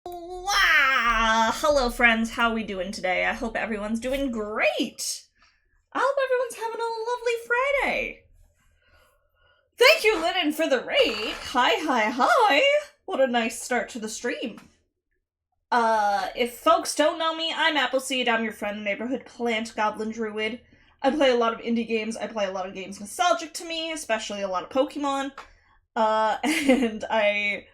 Wow! Hello friends, how are we doing today? I hope everyone's doing great! I hope everyone's having a lovely Friday! Thank you, Lennon, for the raid! Hi! What a nice start to the stream. If folks don't know me, I'm Appleseed. I'm your friend, neighborhood plant goblin druid. I play a lot of indie games. I play a lot of games nostalgic to me, especially a lot of Pokemon. And I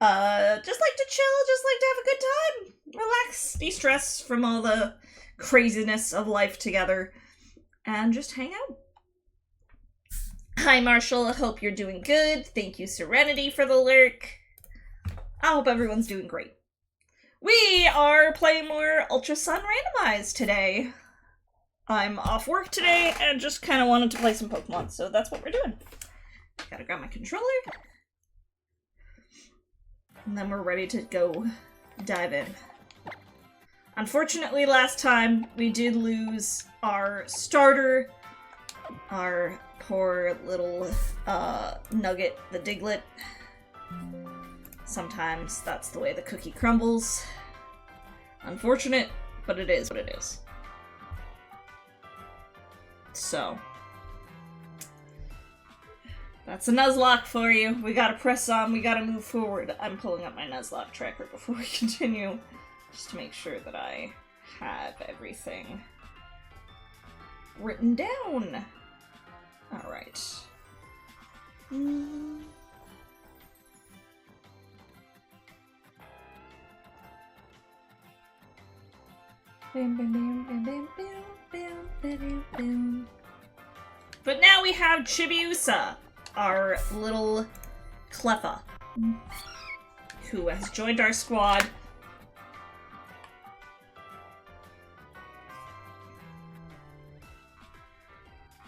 just like to chill, just like to have a good time, relax, de-stress from all the craziness of life together, and just hang out. Hi Marshall, I hope you're doing good. Thank you Serenity for the lurk. I hope everyone's doing great. We are playing more Ultra Sun Randomized today. I'm off work today and just kind of wanted to play some Pokemon, so that's what we're doing. Gotta grab my controller. And then we're ready to go dive in. Unfortunately, last time we did lose our starter, our poor little Nugget, the Diglett. Sometimes that's the way the cookie crumbles. Unfortunate, but it is what it is. So, that's a Nuzlocke for you. We gotta press on, we gotta move forward. I'm pulling up my Nuzlocke tracker before we continue, just to make sure that I have everything written down. Alright. But now we have Chibiusa, our little Cleffa, who has joined our squad.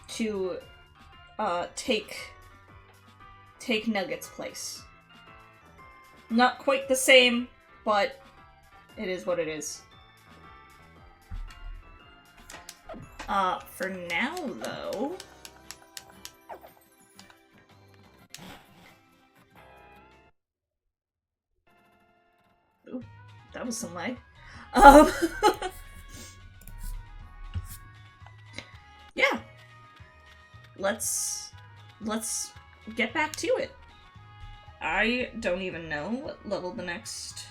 To take Nugget's place. Not quite the same, but it is what it is. For now, though... Ooh, that was some lag. Yeah. Let's get back to it. I don't even know what level the next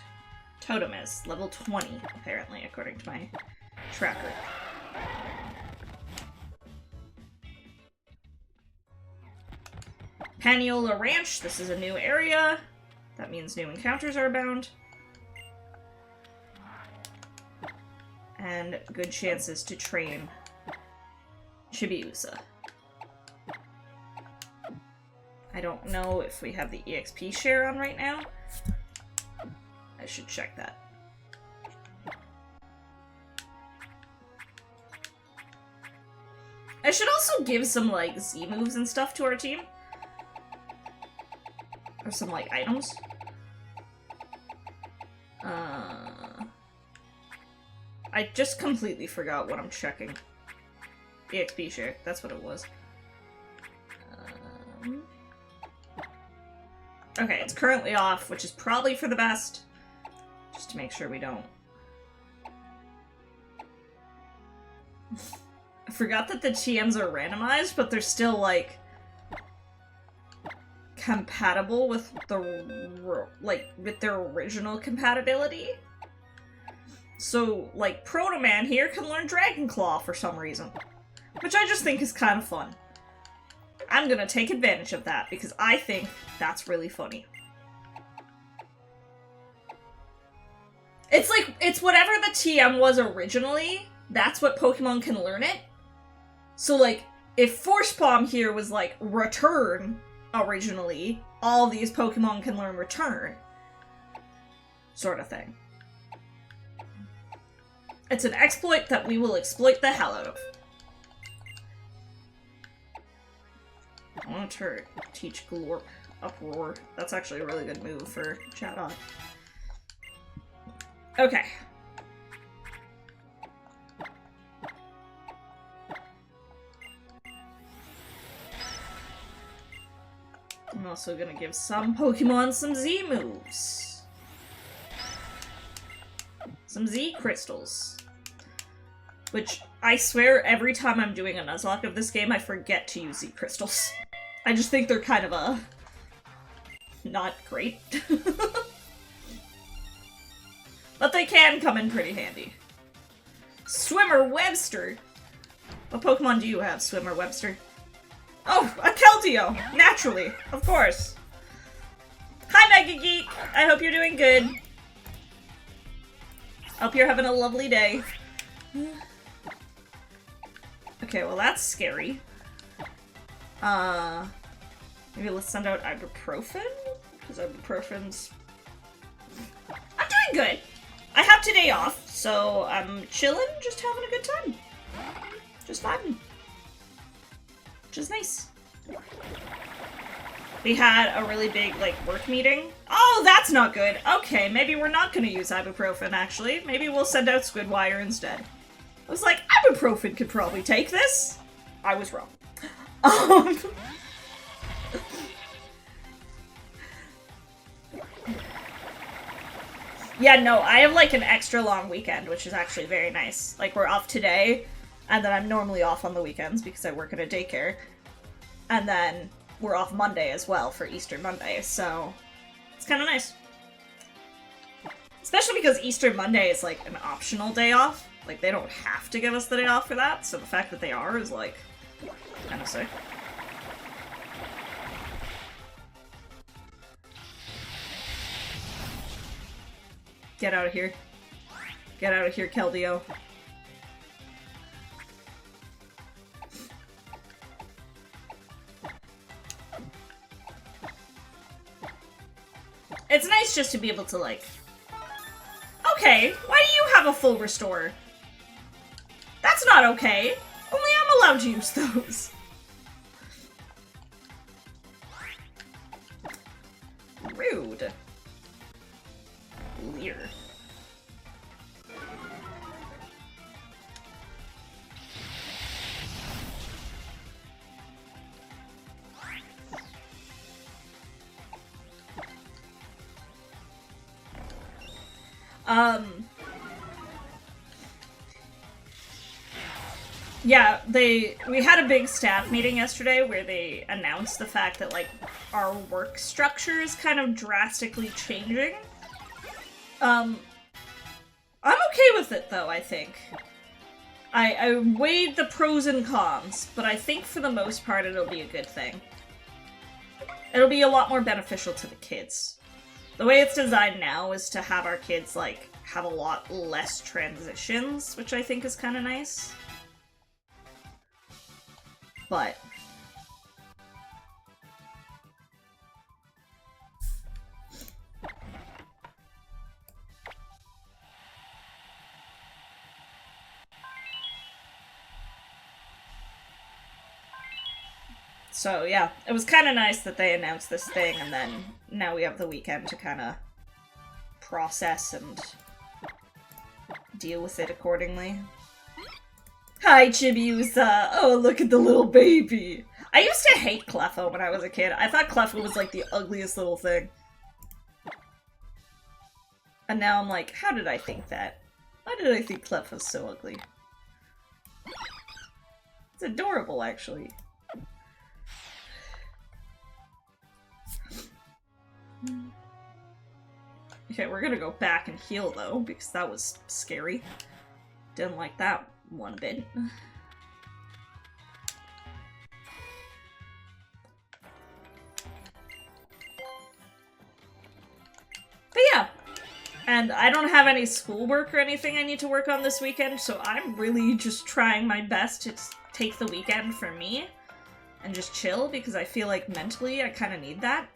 totem is. Level 20, apparently, according to my tracker. Paniola Ranch, this is a new area. That means new encounters are abound. And good chances to train Chibiusa. I don't know if we have the EXP share on right now. I should check that. I should also give some, like, Z moves and stuff to our team. Or some, like, items. I just completely forgot what I'm checking. EXP share, that's what it was. Okay, it's currently off, which is probably for the best. Just to make sure we don't. I forgot that the TMs are randomized, but they're still, like, compatible with the, with their original compatibility. So, like, Proto Man here can learn Dragon Claw for some reason. Which I just think is kind of fun. I'm gonna take advantage of that, because I think that's really funny. It's like, it's whatever the TM was originally, that's what Pokemon can learn it. So, like, if Force Palm here was, like, Return originally, all these Pokemon can learn Return. Sort of thing. It's an exploit that we will exploit the hell out of. I want to teach Glorp Uproar. That's actually a really good move for Chatot. Okay. I'm also gonna give some Pokemon some Z moves. Some Z crystals. Which, I swear, every time I'm doing a Nuzlocke of this game, I forget to use Z crystals. I just think they're kind of not great. But they can come in pretty handy. Swimmer Webster! What Pokemon do you have, Swimmer Webster? Oh, a Keldeo! Naturally, of course. Hi, Mega Geek! I hope you're doing good. Hope you're having a lovely day. Okay, well that's scary. Maybe let's send out ibuprofen? Because ibuprofen's... I'm doing good! I have today off, so I'm chilling, just having a good time. Just vibing. Which is nice. We had a really big, like, work meeting. Oh, that's not good! Okay, maybe we're not gonna use ibuprofen, actually. Maybe we'll send out Squidwire instead. I was like, ibuprofen could probably take this! I was wrong. Yeah, no, I have like an extra long weekend, which is actually very nice. Like, we're off today, and then I'm normally off on the weekends because I work at a daycare. And then we're off Monday as well for Easter Monday, so it's kind of nice. Especially because Easter Monday is like an optional day off. Like, they don't have to give us the day off for that, so the fact that they are is like kind of sick. Get out of here. Get out of here, Keldeo. It's nice just to be able to, like... Okay, why do you have a full restore? That's not okay. Only I'm allowed to use those. Rude. Leer. Yeah, we had a big staff meeting yesterday where they announced the fact that, like, our work structure is kind of drastically changing. I'm okay with it, though, I think. I weighed the pros and cons, but I think for the most part it'll be a good thing. It'll be a lot more beneficial to the kids. The way it's designed now is to have our kids, like, have a lot less transitions, which I think is kind of nice. But... So, yeah, it was kind of nice that they announced this thing, and then now we have the weekend to kind of process and deal with it accordingly. Hi, Chibiusa! Oh, look at the little baby! I used to hate Cleffa when I was a kid. I thought Cleffa was, like, the ugliest little thing. And now I'm like, how did I think that? Why did I think Cleffa was so ugly? It's adorable, actually. Okay, we're gonna go back and heal, though, because that was scary. Didn't like that one bit. But yeah, and I don't have any schoolwork or anything I need to work on this weekend, so I'm really just trying my best to take the weekend for me and just chill, because I feel like mentally I kind of need that.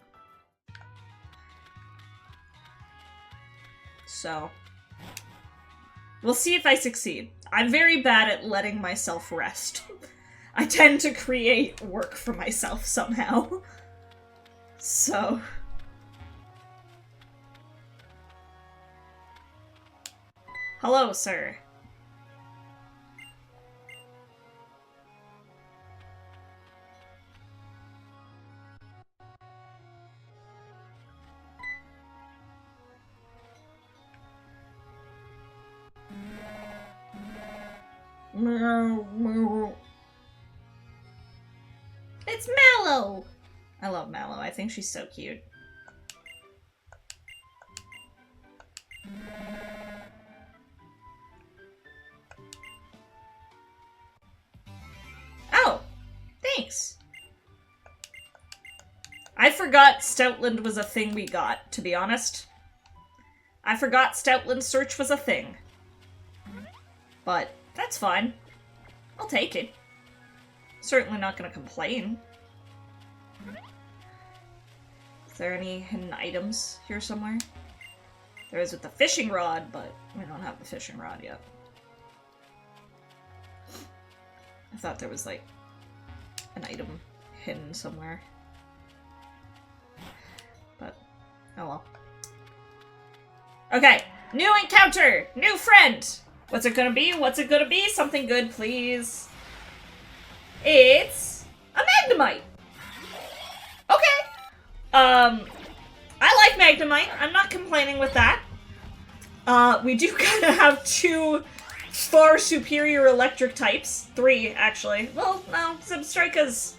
So, we'll see if I succeed. I'm very bad at letting myself rest. I tend to create work for myself somehow. So... Hello, sir. It's Mallow! I love Mallow. I think she's so cute. Oh! Thanks! I forgot Stoutland was a thing we got, to be honest. I forgot Stoutland search was a thing. But that's fine. I'll take it. Certainly not gonna complain. Is there any hidden items here somewhere? There is with the fishing rod, but we don't have the fishing rod yet. I thought there was, like, an item hidden somewhere. But, oh well. Okay, new encounter! New friend! What's it gonna be? What's it gonna be? Something good, please. It's a Magnemite! Okay! I like Magnemite. I'm not complaining with that. We do kind of have two far superior electric types. Three, actually. Well, no, Zebstrika's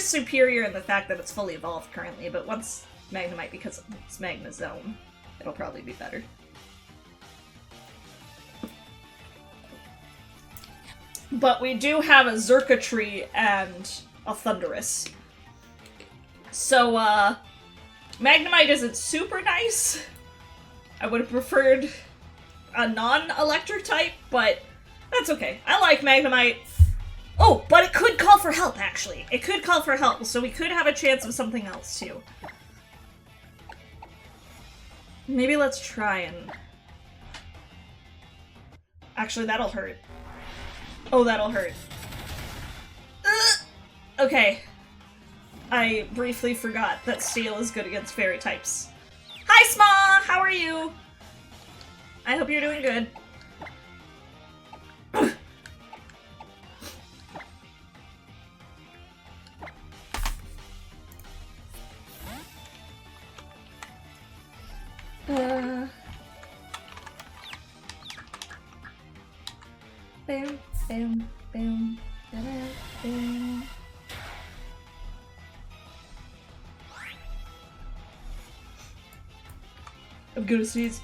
superior in the fact that it's fully evolved currently, but once Magnemite becomes its Magnezone, it'll probably be better. But we do have a Xurkitree and a Thundurus. So, Magnemite isn't super nice. I would have preferred a non-electric type, but that's okay. I like Magnemite. Oh, but it could call for help, actually. It could call for help, so we could have a chance of something else, too. Maybe let's try and... Actually, that'll hurt. Oh, that'll hurt. Okay. I briefly forgot that Steel is good against fairy types. Hi, Sma! How are you? I hope you're doing good. Boom, boom, boom, da-da, boom. I'm gonna sneeze.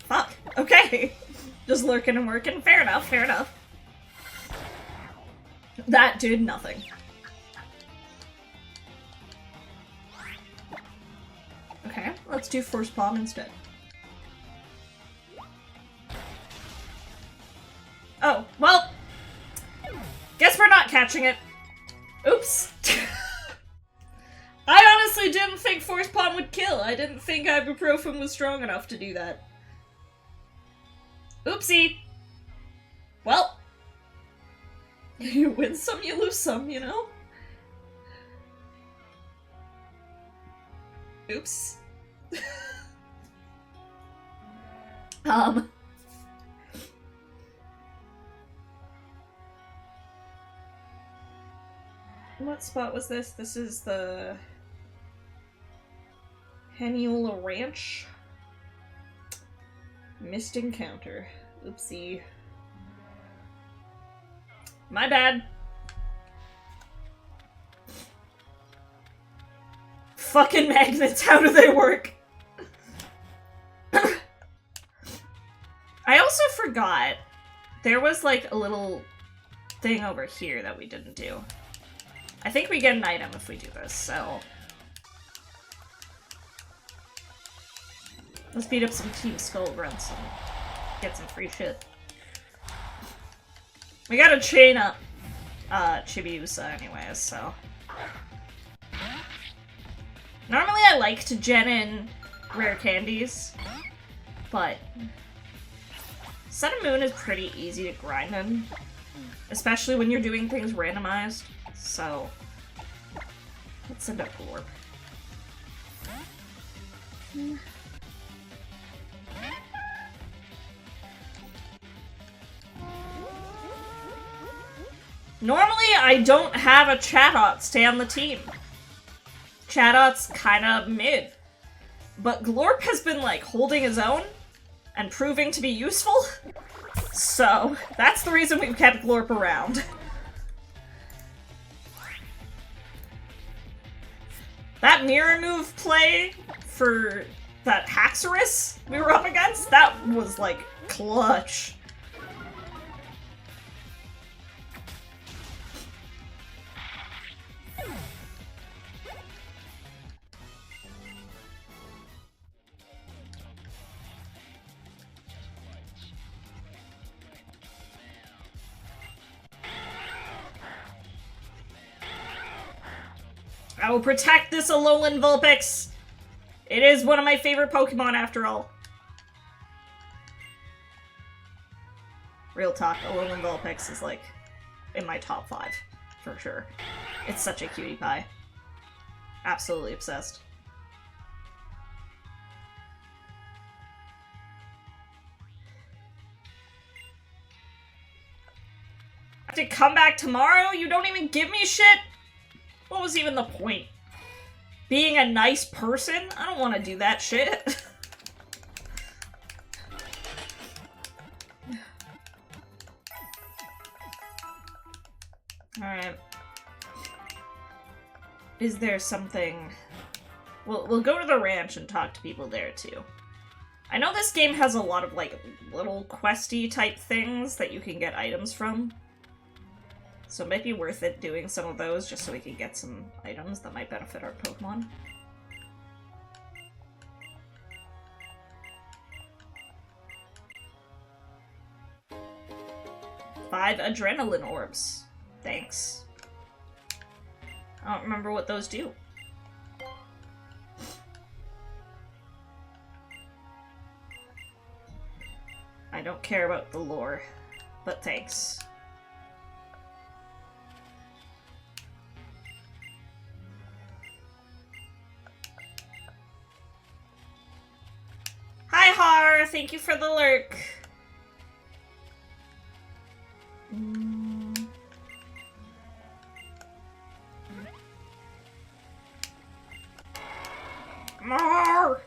Fuck. Okay. Just lurking and working. Fair enough, fair enough. That did nothing. Okay, let's do Force Palm instead. Oh, well. Guess we're not catching it. Oops. I honestly didn't think Force Palm would kill. I didn't think Ibuprofen was strong enough to do that. Oopsie. Well. You win some, you lose some, you know? Oops. What spot was this? This is the Heniola Ranch. Missed encounter. Oopsie. My bad. Fucking magnets, how do they work? I also forgot there was like a little thing over here that we didn't do. I think we get an item if we do this, so... Let's beat up some Team Skull grunts and get some free shit. We gotta chain up Chibiusa anyways, so... Normally I like to gen in rare candies, but Sun and Moon is pretty easy to grind in, especially when you're doing things randomized, so let's send out Warp. Normally I don't have a Chatot stay on the team. Chatot's kinda mid. but Glorp has been, like, holding his own and proving to be useful. So, that's the reason we've kept Glorp around. That mirror move play for that Haxorus we were up against, that was, like, clutch. I will protect this Alolan Vulpix! It is one of my favorite Pokemon after all. Real talk, Alolan Vulpix is like in my top 5, for sure. It's such a cutie pie. Absolutely obsessed. I have to come back tomorrow? You don't even give me shit? What was even the point? Being a nice person? I don't want to do that shit. Alright. Is there something... We'll go to the ranch and talk to people there, too. I know this game has a lot of, like, little questy type things that you can get items from. So it might be worth it doing some of those just so we can get some items that might benefit our Pokemon. Five adrenaline orbs. Thanks. I don't remember what those do. I don't care about the lore, but thanks. Hi, Har! Thank you for the lurk. More!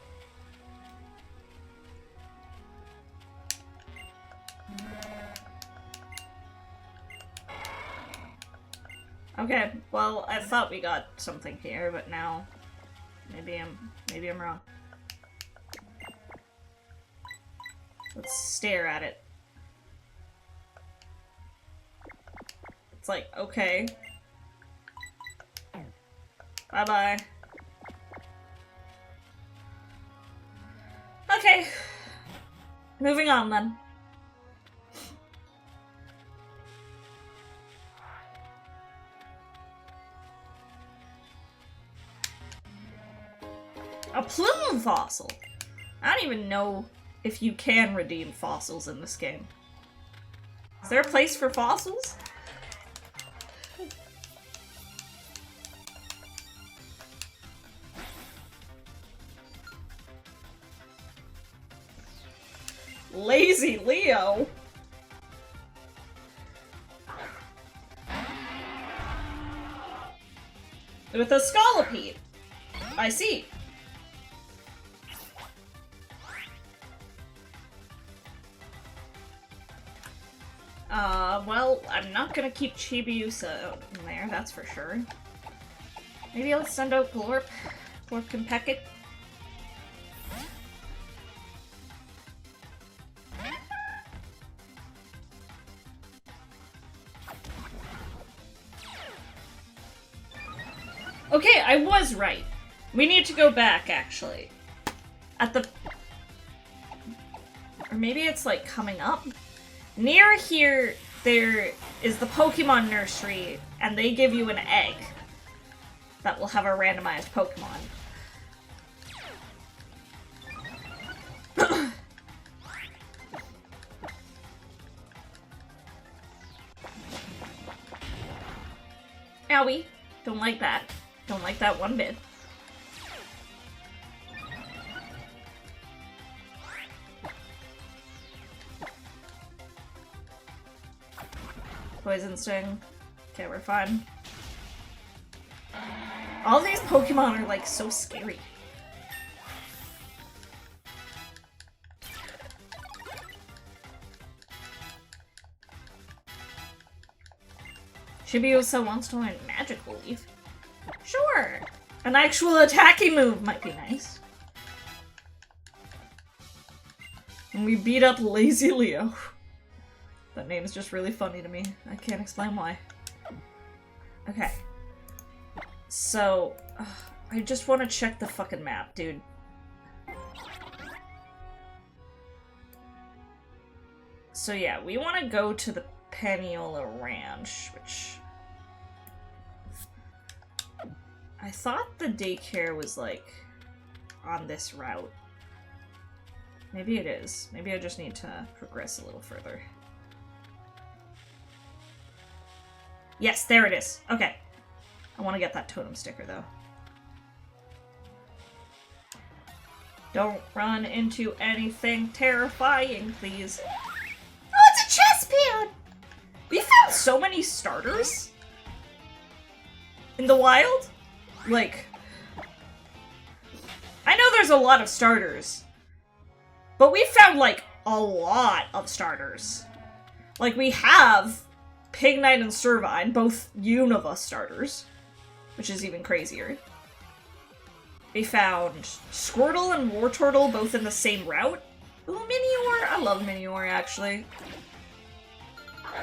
Okay, well, I thought we got something here, but now maybe I'm wrong. Let's stare at it. It's like, okay. Bye-bye. Okay. Moving on, then. A plume fossil! I don't even know if you can redeem fossils in this game. Is there a place for fossils? Lazy Leo? With a Scolipede. I see. Well, I'm not gonna keep Chibiusa out in there, that's for sure. Maybe let's send out Glorp. Glorp can peck it. Okay, I was right. We need to go back, actually. At the... Or maybe it's, like, coming up? Near here, there is the Pokemon Nursery, and they give you an egg that will have a randomized Pokemon. Owie. Don't like that. Don't like that one bit. Poison Sting. Okay, we're fine. All these Pokemon are, like, so scary. Chibiusa wants to learn Magical Leaf. Sure. An actual attacking move might be nice. And we beat up Lazy Leo. That name is just really funny to me. I can't explain why. Okay. So, I just want to check the fucking map, dude. So yeah, we want to go to the Paniola Ranch, which... I thought the daycare was, like, on this route. Maybe it is. Maybe I just need to progress a little further. Yes, there it is. Okay. I want to get that totem sticker, though. Don't run into anything terrifying, please. Oh, it's a chess pad! We found so many starters in the wild. Like, I know there's a lot of starters, but we found, like, a lot of starters. Like, we have Pignite and Servine, both Unova starters, which is even crazier. We found Squirtle and Wartortle both in the same route. Ooh, Minior! I love Minior, actually.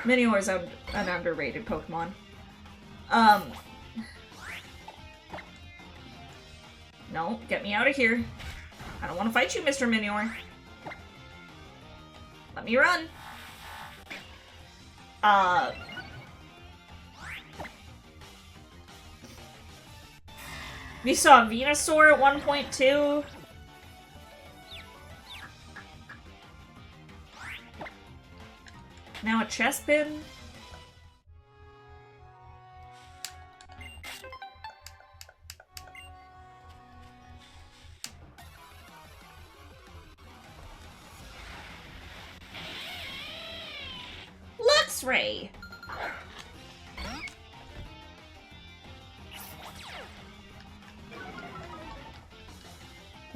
Minior is an underrated Pokemon. No, get me out of here. I don't want to fight you, Mr. Minior. Let me run. We saw Venusaur at 1.2. Now a Chespin. Luxray.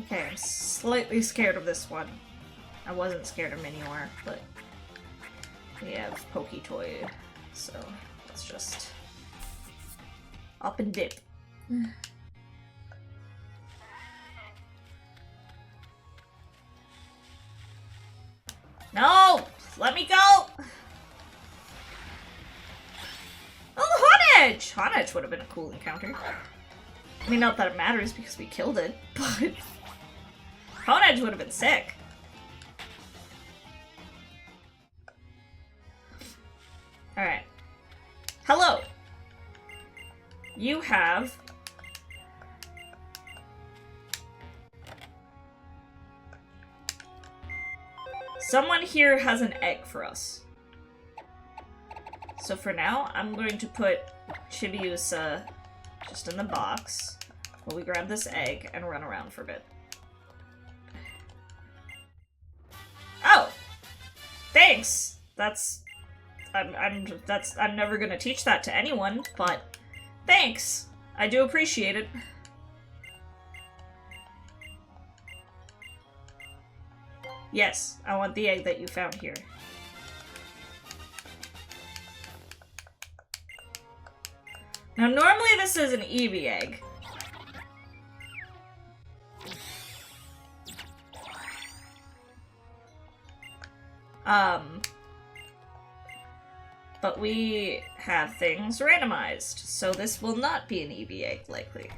Okay, I'm slightly scared of this one. I wasn't scared of Minior, but we have Poketoy, so let's just up and dip. No! Let me go! Oh, the Honedge! Honedge would have been a cool encounter. I mean, not that it matters because we killed it, but Honedge would have been sick. Alright. Hello! You have... Someone here has an egg for us. So for now, I'm going to put Chibiusa just in the box while we grab this egg and run around for a bit. Oh! Thanks! I'm never gonna teach that to anyone, but thanks! I do appreciate it. Yes, I want the egg that you found here. Now, normally this is an Eevee egg. But we have things randomized, so this will not be an Eevee egg, likely.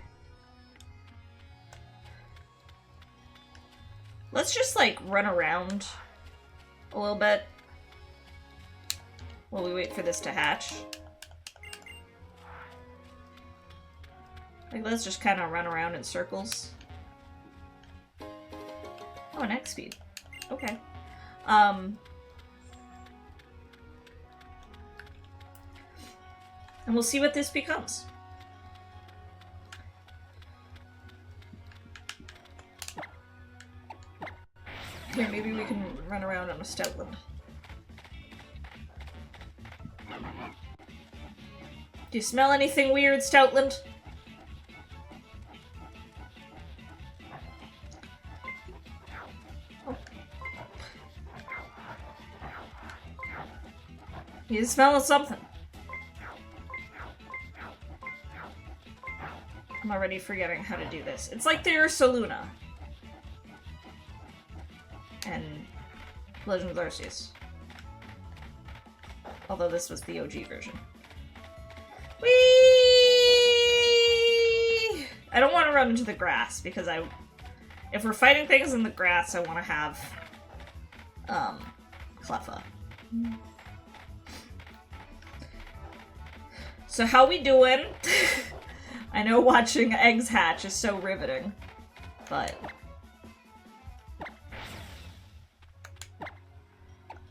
Let's just, like, run around a little bit while we wait for this to hatch. Like, let's just kind of run around in circles. Oh, an X-Speed. Okay. And we'll see what this becomes. Here, maybe we can run around on a Stoutland. Do you smell anything weird, Stoutland? Oh. He's smelling something. I'm already forgetting how to do this. It's like the Ursaluna. And Legend of Arceus. Although this was the OG version. Whee! I don't want to run into the grass because if we're fighting things in the grass, I want to have Cleffa. So how we doing? I know watching eggs hatch is so riveting, but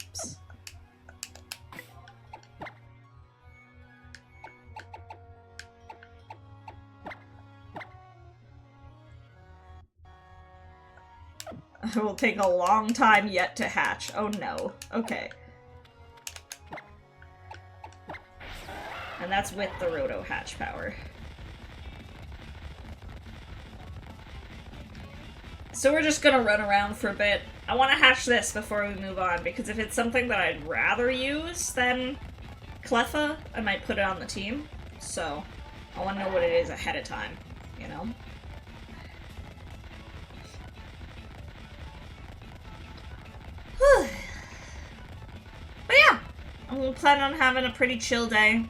oops. It will take a long time yet to hatch. Oh no. Okay. And that's with the Roto hatch power. So we're just gonna run around for a bit. I want to hatch this before we move on, because if it's something that I'd rather use than Cleffa, I might put it on the team. So I want to know what it is ahead of time, you know? But yeah, I'm planning on having a pretty chill day.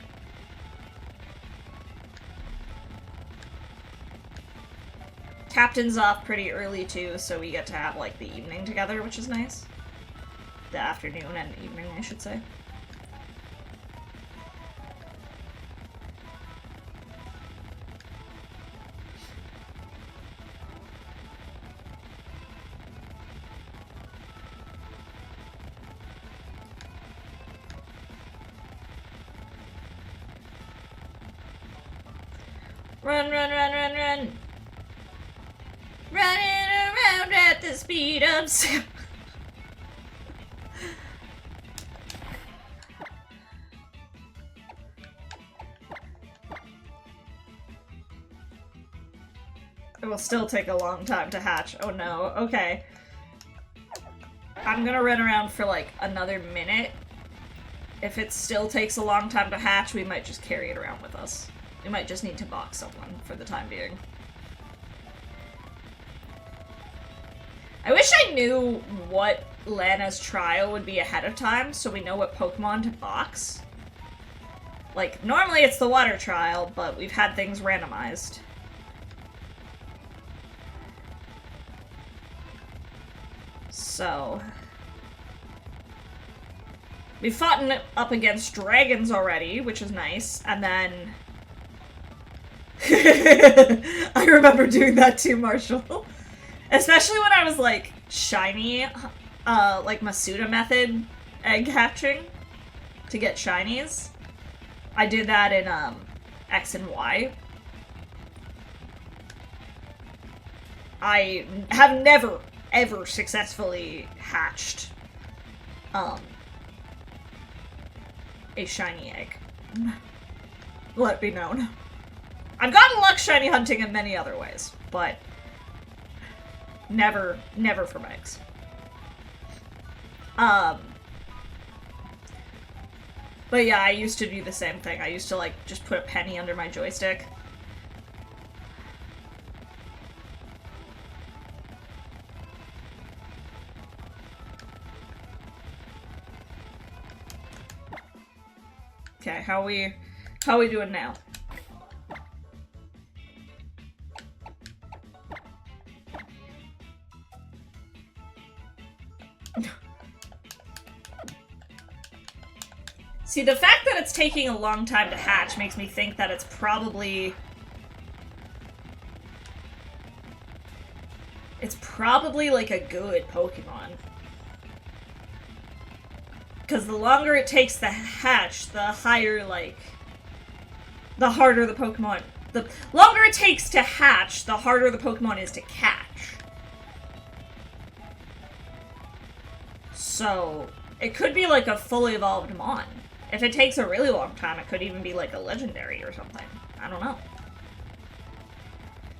Captain's off pretty early too, so we get to have like the evening together, which is nice. The afternoon and evening, I should say. Run, run, run, run, run! Running around at the speed of sound. It will still take a long time to hatch. Oh no, okay. I'm gonna run around for like another minute. If it still takes a long time to hatch, we might just carry it around with us. We might just need to box someone for the time being. I wish I knew what Lana's trial would be ahead of time, so we know what Pokemon to box. Like, normally it's the water trial, but we've had things randomized. So we've fought up against dragons already, which is nice, and then I remember doing that too, Marshall. Especially when I was, like, shiny, like Masuda method egg hatching to get shinies. I did that in, X and Y. I have never, ever successfully hatched, a shiny egg. Let it be known. I've gotten luck shiny hunting in many other ways, but never from eggs. But yeah, I used to do the same thing. I used to, like, just put a penny under my joystick. Okay, how we doing now? See, the fact that it's taking a long time to hatch makes me think that it's probably like a good Pokemon. Because the longer it takes to hatch, the higher, like, the harder the Pokemon. The longer it takes to hatch, the harder the Pokemon is to catch. So it could be like a fully evolved Mon. If it takes a really long time, it could even be like a legendary or something. I don't know.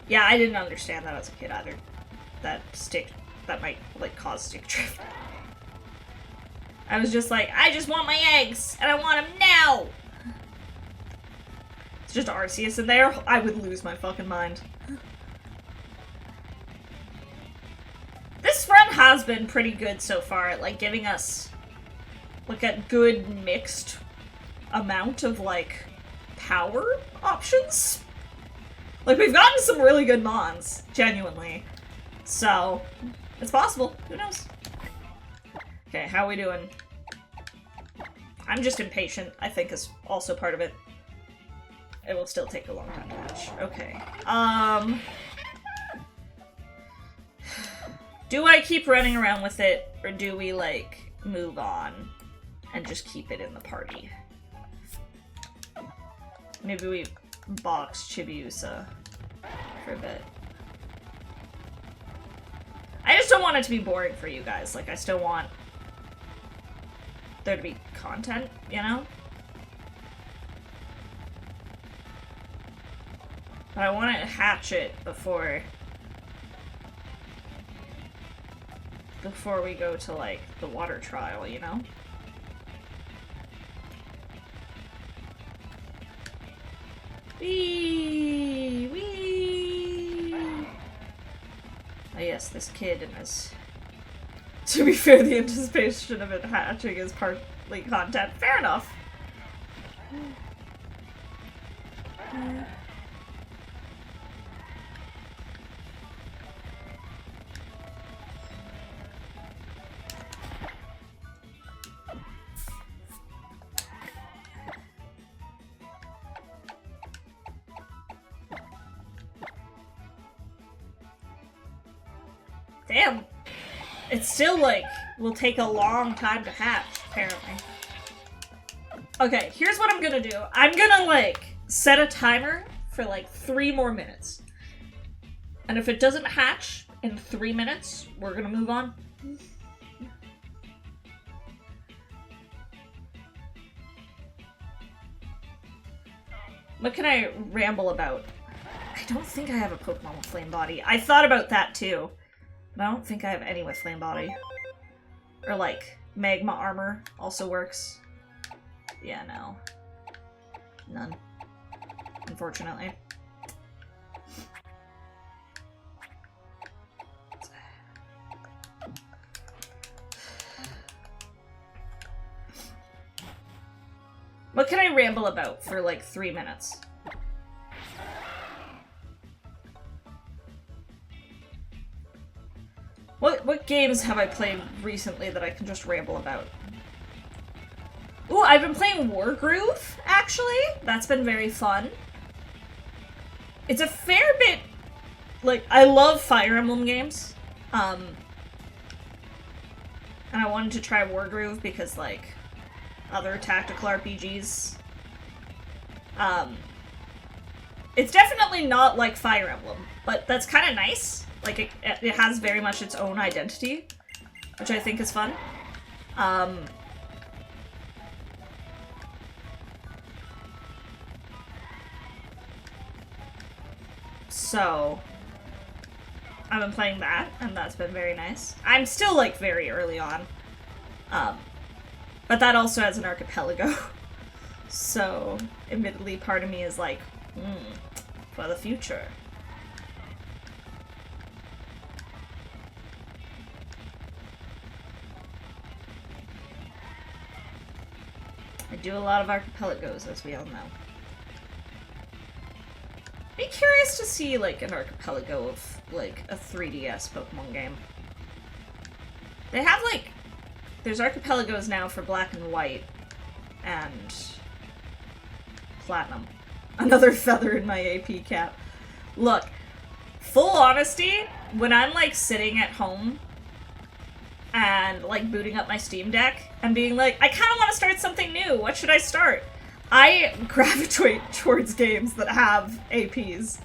Yeah, I didn't understand that as a kid either. That might, like, cause stick drift. I was just like, I just want my eggs, and I want them now! just Arceus in there, I would lose my fucking mind. This run has been pretty good so far at, like, giving us, like, a good mixed amount of, like, power options. Like, we've gotten some really good mons, genuinely. So, it's possible. Who knows? Okay, how are we doing? I'm just impatient, I think, is also part of it. It will still take a long time to hatch. Okay. Do I keep running around with it, or do we, like, move on and just keep it in the party? Maybe we box Chibiusa for a bit. I just don't want it to be boring for you guys. Like, I still want there to be content, you know? But I want to hatch it before we go to, like, the water trial, you know? Wee! Wee! Oh yes, this kid and his... To be fair, the anticipation of it hatching is partly content. Fair enough. Damn. It's still, like, will take a long time to hatch, apparently. Okay, here's what I'm gonna do. I'm gonna, like, set a timer for, like, 3 more minutes. And if it doesn't hatch in 3 minutes, we're gonna move on. What can I ramble about? I don't think I have a Pokemon with Flame Body. I thought about that, too. But I don't think I have any with Flame Body. Or, like, Magma Armor also works. Yeah, no. None. Unfortunately. What can I ramble about for, like, 3 minutes? What games have I played recently that I can just ramble about? Ooh, I've been playing Wargroove, actually. That's been very fun. It's a fair bit... Like, I love Fire Emblem games. And I wanted to try Wargroove because, like, other tactical RPGs. It's definitely not like Fire Emblem, but that's kind of nice. Like, it has very much its own identity, which I think is fun. So, I've been playing that, and that's been very nice. I'm still, like, very early on. But that also has an archipelago. So, admittedly, part of me is like, for the future. I do a lot of archipelagos, as we all know. Be curious to see, like, an archipelago of, like, a 3DS Pokemon game. They have, like, there's archipelagos now for Black and White, and Platinum. Another feather in my AP cap. Look, full honesty, when I'm, like, sitting at home and, like, booting up my Steam Deck and being like, I kind of want to start something new. What should I start? I gravitate towards games that have APs.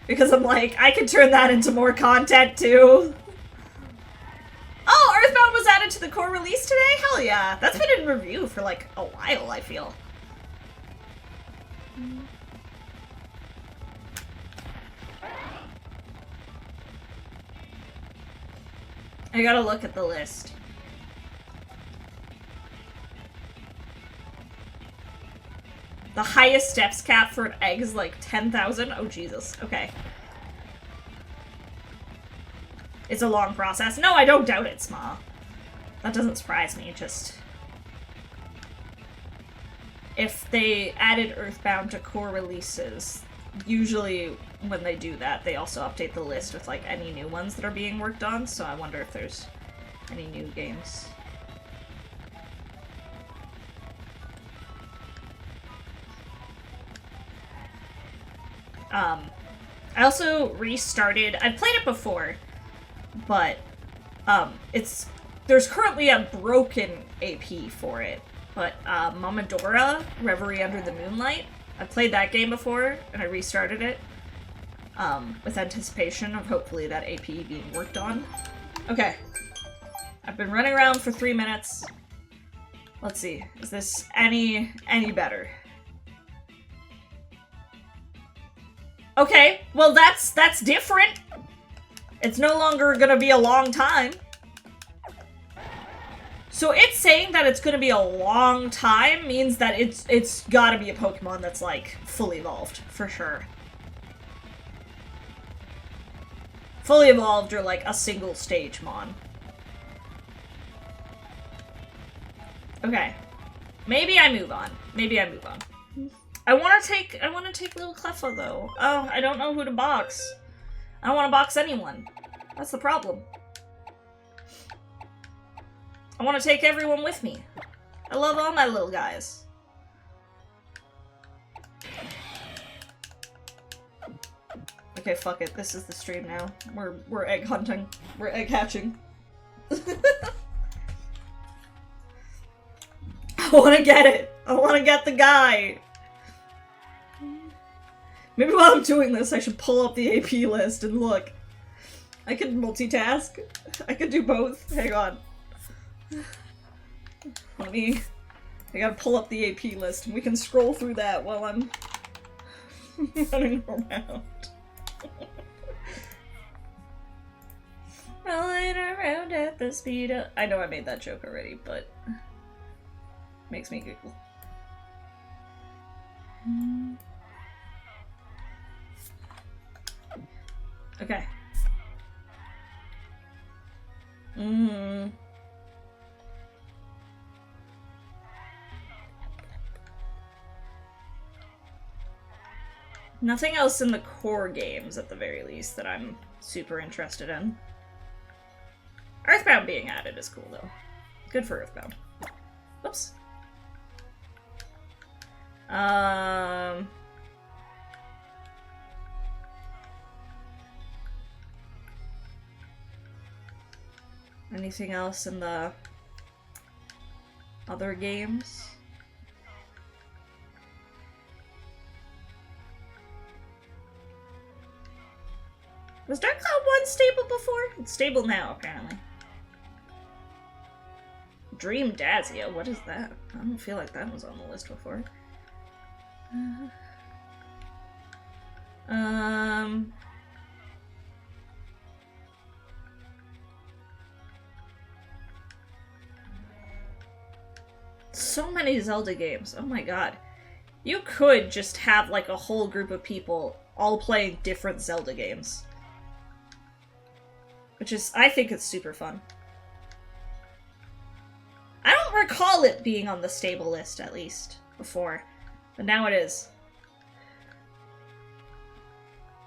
Because I'm like, I can turn that into more content, too. Oh, Earthbound was added to the core release today? Hell yeah. That's been in review for, like, a while, I feel. I gotta look at the list. The highest steps cap for an egg is like 10,000. Oh, Jesus. Okay. It's a long process. No, I don't doubt it, Sma. That doesn't surprise me, just... If they added Earthbound to core releases, usually when they do that, they also update the list with, like, any new ones that are being worked on, so I wonder if there's any new games. I also restarted... I've played it before, but, there's currently a broken AP for it, but, Momodora, Reverie Under the Moonlight, I played that game before, and I restarted it, with anticipation of hopefully that AP being worked on. Okay. I've been running around for 3 minutes. Let's see, is this any better? Okay, well that's different. It's no longer gonna be a long time. So it's saying that it's gonna be a long time means that it's gotta be a Pokemon that's like fully evolved, for sure. Fully evolved or like a single stage mon. Okay. Maybe I move on. Maybe I move on. I wanna take Little Cleffa though. Oh, I don't know who to box. I don't wanna box anyone. That's the problem. I wanna take everyone with me. I love all my little guys. Okay, fuck it. This is the stream now. We're egg hunting. We're egg hatching. I wanna get it! I wanna get the guy! Maybe while I'm doing this, I should pull up the AP list and look. I could multitask. I could do both. Hang on. I gotta pull up the AP list and we can scroll through that while I'm running around. Rolling around at the speed of... I know I made that joke already, but... makes me giggle. Okay. Nothing else in the core games, at the very least, that I'm super interested in. Earthbound being added is cool, though. Good for Earthbound. Whoops. Anything else in the other games? Was Dark Cloud 1 stable before? It's stable now, apparently. Dream Dazia, what is that? I don't feel like that was on the list before. So many Zelda games. Oh my god. You could just have like a whole group of people all playing different Zelda games. Which is, I think it's super fun. I don't recall it being on the stable list, at least, before. But now it is.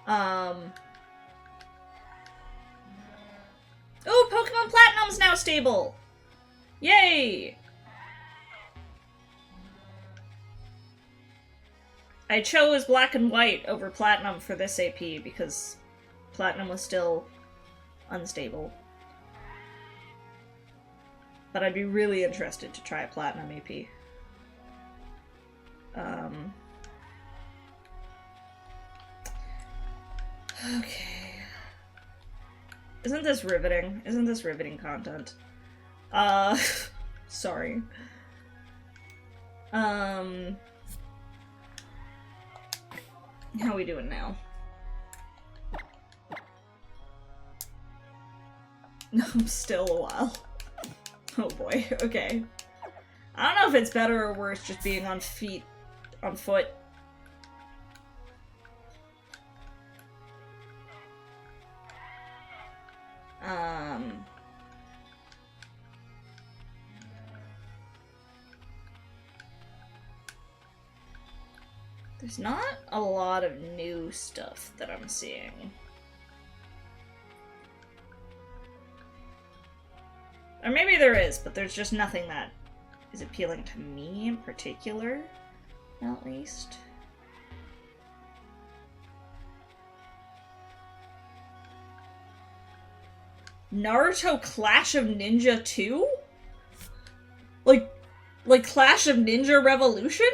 Oh, Pokemon Platinum's now stable! Yay! I chose Black and White over Platinum for this AP because Platinum was still unstable. But I'd be really interested to try a Platinum AP. Okay. Isn't this riveting? Isn't this riveting content? Sorry. How we doing now? I'm still a while. Oh boy, okay. I don't know if it's better or worse just being on feet on foot. There's not a lot of new stuff that I'm seeing. Or maybe there is, but there's just nothing that is appealing to me in particular, at least. Naruto Clash of Ninja 2? Like Clash of Ninja Revolution?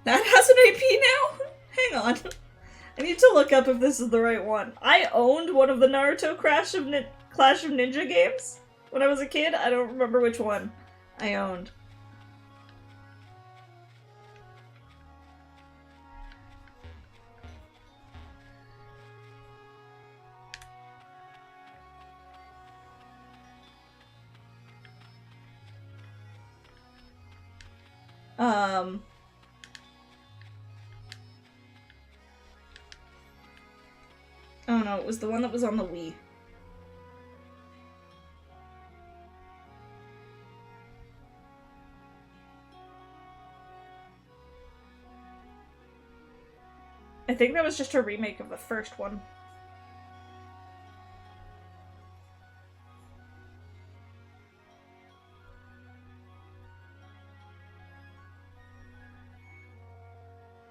That has an AP now? Hang on. I need to look up if this is the right one. I owned one of the Naruto Clash of Ninja games when I was a kid. I don't remember which one I owned. Oh no, it was the one that was on the Wii. I think that was just a remake of the first one.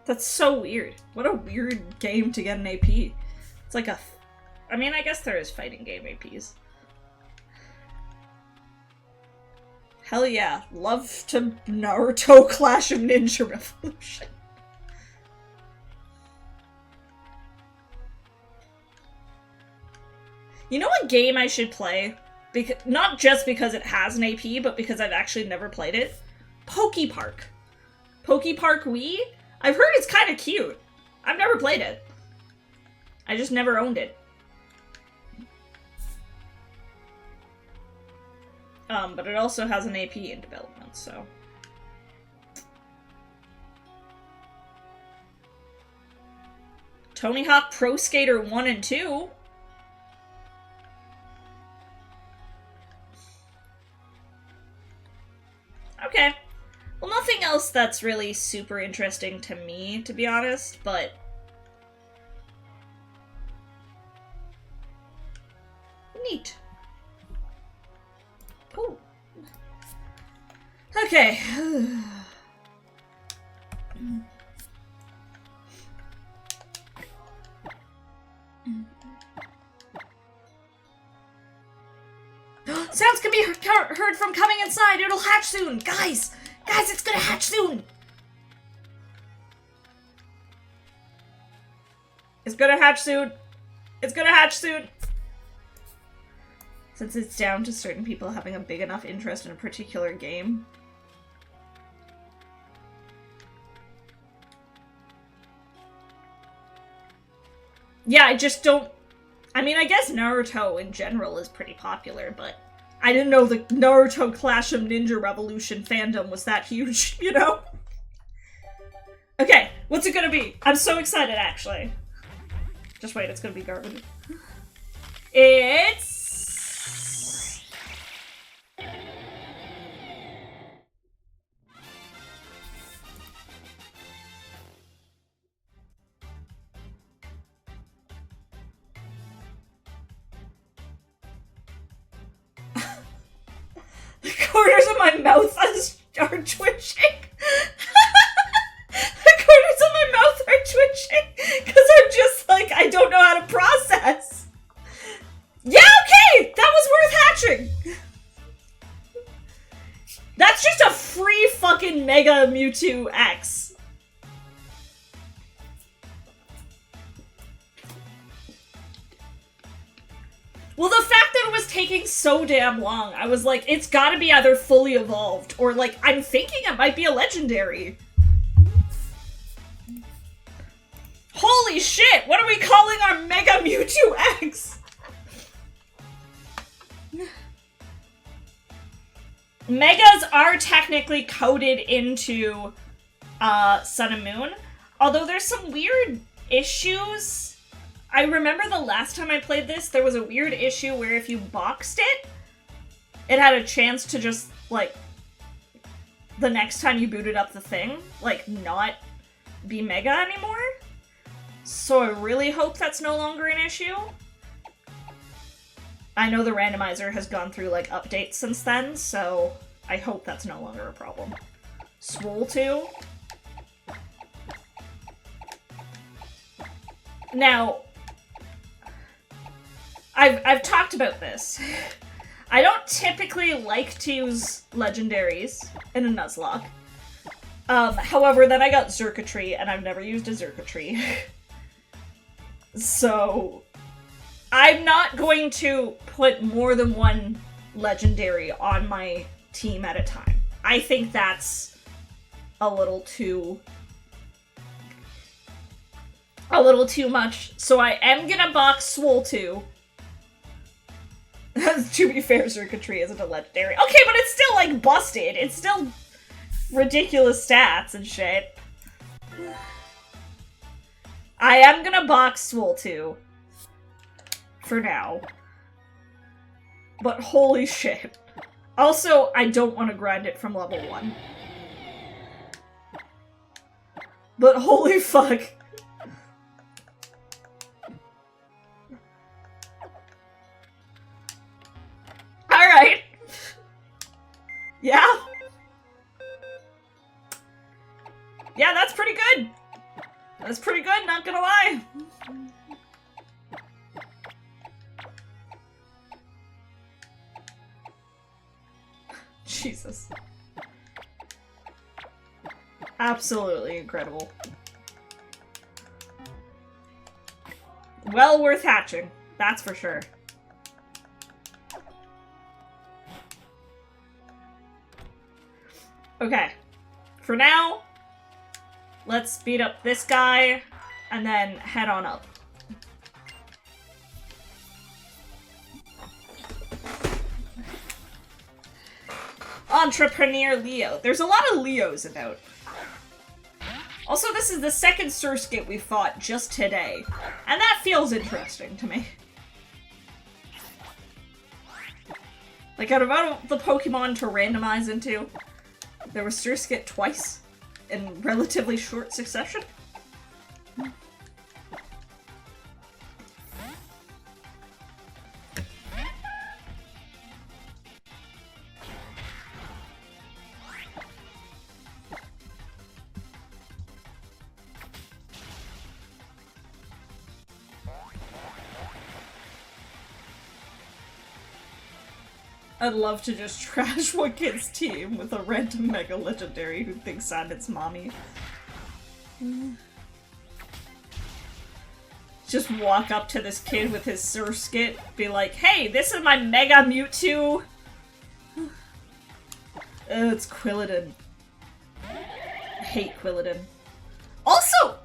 That's so weird. What a weird game to get an AP. It's like a... I mean, I guess there is fighting game APs. Hell yeah. Love to Naruto Clash of Ninja Revolution. You know what game I should play? Not just because it has an AP, but because I've actually never played it? PokePark. PokePark Wii? I've heard it's kind of cute. I've never played it. I just never owned it. But it also has an AP in development, so... Tony Hawk Pro Skater 1 and 2? Okay. Well, nothing else that's really super interesting to me, to be honest, but... Neat. Cool. Okay. Sounds can be heard from coming inside. It'll hatch soon. Guys, it's gonna hatch soon. It's gonna hatch soon. It's gonna hatch soon. Since it's down to certain people having a big enough interest in a particular game. Yeah, I just don't... I mean, I guess Naruto in general is pretty popular, but I didn't know the Naruto Clash of Ninja Revolution fandom was that huge, you know? Okay, what's it gonna be? I'm so excited, actually. Just wait, it's gonna be garbage. It's... The corners of my mouth are twitching. The corners of my mouth are twitching because I'm just like, I don't know how to process. Yeah, okay, that was worth hatching. That's just a free fucking Mega Mewtwo X. Well, the fact that it was taking so damn long, I was like, it's gotta be either fully evolved, or like, I'm thinking it might be a legendary. Holy shit, what are we calling our Mega Mewtwo X? Megas are technically coded into Sun and Moon, although there's some weird issues. I remember the last time I played this, there was a weird issue where if you boxed it, it had a chance to just, like, the next time you booted up the thing, like, not be Mega anymore. So I really hope that's no longer an issue. I know the randomizer has gone through, like, updates since then, so I hope that's no longer a problem. Swole 2. Now, I've talked about this. I don't typically like to use legendaries in a Nuzlocke. However, then I got Xurkitree, and I've never used a Xurkitree. So, I'm not going to put more than one legendary on my team at a time. I think that's a little too much. So I am gonna box Swole 2. To be fair, Xurkitree isn't a legendary. Okay, but it's still, like, busted. It's still ridiculous stats and shit. I am gonna box Swole 2. For now. But holy shit. Also, I don't want to grind it from level 1. But holy fuck. Alright. Yeah. Yeah, that's pretty good. That's pretty good, not gonna lie. Jesus. Absolutely incredible. Well worth hatching, that's for sure. Okay, for now, let's beat up this guy, and then head on up. Entrepreneur Leo. There's a lot of Leos about. Also, this is the second Surskit we fought just today, and that feels interesting to me. Like, out of all the Pokemon to randomize into, there was Surskit twice in relatively short succession. I'd love to just trash one kid's team with a random Mega Legendary who thinks I'm its mommy. Just walk up to this kid with his Surskit, be like, hey, this is my Mega Mewtwo! Oh, it's Quilladin. I hate Quilladin. Also!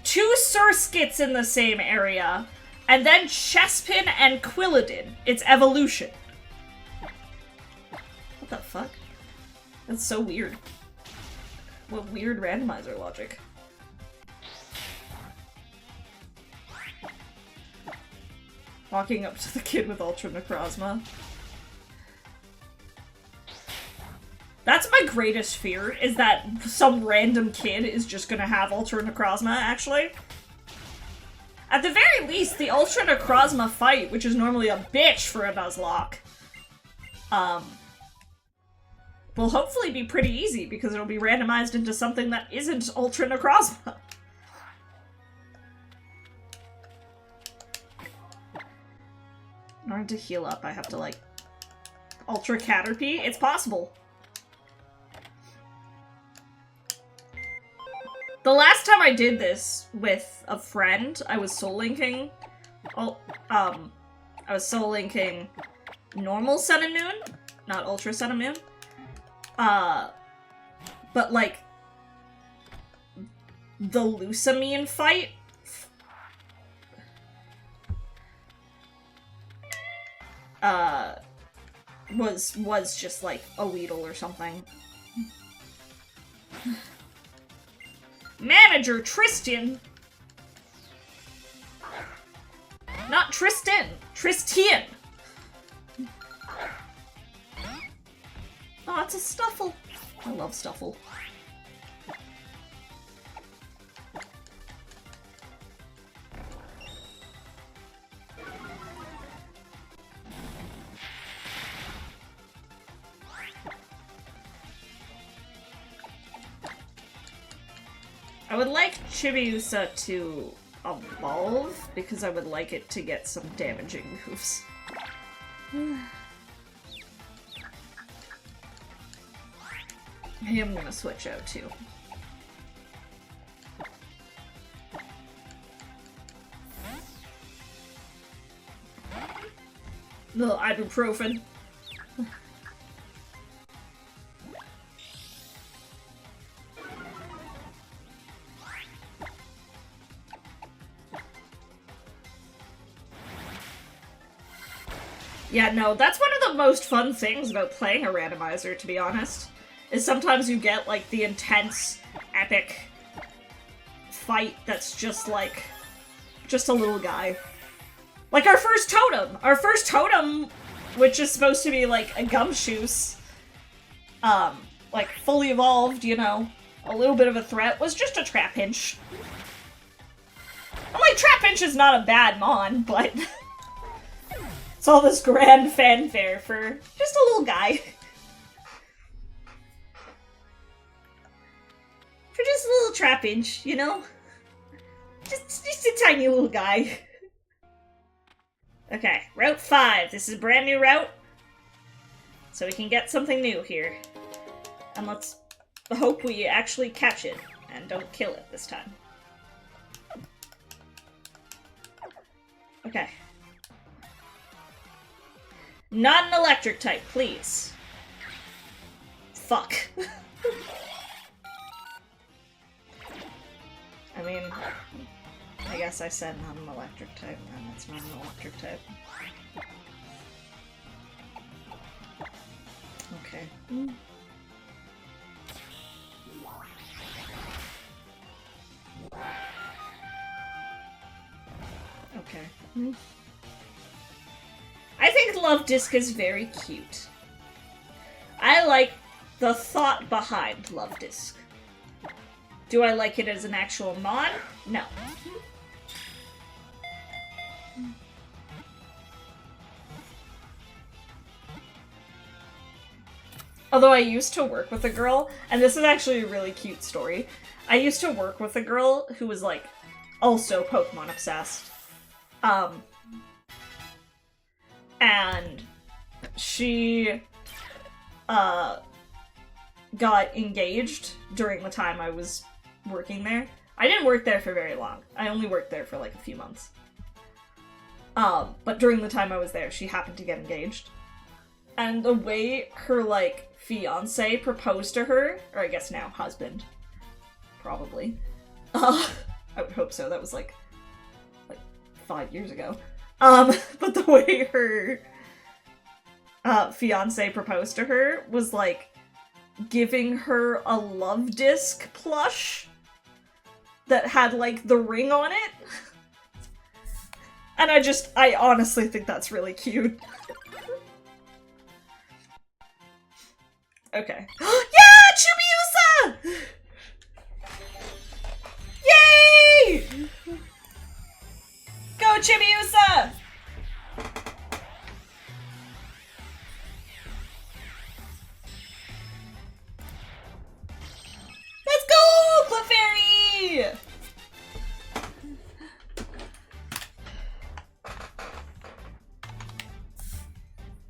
2 Surskits in the same area. And then Chespin and Quilladin. It's evolution. What the fuck? That's so weird. What weird randomizer logic. Walking up to the kid with Ultra Necrozma. That's my greatest fear, is that some random kid is just gonna have Ultra Necrozma, actually. At the very least, the Ultra Necrozma fight, which is normally a bitch for a Nuzlocke, will hopefully be pretty easy, because it'll be randomized into something that isn't Ultra Necrozma. In order to heal up, I have to, like, Ultra Caterpie? It's possible. The last time I did this with a friend, I was soul linking. I was soul linking normal Sun and Moon, not Ultra Sun and Moon. But like the Lusamine fight. was just like a Weedle or something. Manager Tristan! Not Tristan! Tristian! Oh, it's a Stuffle. I love Stuffle. I would like Chibiusa to evolve, because I would like it to get some damaging moves. I am gonna switch out too. Little ibuprofen. Yeah, no, that's one of the most fun things about playing a randomizer, to be honest. Is sometimes you get, like, the intense, epic fight that's just, like, just a little guy. Like our first Totem! Our first Totem, which is supposed to be, like, a Gumshoos, like, fully evolved, you know, a little bit of a threat, was just a Trapinch. I'm like, Trapinch is not a bad mon, but... it's all this grand fanfare for just a little guy. For just a little Trapinch, you know? Just a tiny little guy. Okay, Route 5. This is a brand new route. So we can get something new here. And let's hope we actually catch it and don't kill it this time. Okay. Not an electric type, please. Fuck. I mean, I guess I said not an electric type, and it's not an electric type. Okay. Okay. I think Love Disc is very cute. I like the thought behind Love Disc. Do I like it as an actual mod? No. Although I used to work with a girl, and this is actually a really cute story. I used to work with a girl who was, like, also Pokemon obsessed. And she, got engaged during the time I was working there. I didn't work there for very long. I only worked there for, like, a few months. But during the time I was there, she happened to get engaged. And the way her, like, fiance proposed to her, or I guess now husband, probably. I would hope so. That was, like 5 years ago. But the way her fiance proposed to her was, like, giving her a Love Disc plush that had, like, the ring on it. And I honestly think that's really cute. Okay. Yeah! Chibiusa! Yay! Go, Chibiusa! Let's go, Clefairy!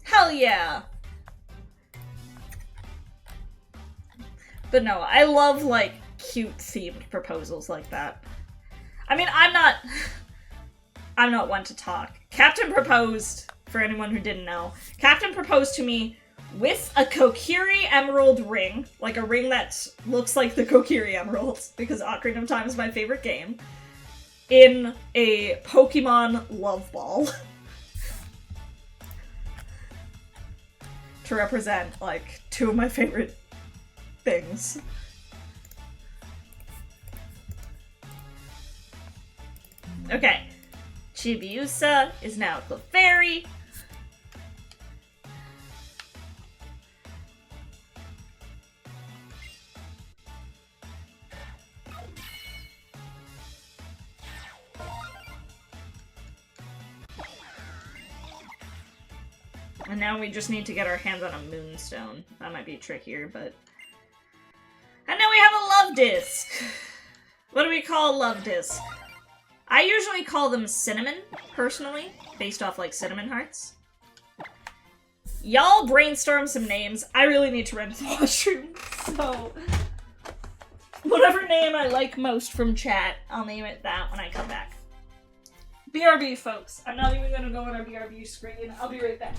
Hell yeah! But no, I love, like, cute themed proposals like that. I mean, I'm not one to talk. Captain proposed, for anyone who didn't know, Captain proposed to me with a Kokiri Emerald ring, like a ring that looks like the Kokiri Emeralds, because Ocarina of Time is my favorite game, in a Pokemon Love Ball. to represent, like, two of my favorite things. Okay. Chibiusa is now a Clefairy. And now we just need to get our hands on a Moonstone. That might be trickier, but... And now we have a Love Disc! What do we call Love Disc? I usually call them Cinnamon, personally, based off, like, cinnamon hearts. Y'all brainstorm some names. I really need to run to the washroom, so... Whatever name I like most from chat, I'll name it that when I come back. BRB, folks. I'm not even gonna go on our BRB screen. I'll be right back.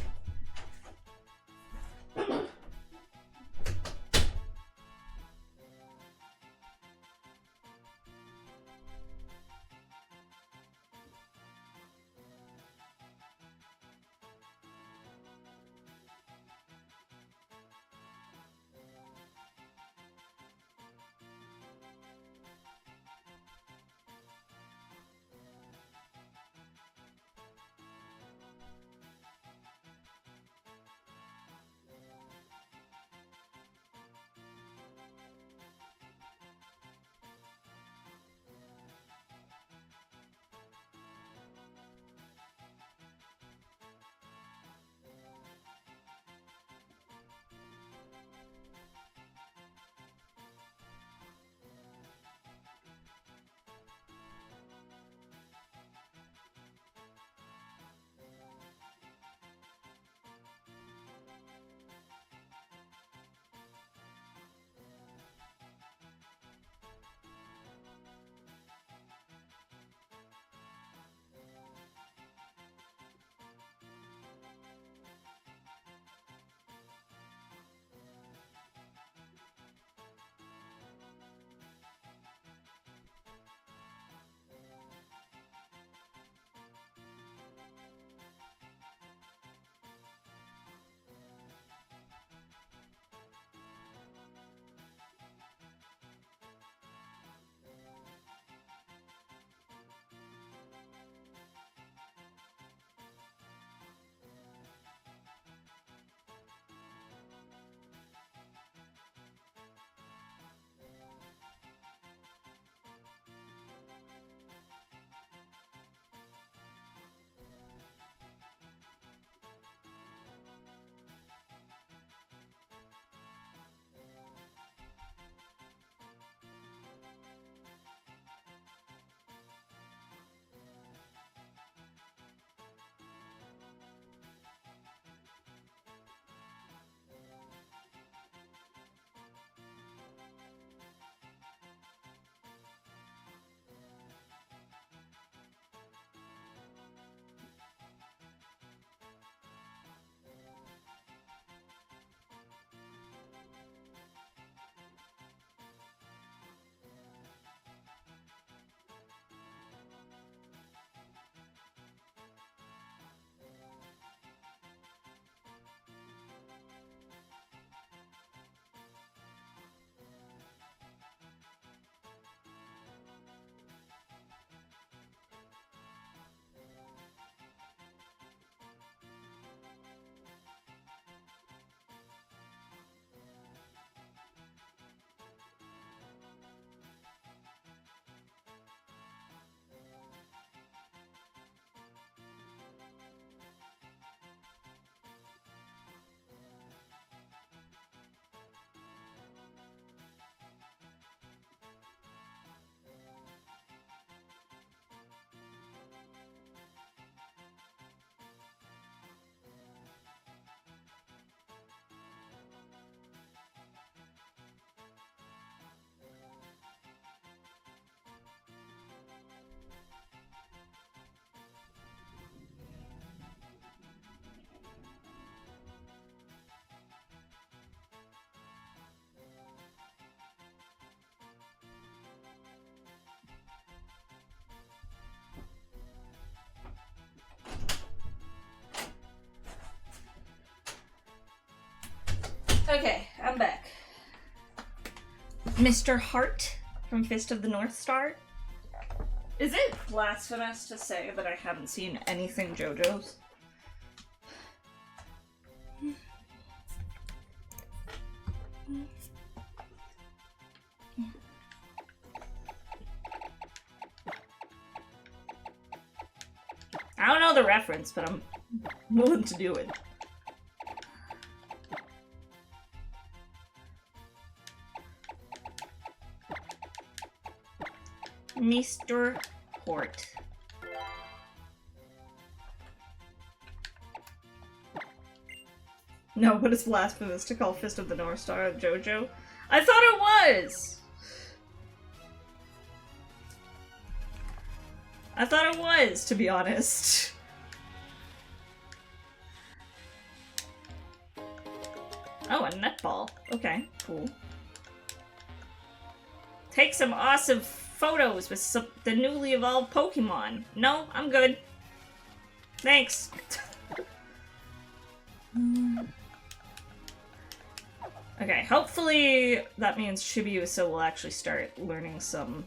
Okay, I'm back. Mr. Hart from Fist of the North Star. Is it blasphemous to say that I haven't seen anything JoJo's? I don't know the reference, but I'm willing to do it. Mr. Hort. No, but it's blasphemous to call Fist of the North Star a JoJo. I thought it was! I thought it was, to be honest. Oh, a netball. Okay, cool. Take some awesome photos with the newly evolved Pokemon. No, I'm good. Thanks. Okay, hopefully that means Chibiusa will actually start learning some...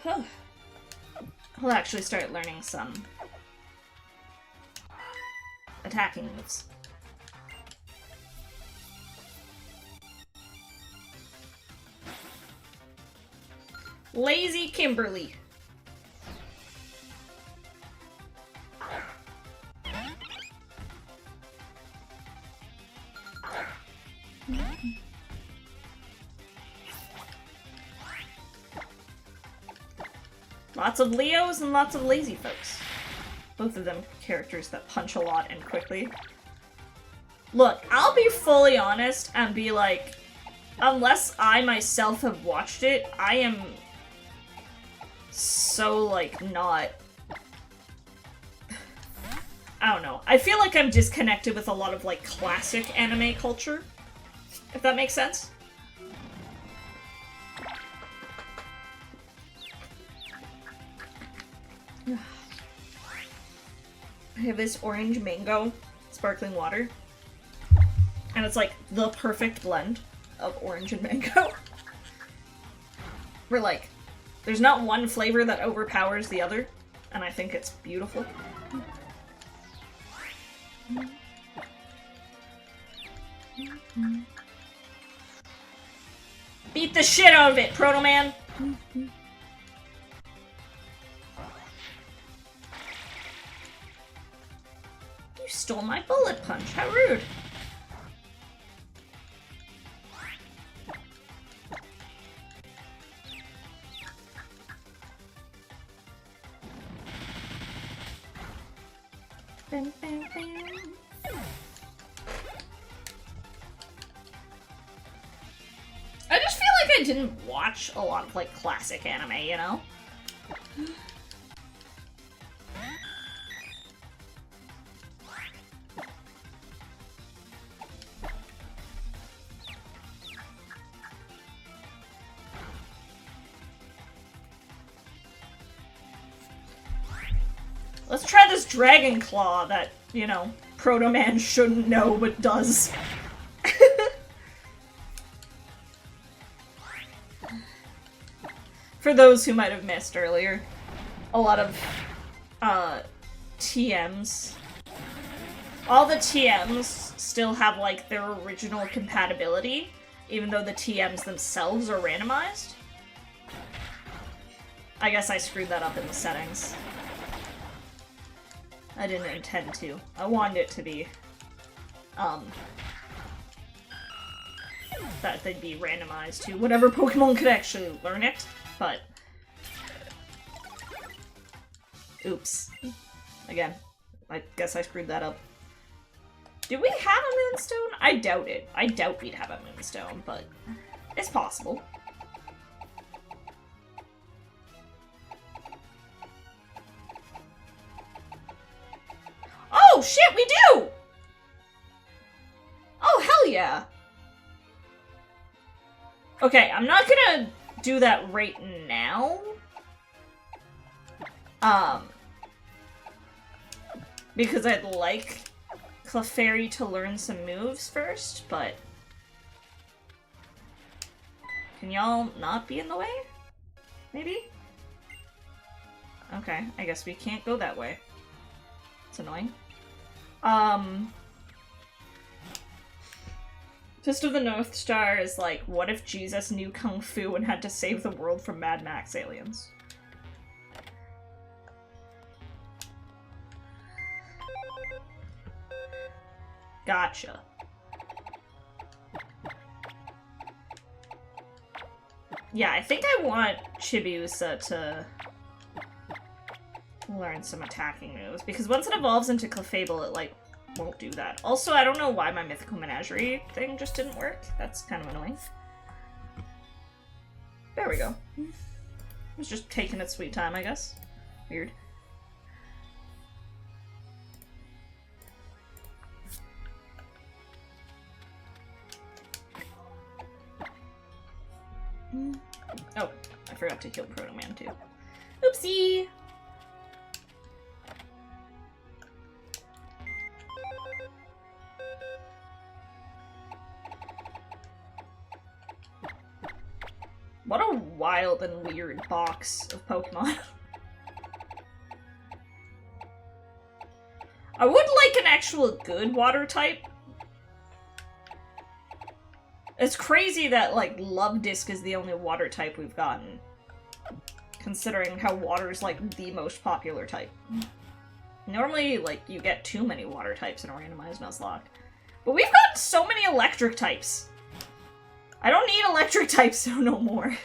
He'll actually start learning some attacking moves. Lazy Kimberly. Lots of Leos and lots of lazy folks. Both of them characters that punch a lot and quickly. Look, I'll be fully honest and be like, unless I myself have watched it, I am so, like, not... I don't know. I feel like I'm disconnected with a lot of, like, classic anime culture, if that makes sense. I have this orange mango sparkling water, and it's like the perfect blend of orange and mango. We're like, there's not one flavor that overpowers the other, and I think it's beautiful. Beat the shit out of it, Proto Man! You stole my bullet punch, how rude! Bam, bam, bam. I just feel like I didn't watch a lot of, like, classic anime, you know? Let's try this Dragon Claw that, you know, Proto Man shouldn't know but does. For those who might have missed earlier, a lot of TMs. All the TMs still have, like, their original compatibility, even though the TMs themselves are randomized. I guess I screwed that up in the settings. I didn't intend to. I wanted it to be, that they'd be randomized to whatever Pokemon could actually learn it, but... Oops. Again, I guess I screwed that up. Do we have a Moonstone? I doubt it. I doubt we'd have a Moonstone, but it's possible. Oh, shit, we do! Oh, hell yeah! Okay, I'm not gonna do that right now. Because I'd like Clefairy to learn some moves first, but... Can y'all not be in the way? Maybe? Okay, I guess we can't go that way. It's annoying. Fist of the North Star is like, what if Jesus knew Kung Fu and had to save the world from Mad Max aliens? Gotcha. Yeah, I think I want Chibiusa to learn some attacking moves, because once it evolves into Clefable, it, like, won't do that. Also, I don't know why my Mythical Menagerie thing just didn't work. That's kind of annoying. There we go. It was just taking its sweet time, I guess. Weird. Oh, I forgot to heal Proto Man too. Oopsie! What a wild and weird box of Pokemon. I would like an actual good water type. It's crazy that, like, Luvdisc is the only water type we've gotten. Considering how water is, like, the most popular type. Normally, like, you get too many water types in a randomized Nuzlocke. But we've got so many electric types. I don't need electric types, so no more.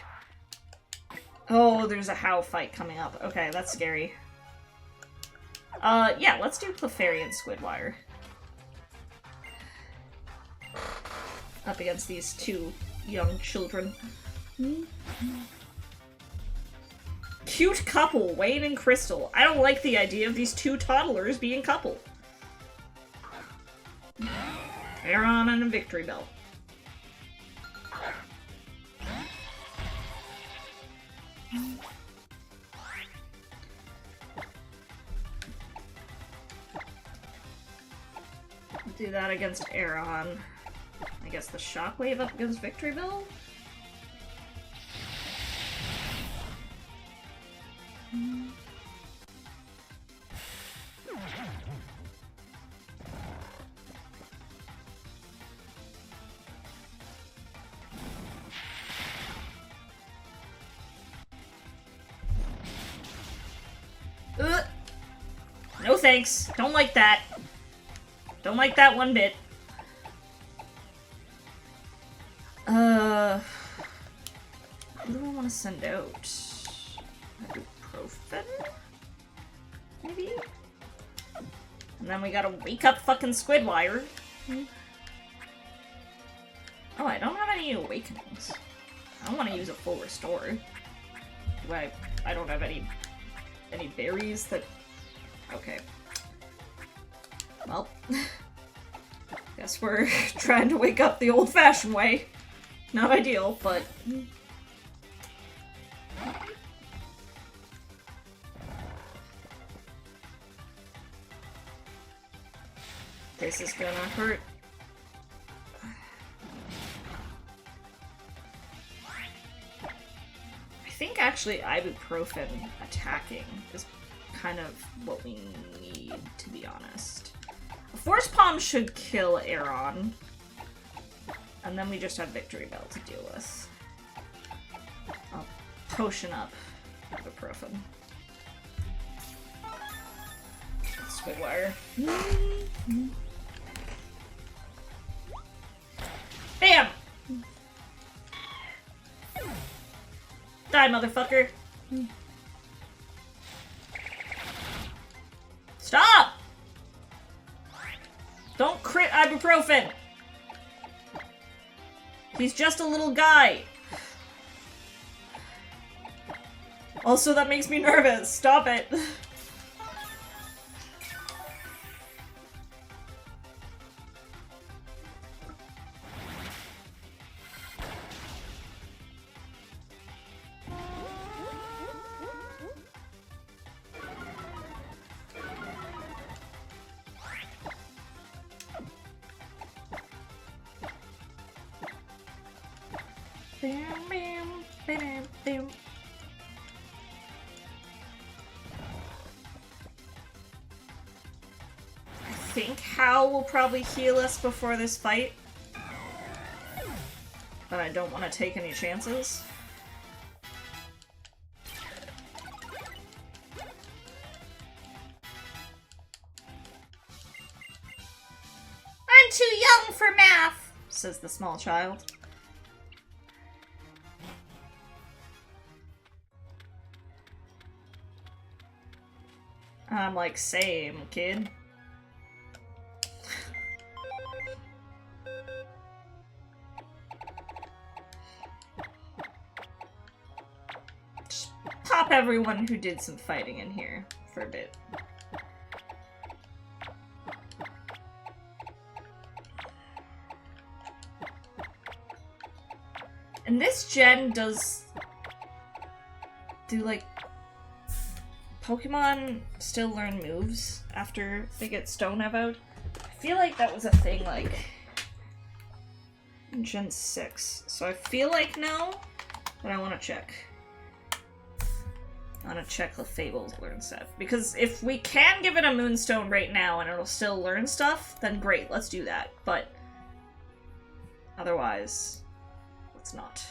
Oh, there's a How fight coming up. Okay, that's scary. Yeah, let's do Clefairy and Squidwire. Up against these two young children. Cute couple, Wayne and Crystal. I don't like the idea of these two toddlers being coupled. Aeron and a Victory Bell. Do that against Aeron. I guess the Shockwave up against Victory Bell? No thanks. Don't like that. Don't like that one bit. Who do I want to send out? Ibuprofen? Maybe? And then we gotta wake up fucking Squidwire. Oh, I don't have any awakenings. I don't want to use a full restore. Do I don't have any berries that... Okay. Well, guess we're trying to wake up the old-fashioned way. Not ideal, but... This is gonna hurt. I think actually ibuprofen attacking is kind of what we need, to be honest. A Force Palm should kill Aeron. And then we just have Victory Bell to deal with. I'll potion up ibuprofen. Squidwire. Bam! Die, motherfucker! Stop! Don't crit ibuprofen! He's just a little guy. Also, that makes me nervous. Stop it. I think Hal will probably heal us before this fight. But I don't want to take any chances. I'm too young for math, says the small child. I'm like, same, kid. Just pop everyone who did some fighting in here for a bit. And this gen does do, like, Pokemon still learn moves after they get Stone Evo'd? I feel like that was a thing, like, in Gen 6. So I feel like no, but I want to check. I want to check the Fabled learn set. Because if we can give it a Moonstone right now and it'll still learn stuff, then great, let's do that. But otherwise, let's not.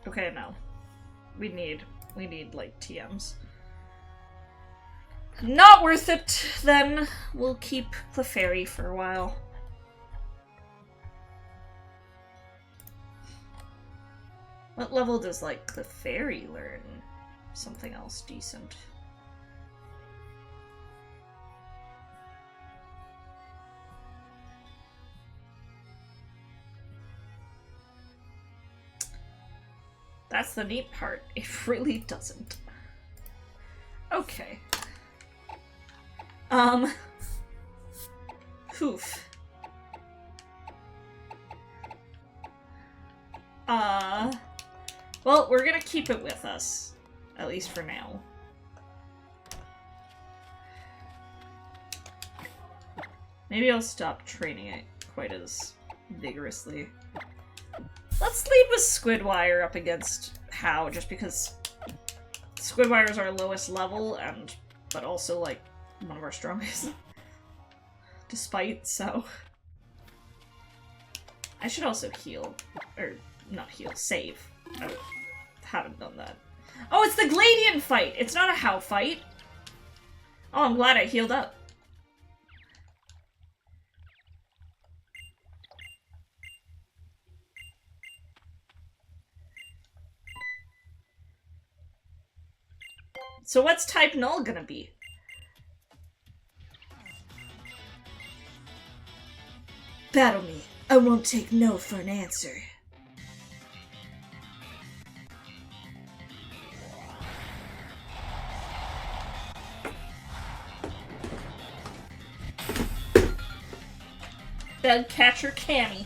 Okay, no. We need like TMs. Not worth it, then. We'll keep Clefairy for a while. What level does, like, Clefairy learn something else decent? That's the neat part. It really doesn't. Okay. Oof. Well, we're gonna keep it with us. At least for now. Maybe I'll stop training it quite as vigorously. Let's lead with Squidwire up against How, just because Squidwire is our lowest level, but also, like, one of our strongest. Despite, so... I should also heal. Or, not heal, save. I haven't done that. Oh, it's the Gladian fight! It's not a How fight! Oh, I'm glad I healed up. So what's type null gonna be? Battle me. I won't take no for an answer. Bugcatcher Cammy.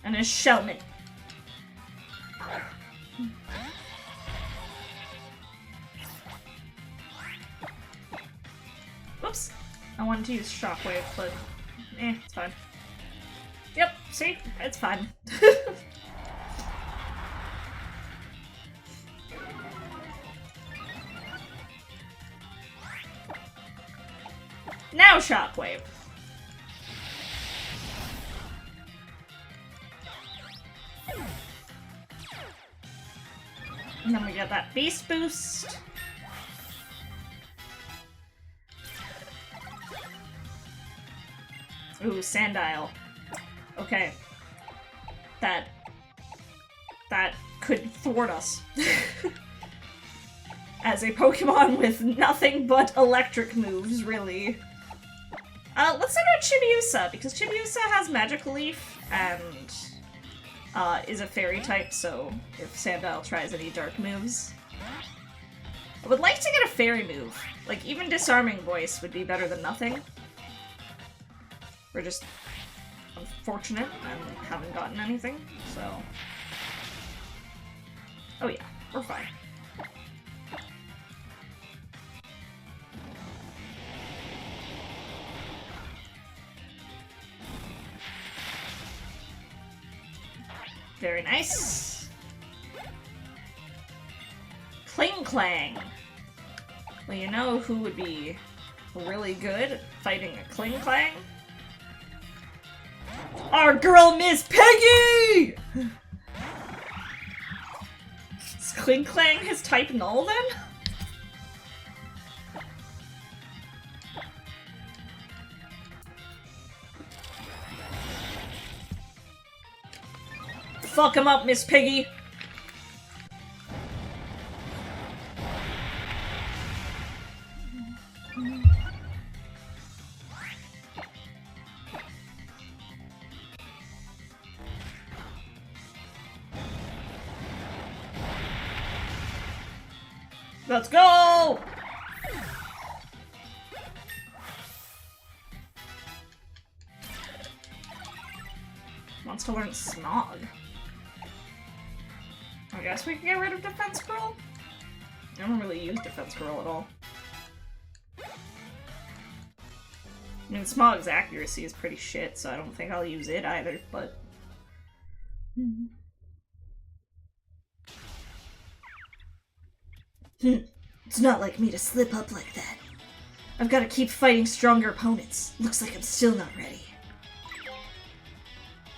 And a Shellman. Whoops. I wanted to use Shockwave, but it's fine. Yep, see? It's fine. Now Shockwave. And then we get that Beast Boost. Ooh, Sandile. Okay. That could thwart us. As a Pokemon with nothing but electric moves, really. Let's send out Chibiusa, because Chibiusa has Magical Leaf, and is a fairy type, so if Sandile tries any dark moves. I would like to get a fairy move. Like, even Disarming Voice would be better than nothing. We're just unfortunate and haven't gotten anything, so... Oh yeah, we're fine. Very nice. Cling Clang. Well, you know who would be really good at fighting a Cling Clang? Our girl, Miss Peggy! Is Cling Clang his type null then? Fuck him up, Miss Piggy! Let's go! Wants to learn Smog. I guess we can get rid of Defense Scroll? I don't really use Defense Scroll at all. I mean, Smog's accuracy is pretty shit, so I don't think I'll use it either, but... It's not like me to slip up like that. I've got to keep fighting stronger opponents. Looks like I'm still not ready.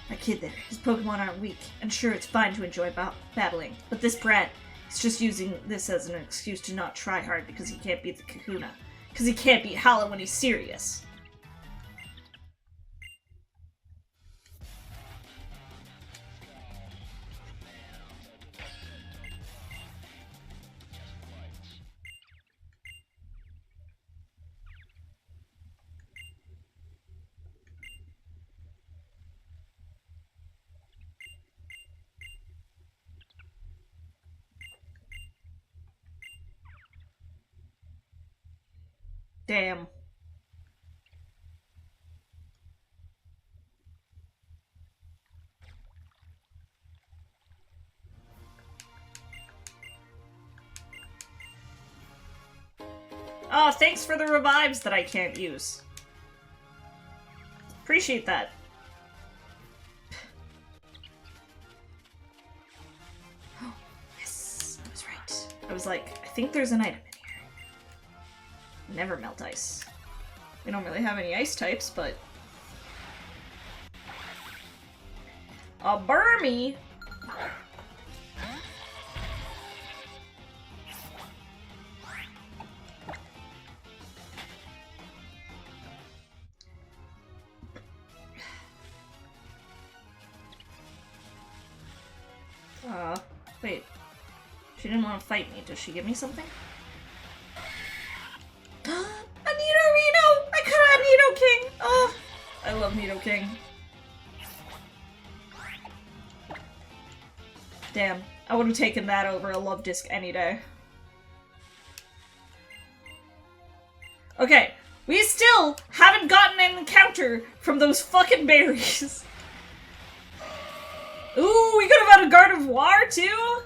That kid there, his Pokemon aren't weak, and sure, it's fine to enjoy battling, but this brat is just using this as an excuse to not try hard because he can't beat the Kahuna. Because he can't beat Hala when he's serious. Damn. Oh, thanks for the revives that I can't use. Appreciate that. Oh, yes, I was right. I was like, I think there's an item in here. Never melt ice. We don't really have any ice types, but... A Burmy! Wait. She didn't want to fight me. Does she give me something? A Nidorino! I could have Nidoking! Oh, I love Nidoking. Damn. I would have taken that over a Love Disc any day. Okay. We still haven't gotten an encounter from those fucking berries. Ooh, we could have had a Gardevoir too?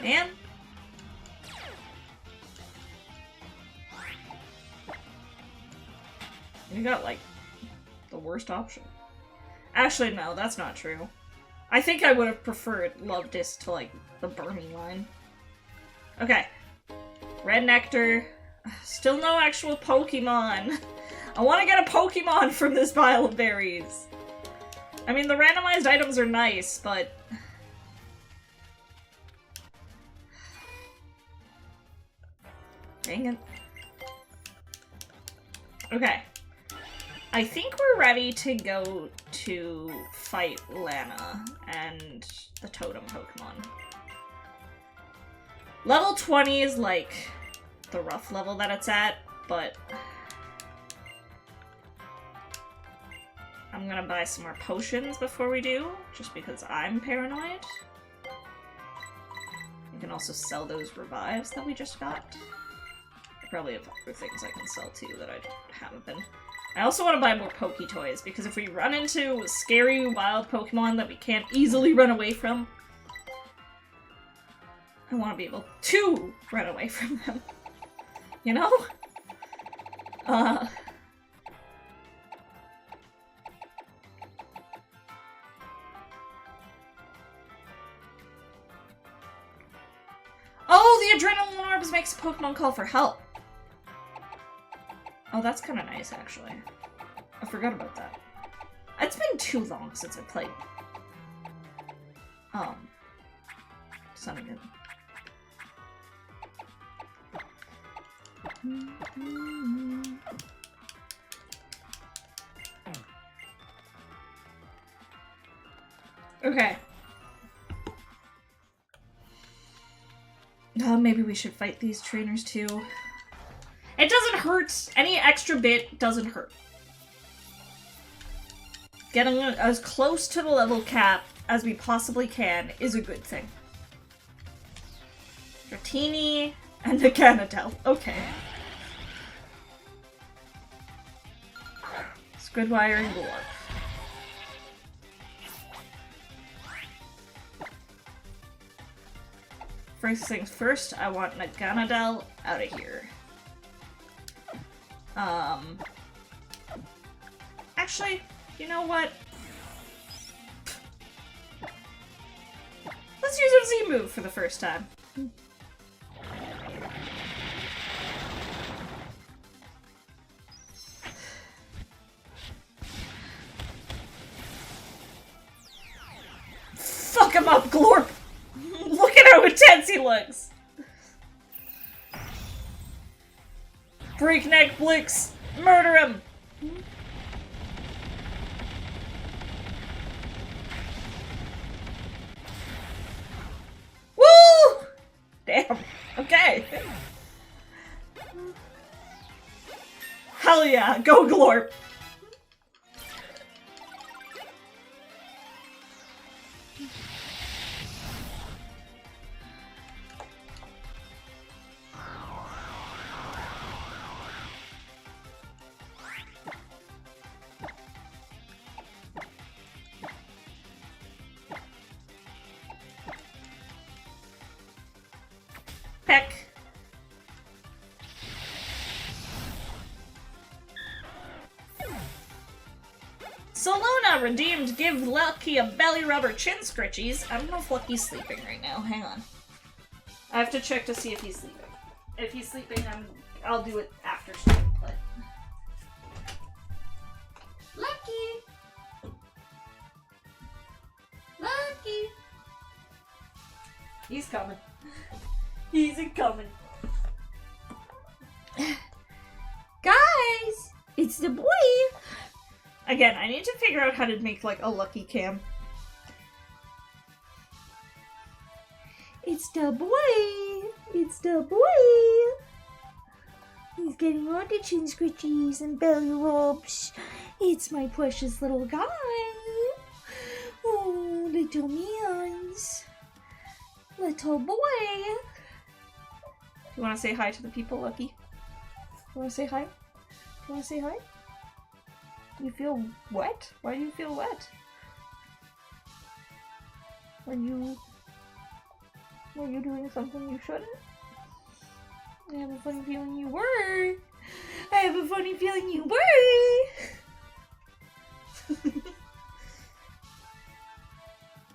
Man. You got, like, the worst option. Actually, no, that's not true. I think I would have preferred Love Disc to, like, the Burmy line. Okay. Red Nectar. Still no actual Pokemon. I want to get a Pokemon from this pile of berries. I mean, the randomized items are nice, but... Dang it. Okay. I think we're ready to go to fight Lana and the Totem Pokemon. Level 20 is like the rough level that it's at, but I'm gonna buy some more potions before we do, just because I'm paranoid. You can also sell those revives that we just got. I probably have other things I can sell too that I haven't been I also want to buy more Poke Toys, because if we run into scary wild Pokemon that we can't easily run away from, I want to be able to run away from them. You know? Oh, the Adrenaline Orbs makes a Pokemon call for help. Oh, that's kind of nice, actually. I forgot about that. It's been too long since I played. Sun again. Okay. Maybe we should fight these trainers too. It doesn't hurt. Any extra bit doesn't hurt. Getting as close to the level cap as we possibly can is a good thing. Dratini and the Ganadel. Okay. Squidwire and Glorp. First things first, I want Naganadel out of here. Actually, you know what? Let's use a Z move for the first time. Fuck him up, Glorp! Look at how intense he looks! Breakneck Blix! Murder him! Woo! Damn. Okay. Hell yeah, go Glorp! Peck. Soluna redeemed give Lucky a belly rubber chin scritchies. I don't know if Lucky's sleeping right now. Hang on. I have to check to see if he's sleeping. If he's sleeping, I'll do it after stream, but... Lucky! Lucky! He's coming. He's a-coming. Guys! It's the boy! Again, I need to figure out how to make, like, a Lucky cam. It's the boy! It's the boy! He's getting all the chin scritchies and belly rubs. It's my precious little guy. Oh, little meons. Little boy. You want to say hi to the people, Lucky? You want to say hi? You want to say hi? You feel wet? Why do you feel wet? Were you doing something you shouldn't? I have a funny feeling you were. I have a funny feeling you were.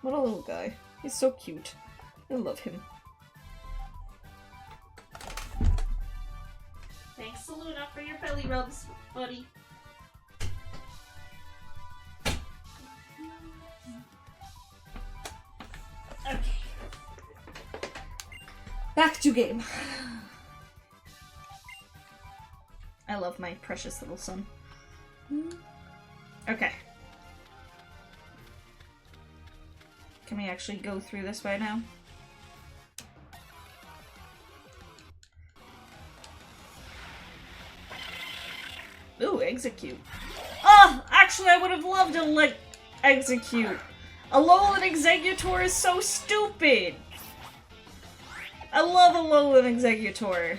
What a little guy. He's so cute. I love him. Thanks, Soluna, for your belly rubs, buddy. Okay. Back to game. I love my precious little son. Okay. Can we actually go through this by now? Ooh, execute. Oh, actually I would have loved to like execute. Alolan Executor is so stupid. I love Alolan Executor.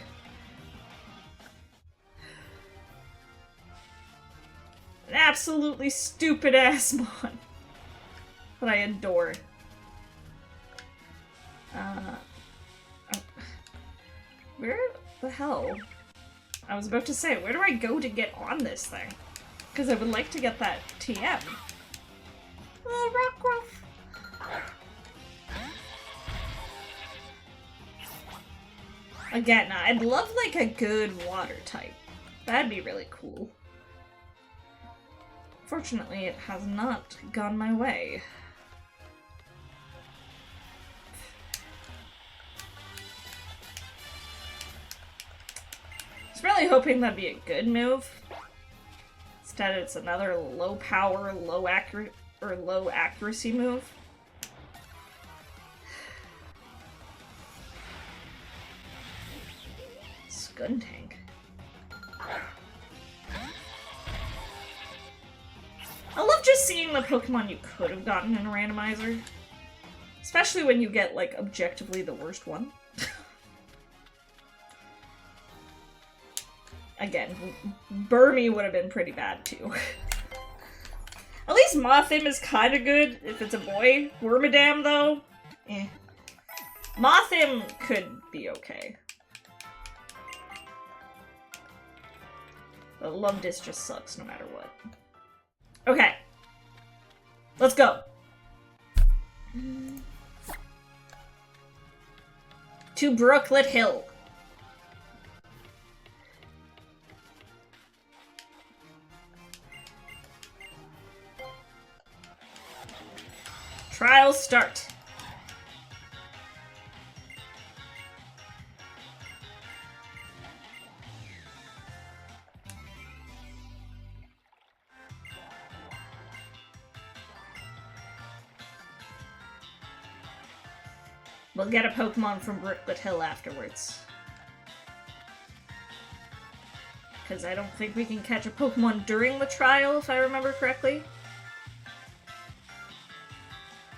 An absolutely stupid ass mon that I adore. Where the hell? I was about to say, where do I go to get on this thing? Because I would like to get that TM. Oh, rock growth. Again, I'd love like a good water type. That'd be really cool. Fortunately, it has not gone my way. I was really hoping that'd be a good move. Instead, it's another low power, low accuracy move. Skuntank. I love just seeing the Pokemon you could have gotten in a randomizer. Especially when you get, like, objectively the worst one. Again, Burmy would have been pretty bad, too. At least Mothim is kinda good if it's a boy. Wormadam, though? Eh. Mothim could be okay. But Lovedis just sucks no matter what. Okay. Let's go. To Brooklet Hill. Trials start. We'll get a Pokemon from Brooklet Hill afterwards. Because I don't think we can catch a Pokemon during the trial, if I remember correctly.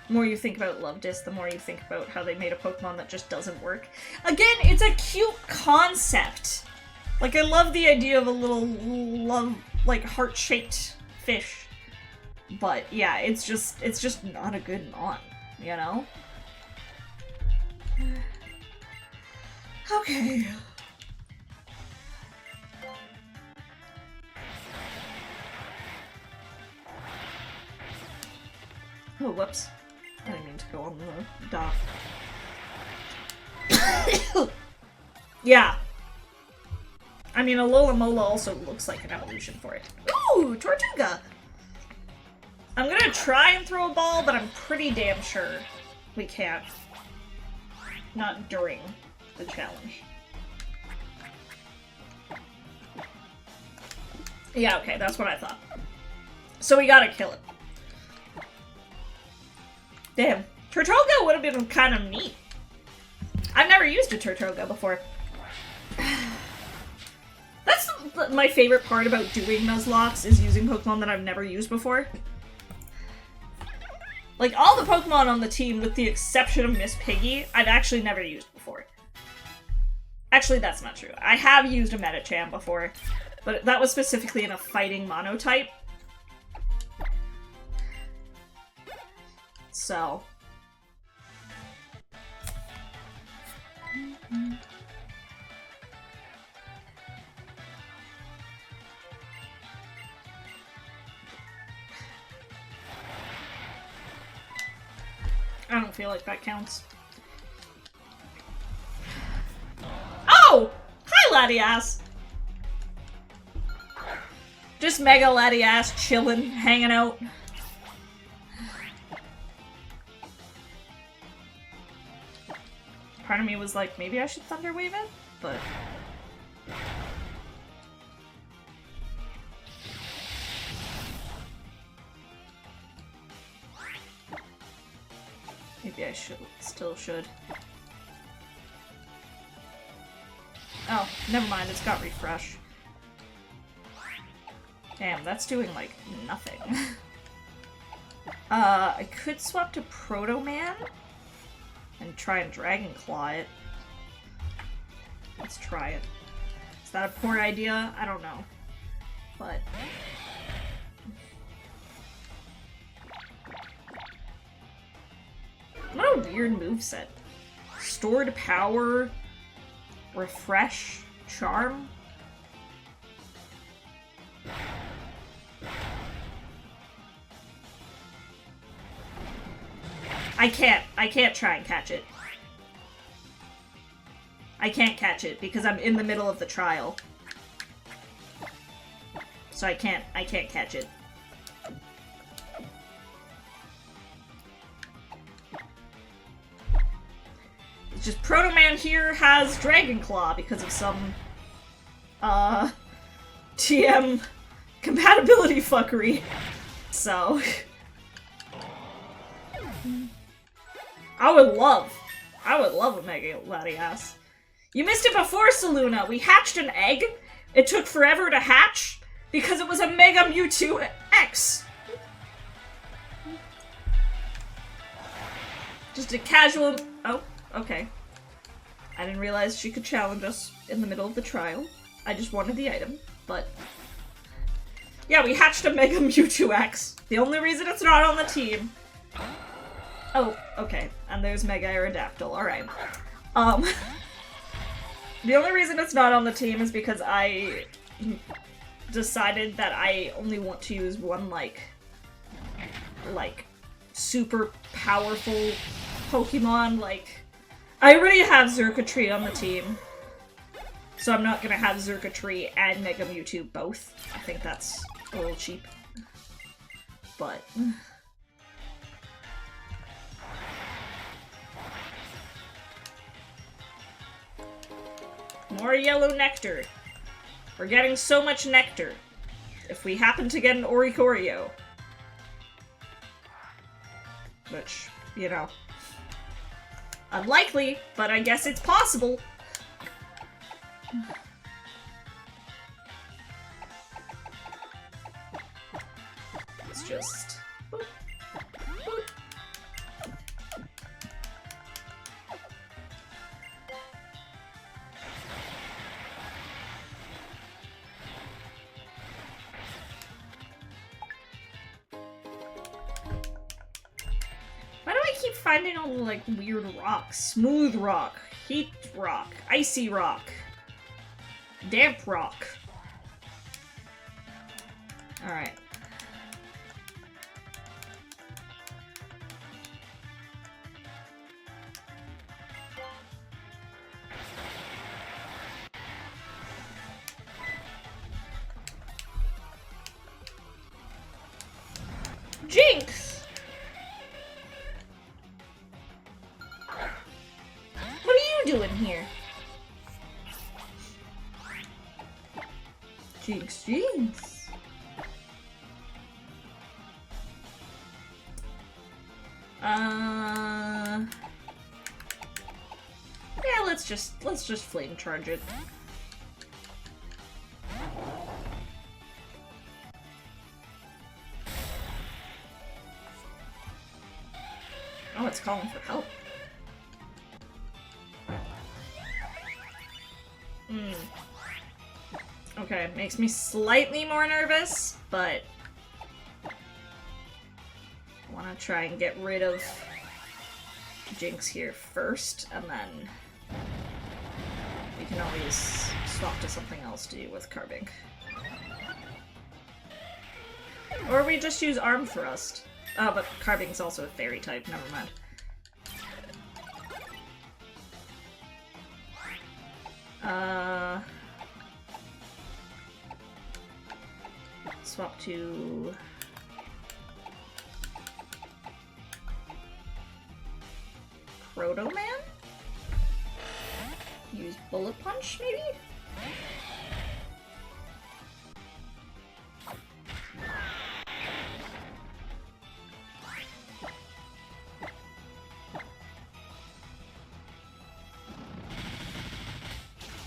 The more you think about Lovedis, the more you think about how they made a Pokemon that just doesn't work. Again, it's a cute concept! Like, I love the idea of a little like, heart-shaped fish. But, yeah, it's just not a good Mon, you know? Okay. Oh, whoops. I didn't mean to go on the dock. Yeah. I mean, Alola Mola also looks like an evolution for it. Ooh, Tortuga! I'm gonna try and throw a ball, but I'm pretty damn sure we can't. Not during the challenge. Yeah, okay, that's what I thought. So we gotta kill it. Damn. Turtoga would have been kind of neat. I've never used a Turtoga before. That's my favorite part about doing Nuzlocks, is using Pokemon that I've never used before. Like, all the Pokemon on the team, with the exception of Miss Piggy, I've actually never used before. Actually, that's not true. I have used a Medicham before, but that was specifically in a fighting monotype. So. I don't feel like that counts. Oh! Hi, Latias! Just Mega Latias chillin', hanging out. Part of me was like, maybe I should Thunder Wave it, but... maybe I still should. Oh, never mind, it's got refresh. Damn, that's doing, like, nothing. I could swap to Proto Man and try and Dragon Claw it. Let's try it. Is that a poor idea? I don't know. But weird moveset. Stored power, refresh, charm. I can't try and catch it. I can't catch it because I'm in the middle of the trial. So I can't catch it. It's just Proto Man here has Dragon Claw because of some TM compatibility fuckery. So I would love a Mega Latias. You missed it before, Saluna. We hatched an egg. It took forever to hatch because it was a Mega Mewtwo X. Just a casual... Oh, okay. I didn't realize she could challenge us in the middle of the trial. I just wanted the item, but... Yeah, we hatched a Mega Mewtwo X. The only reason it's not on the team... Oh, okay. And there's Mega Aerodactyl. Alright. The only reason it's not on the team is because I decided that I only want to use one, like, super powerful Pokemon. Like, I already have Xurkitree on the team, so I'm not gonna have Xurkitree and Mega Mewtwo both. I think that's a little cheap. But... More yellow nectar. We're getting so much nectar. If we happen to get an Oricorio. Which, you know. Unlikely, but I guess it's possible. It's just... Boop, boop. Why do I keep finding all the, like, weird rocks? Smooth rock, heat rock, icy rock, damp rock. Alright. Jinx! What are you doing here? Jinx, Jinx. Yeah, let's just flame charge it. Oh, it's calling for help. Okay, makes me slightly more nervous, but I want to try and get rid of Jinx here first, and then we can always swap to something else to do with Carbink. Or we just use Arm Thrust. Oh, but Carbink's also a fairy type, never mind. Swap to... Proto Man? Use Bullet Punch, maybe?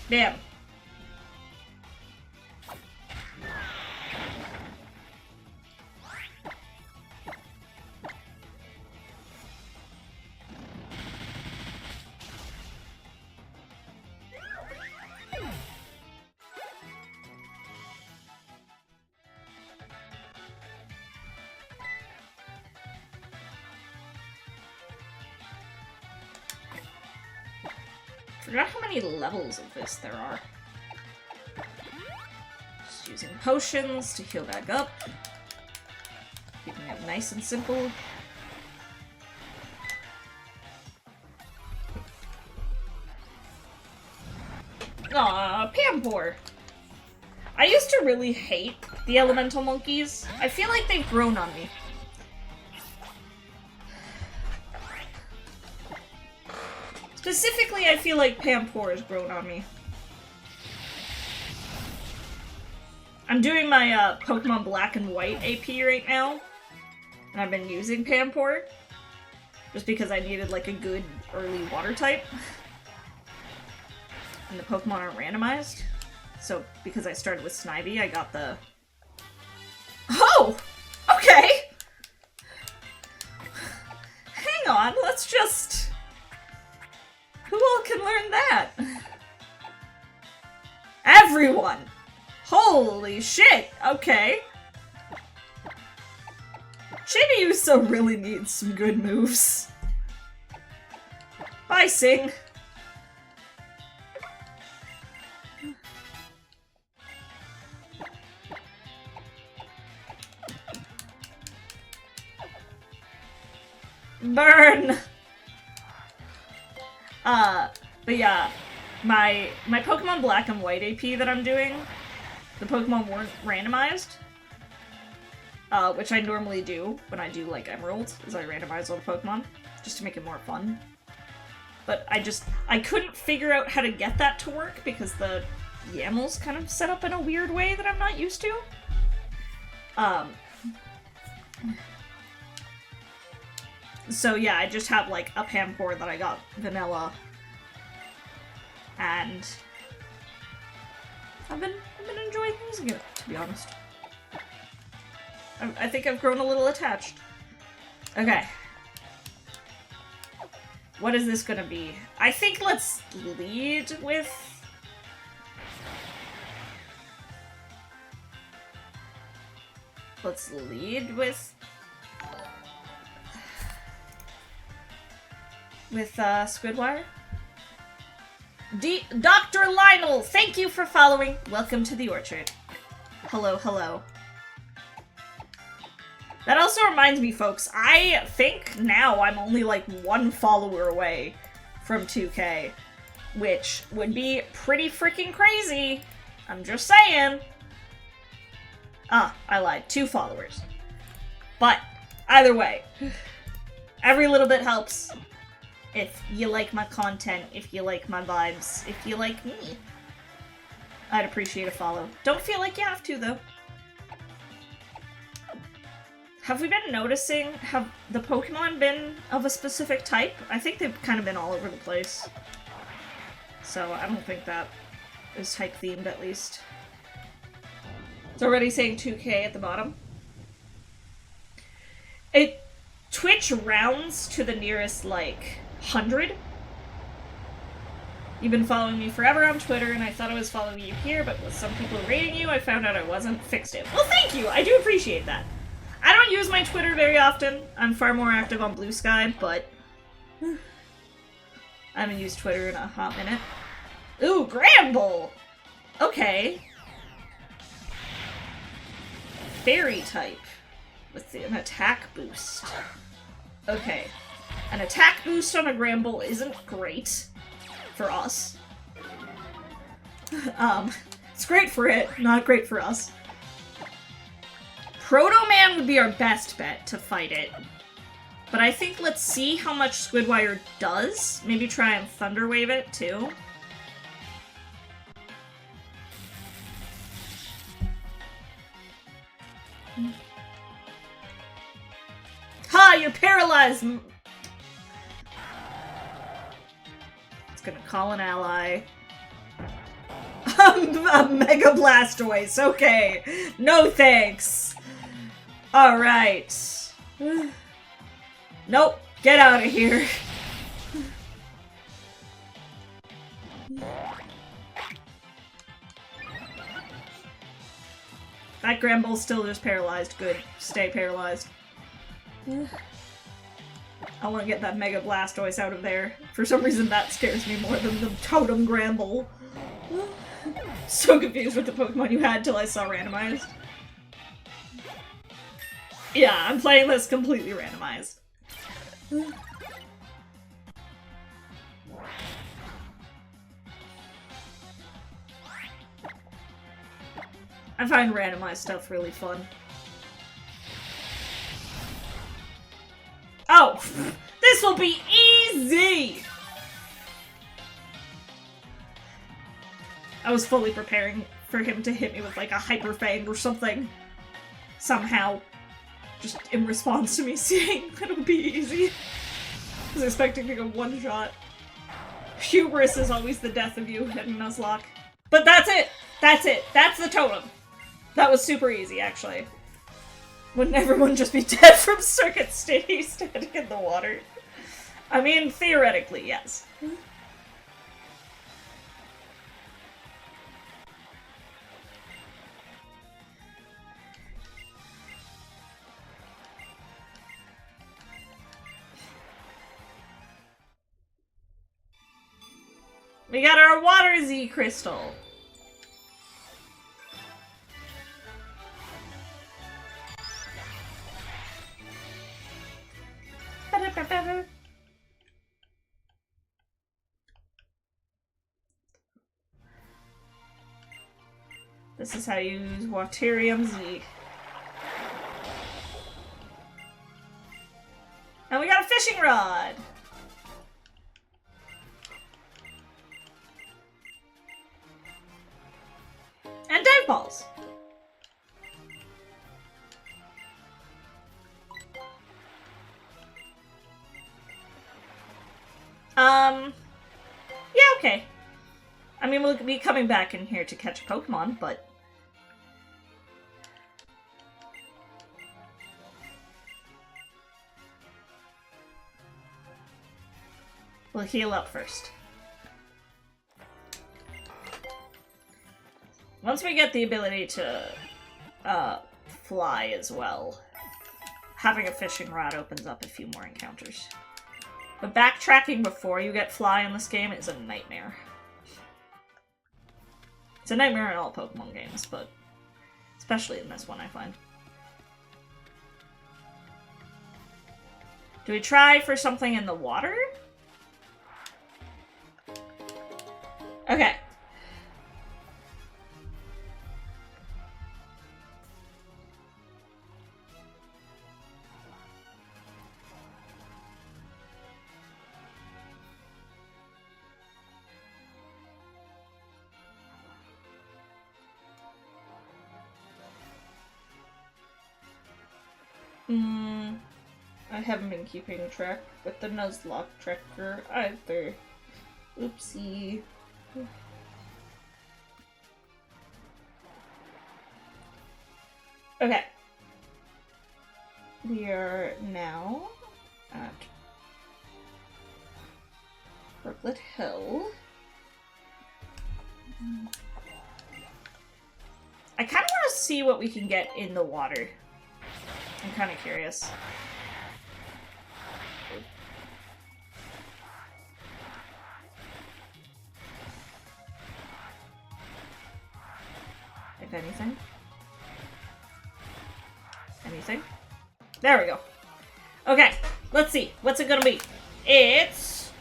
Damn. Forgot how many levels of this there are. Just using potions to heal back up. Keeping it nice and simple. Aw, Pampor! I used to really hate the elemental monkeys. I feel like they've grown on me. Specifically, I feel like Pampor has grown on me. I'm doing my Pokemon Black and White AP right now, and I've been using Pampor just because I needed like a good early water type. And the Pokemon aren't randomized. So, because I started with Snivy, I got the... Oh! Okay! Hang on, let's just... Who all can learn that? Everyone! Holy shit! Okay. Chibiusa really needs some good moves. Bye, Sing. Burn! But yeah, my Pokemon Black and White AP that I'm doing, the Pokemon weren't randomized, which I normally do when I do, like, Emerald, is I randomize all the Pokemon, just to make it more fun. But I couldn't figure out how to get that to work because the YAML's kind of set up in a weird way that I'm not used to. So yeah, I just have like a Pampor that I got vanilla, and I've been enjoying using it, to be honest. I think I've grown a little attached. Okay. What is this gonna be? I think let's lead with... Let's lead with Squidwire. Dr. Lionel, thank you for following. Welcome to the Orchard. Hello, hello. That also reminds me, folks, I think now I'm only like 1 follower away from 2K, which would be pretty freaking crazy. I'm just saying. Ah, I lied. 2 followers. But, either way, every little bit helps. If you like my content, if you like my vibes, if you like me, I'd appreciate a follow. Don't feel like you have to, though. Have we been noticing, have the Pokemon been of a specific type? I think they've kind of been all over the place. So I don't think that is type-themed, at least. It's already saying 2K at the bottom. Twitch rounds to the nearest, like, 100. You've been following me forever on Twitter, and I thought I was following you here, but with some people rating you, I found out I wasn't. Fixed it. Well, thank you! I do appreciate that. I don't use my Twitter very often. I'm far more active on Blue Sky, but... I haven't used Twitter in a hot minute. Ooh, Gramble! Okay. Fairy type. With an attack boost. Okay. An attack boost on a Gramble isn't great for us. It's great for it, not great for us. Proto Man would be our best bet to fight it. But I think let's see how much Squidwire does. Maybe try and Thunder Wave it, too. Ha! You're paralyzed! It's gonna call an ally. A Mega Blastoise, okay. No thanks. Alright. Nope, get out of here. That Gramble's still just paralyzed. Good. Stay paralyzed. I want to get that Mega Blastoise out of there. For some reason, that scares me more than the Totem Gramble. So confused with the Pokemon you had till I saw randomized. Yeah, I'm playing this completely randomized. I find randomized stuff really fun. Oh! This will be easy! I was fully preparing for him to hit me with like a Hyper Fang or something. Somehow. Just in response to me saying that it would be easy. I was expecting to go one shot. Hubris is always the death of you in Nuzlocke. But that's it! That's it! That's the totem! That was super easy, actually. Wouldn't everyone just be dead from Circuit City standing in the water? I mean, theoretically, yes. We got our Water Z crystal. This is how you use Waterium Z. And we got a fishing rod! And dive balls! Yeah, okay. I mean, we'll be coming back in here to catch a Pokemon, but... we'll heal up first. Once we get the ability to, fly as well, having a fishing rod opens up a few more encounters. But backtracking before you get fly in this game is a nightmare. It's a nightmare in all Pokemon games, but especially in this one, I find. Do we try for something in the water? Okay. I haven't been keeping track with the Nuzlocke tracker either. Oopsie. Okay. We are now at Diglett Hill. I kind of want to see what we can get in the water. I'm kind of curious. If anything. Anything? There we go. Okay, let's see. What's it gonna be? It's...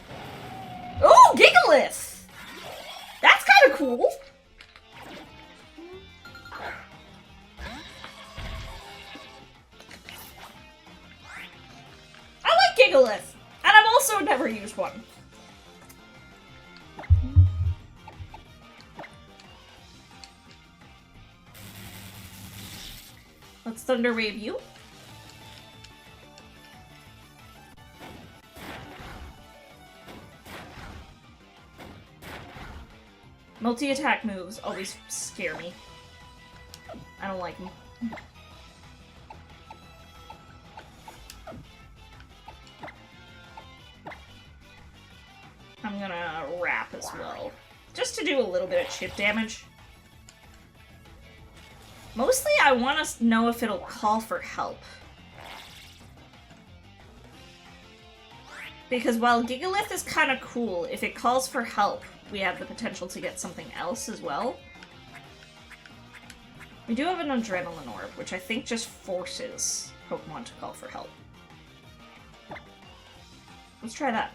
ooh, Diglett! That's kind of cool! Diglett! And I've also never used one. Let's Thunder Wave you. Multi-attack moves always scare me. I don't like them. I'm gonna wrap as well. Just to do a little bit of chip damage. Mostly I want to know if it'll call for help. Because while Gigalith is kind of cool, if it calls for help, we have the potential to get something else as well. We do have an Adrenaline Orb, which I think just forces Pokemon to call for help. Let's try that.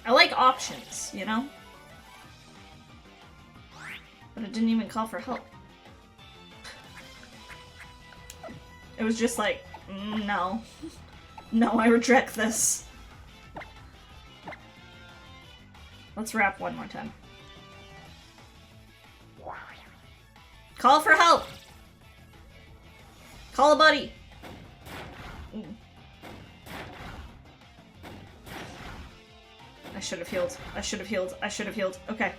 I like options, you know? But it didn't even call for help. It was just like, no. No, I reject this. Let's rap one more time. Call for help! Call a buddy! I should have healed. I should have healed. I should have healed. Okay.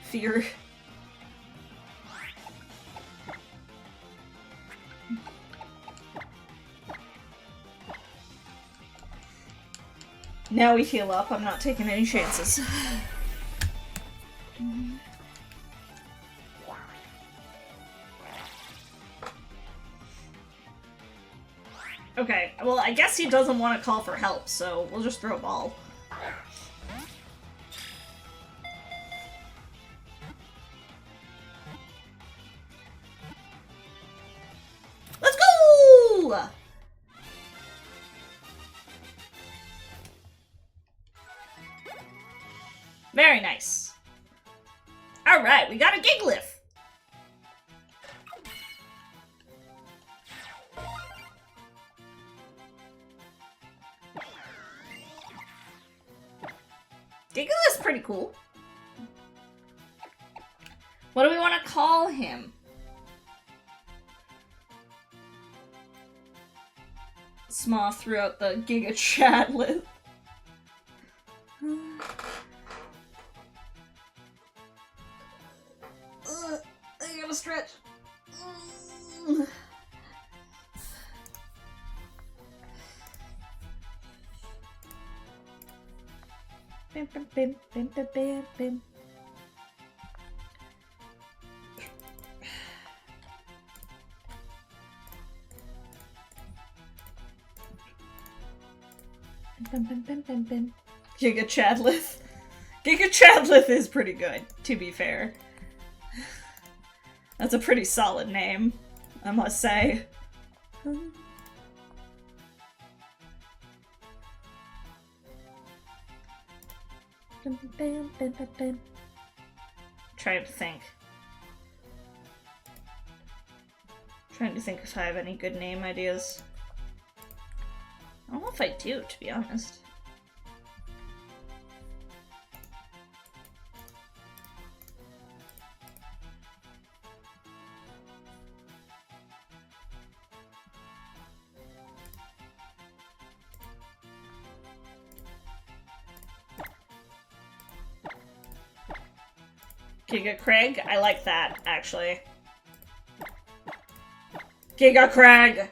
Fear. Now we heal up. I'm not taking any chances. Okay, well, I guess he doesn't want to call for help, so we'll just throw a ball. Let's go! Very nice. Alright, we got a Gigalith! Gigalith's pretty cool. What do we want to call him? Smoth threw out the Giga Chatlet. I gotta stretch. Bim, bim, bim, bim, bim, bim, bim. Bim, bim, bim, bim, bim. Giga Chadlith. Giga Chadlith is pretty good, to be fair. That's a pretty solid name, I must say. Trying to think. Trying to think if I have any good name ideas. I don't know if I do, to be honest. Giga Craig? I like that, actually. Giga Craig!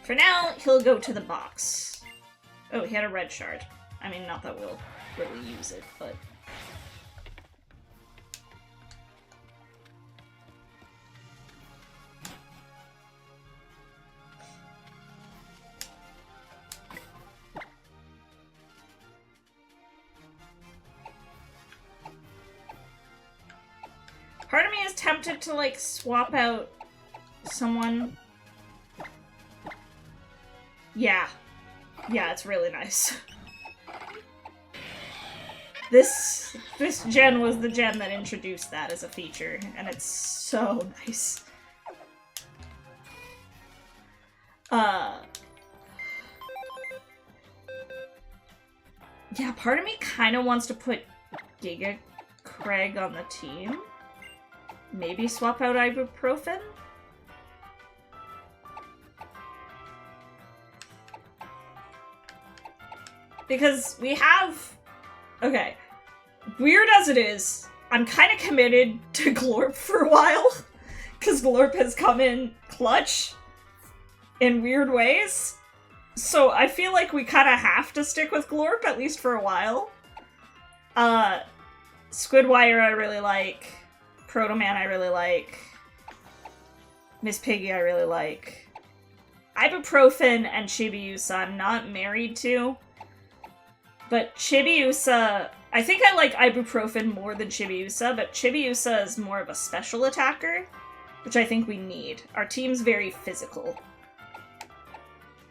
For now, he'll go to the box. Oh, he had a red shard. I mean, not that we'll really use it, but... Part of me is tempted to, like, swap out someone. Yeah. Yeah, it's really nice. This gen was the gen that introduced that as a feature, and it's so nice. Yeah, part of me kind of wants to put Giga Craig on the team. Maybe swap out ibuprofen? Because we have... Okay. Weird as it is, I'm kind of committed to Glorp for a while. Because Glorp has come in clutch in weird ways. So I feel like we kind of have to stick with Glorp, at least for a while. Squidwire I really like. Protoman I really like. Miss Piggy I really like. Ibuprofen and Chibiusa I'm not married to. But Chibiusa... I think I like Ibuprofen more than Chibiusa, but Chibiusa is more of a special attacker, which I think we need. Our team's very physical.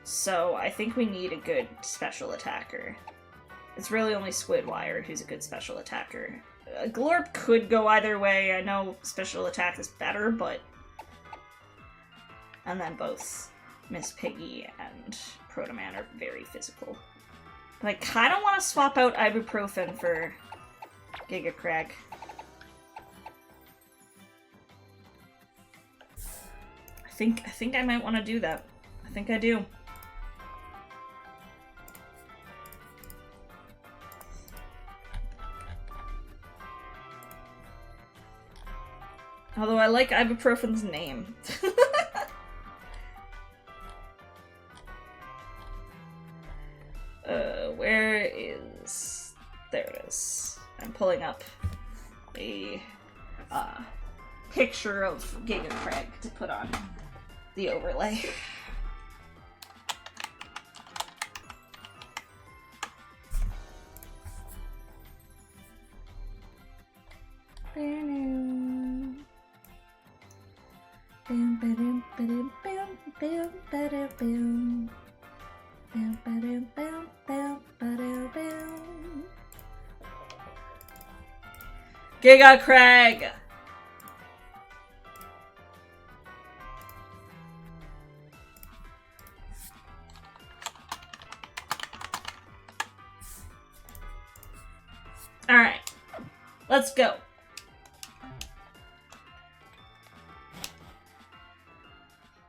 So I think we need a good special attacker. It's really only Squidwire who's a good special attacker. Glorp could go either way. I know special attack is better, but... And then both Miss Piggy and Protoman are very physical. But I kind of want to swap out Ibuprofen for Giga Craig. I think I might want to do that. I think I do. Although I like Ibuprofen's name. Where is... There it is. I'm pulling up a picture of Giga Craig to put on the overlay. Giga Craig! Alright. Let's go.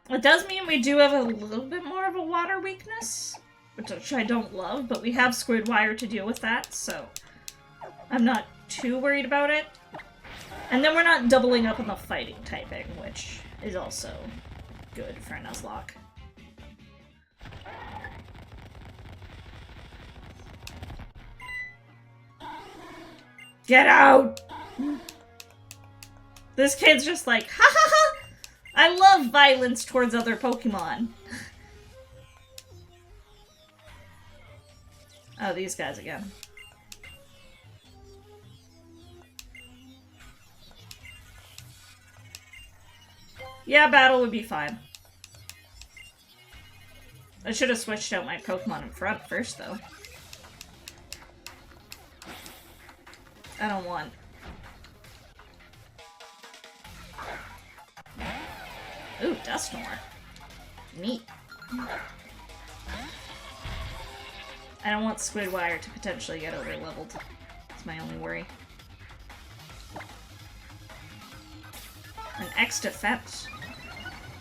It does mean we do have a little bit more of a water weakness, which I don't love, but we have Squidwire to deal with that, so I'm not too worried about it. And then we're not doubling up on the fighting typing, which is also good for a Nuzlocke. Get out! This kid's just like, ha ha ha! I love violence towards other Pokemon. Oh, these guys again. Yeah, battle would be fine. I should have switched out my Pokemon in front first, though. I don't want... Ooh, Dusknoir. Neat. I don't want Squidwire to potentially get over-leveled. That's my only worry. An X defense.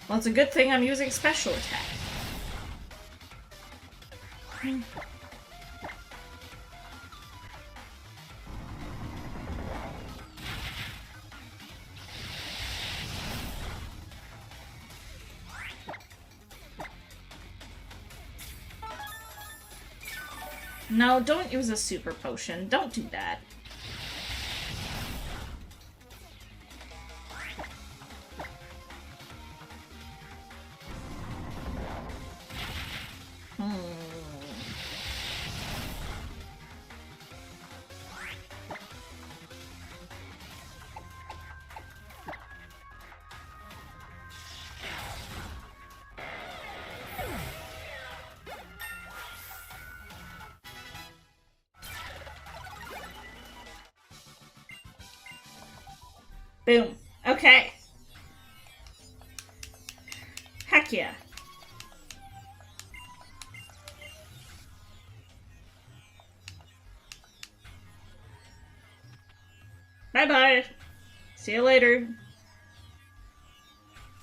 Well, it's a good thing I'm using special attack. No, don't use a super potion. Don't do that. Boom. Okay. Heck yeah. Bye-bye. See you later.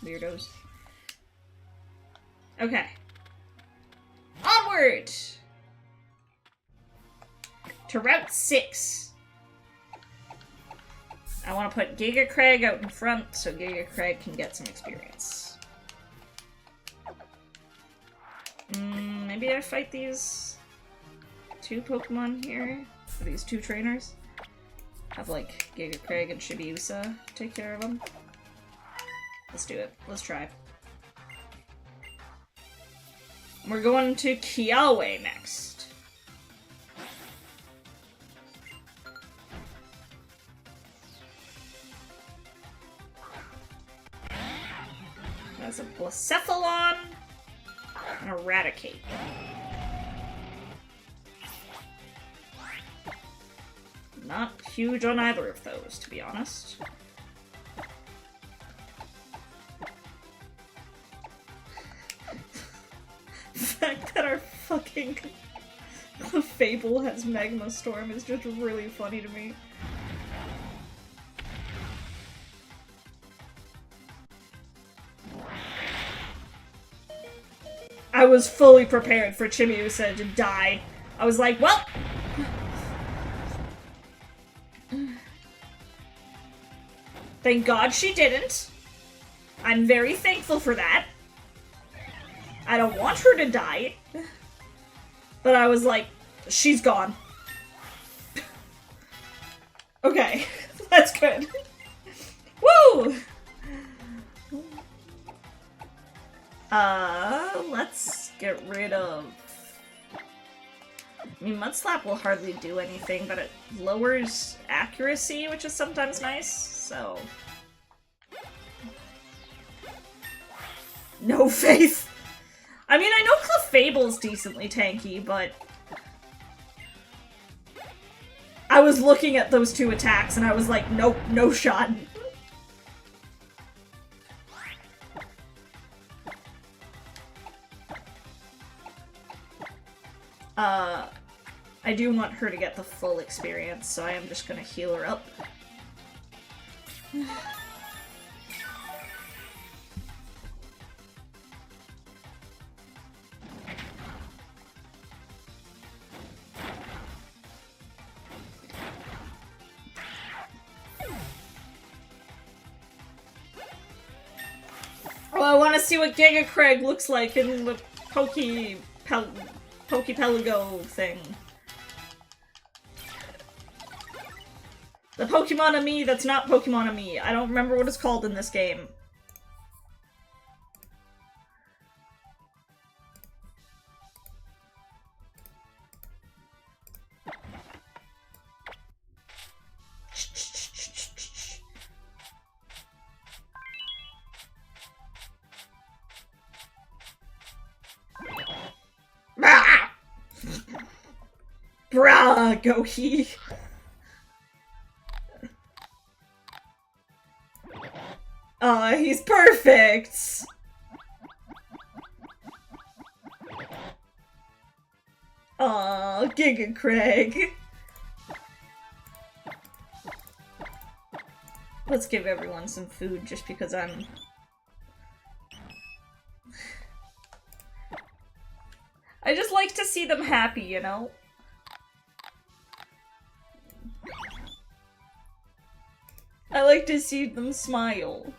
Weirdos. Okay. Onward! To Route 6. I want to put Giga Craig out in front so Giga Craig can get some experience. Maybe I fight these two Pokemon here? Or these two trainers? Have, like, Giga Craig and Shibiusa take care of him. Let's do it. Let's try. We're going to Kiawe next. That's a Blacephalon and Eradicate. Not huge on either of those, to be honest. The fact that our fucking Fable has Magma Storm is just really funny to me. I was fully prepared for Chimiusa to die. I was like, well... Thank God she didn't. I'm very thankful for that. I don't want her to die. But I was like, she's gone. Okay, that's good. Woo! Let's get rid of... I mean, Mudslap will hardly do anything, but it lowers accuracy, which is sometimes nice, so... No faith! I mean, I know Clefable's decently tanky, but... I was looking at those two attacks and I was like, nope, no shot. I do want her to get the full experience, so I am just gonna heal her up. Oh, I want to see what Giga Craig looks like in the Pokepelago thing. The Pokemon-Ami that's not Pokemon-Ami. I don't remember what it's called in this game. Bruh, Gohi. He's perfect! Aw, Giga Craig. Let's give everyone some food just because I'm... I just like to see them happy, you know? I like to see them smile.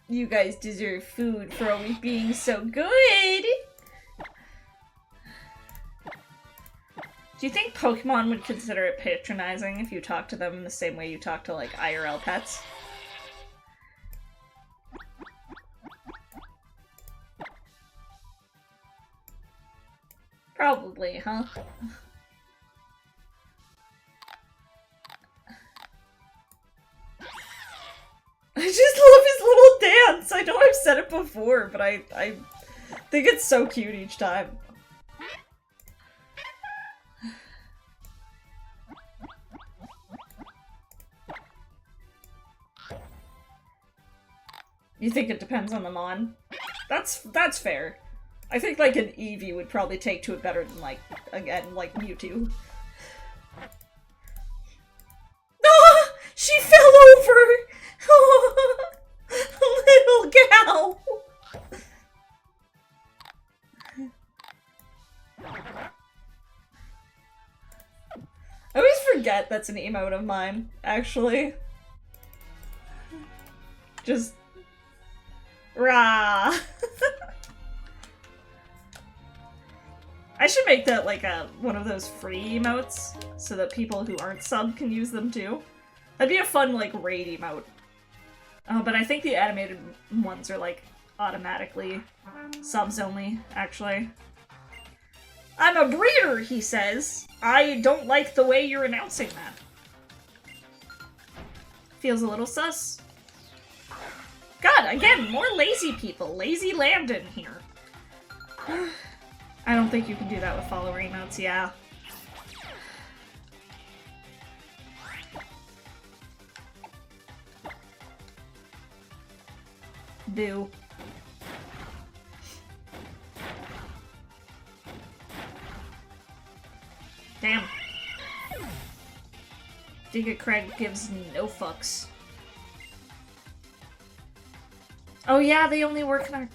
You guys deserve food for always being so good! Do you think Pokemon would consider it patronizing if you talk to them in the same way you talk to, like, IRL pets? Probably, huh? I just love his little dance! I know I've said it before, but I think it's so cute each time. You think it depends on the mon? That's fair. I think, like, an Eevee would probably take to it better than, like, again, like, Mewtwo. Ah! She fell over! Little gal! I always forget that's an emote of mine, actually. Just... Rah! I should make that like one of those free emotes, so that people who aren't sub can use them too. That'd be a fun, like, raid emote. But I think the animated ones are, like, automatically subs only, actually. I'm a breeder, he says. I don't like the way you're announcing that. Feels a little sus. God, again, more lazy people. Lazy Landon here. I don't think you can do that with follower emotes, yeah. Boo. Damn. Diglett Craig gives no fucks. Oh yeah, they only work in our...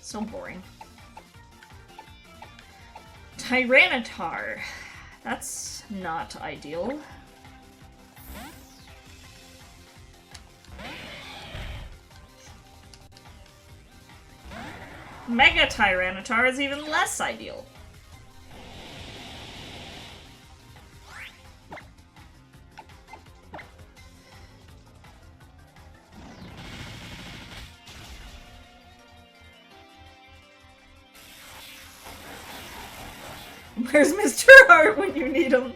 So boring. Tyranitar. That's not ideal. Mega Tyranitar is even less ideal. Where's Mr. Hart when you need him?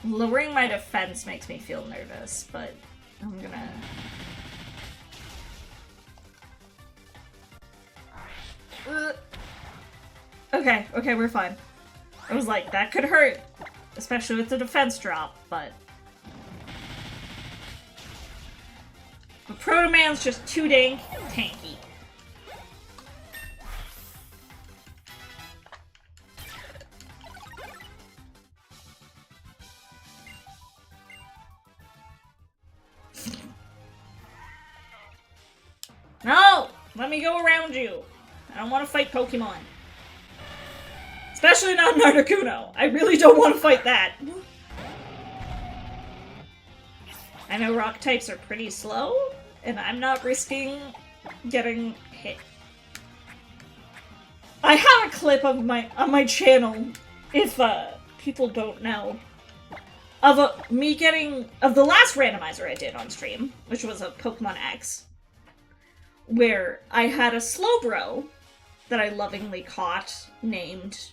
Lowering my defense makes me feel nervous, but I'm gonna... Okay, we're fine. I was like, that could hurt. Especially with the defense drop, but... But Proto Man's just too dang tanky. No! Let me go around you! I don't want to fight Pokemon. Especially not an Articuno. I really don't want to fight that. I know rock types are pretty slow, and I'm not risking getting hit. I have a clip of on my channel, if people don't know, of the last randomizer I did on stream, which was a Pokemon X, where I had a Slowbro that I lovingly caught, named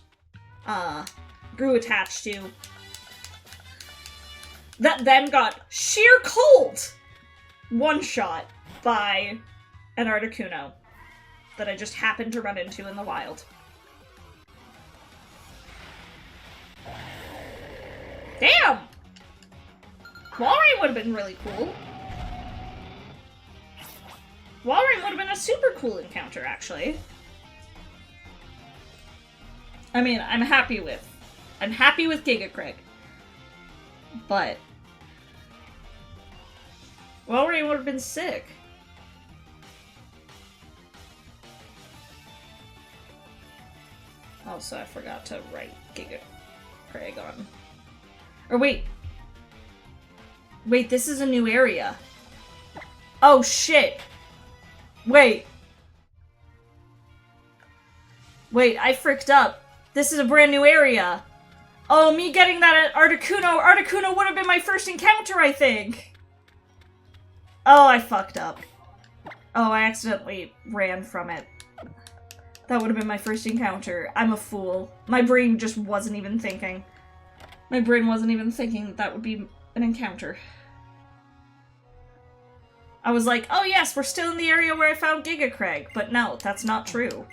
grew attached to, that then got sheer cold one-shot by an Articuno that I just happened to run into in the wild. Damn! Walrein would have been really cool. Walrein would have been a super cool encounter, actually. I mean, I'm happy with Giga Craig. But Walrein would have been sick. Also, I forgot to write Giga Craig on. Or wait. Wait, this is a new area. Oh shit. Wait. Wait, I fricked up. This is a brand new area. Oh, me getting that at Articuno would have been my first encounter, I think. Oh, I fucked up. Oh, I accidentally ran from it. That would have been my first encounter. I'm a fool. My brain just wasn't even thinking. My brain wasn't even thinking that would be an encounter. I was like, oh yes, we're still in the area where I found Giga Craig. But no, that's not true.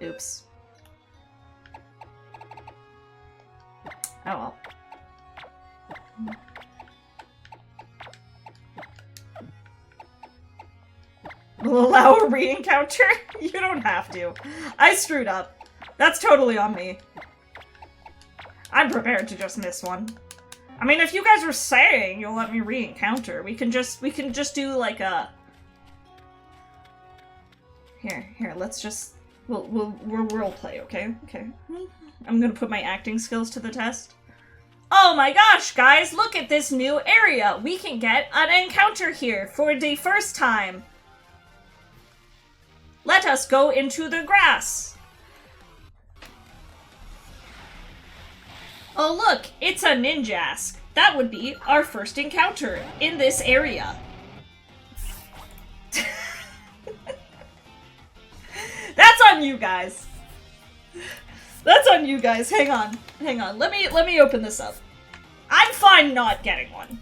Oops. Oh well. Will allow a re-encounter? You don't have to. I screwed up. That's totally on me. I'm prepared to just miss one. I mean, if you guys were saying you'll let me re-encounter, we can just do like a... Here, let's just... We'll roleplay, okay? Okay. I'm gonna put my acting skills to the test. Oh my gosh, guys, look at this new area! We can get an encounter here for the first time! Let us go into the grass! Oh look, it's a ninjask. That would be our first encounter in this area. That's on you guys. That's on you guys. Hang on. Let me open this up. I'm fine not getting one.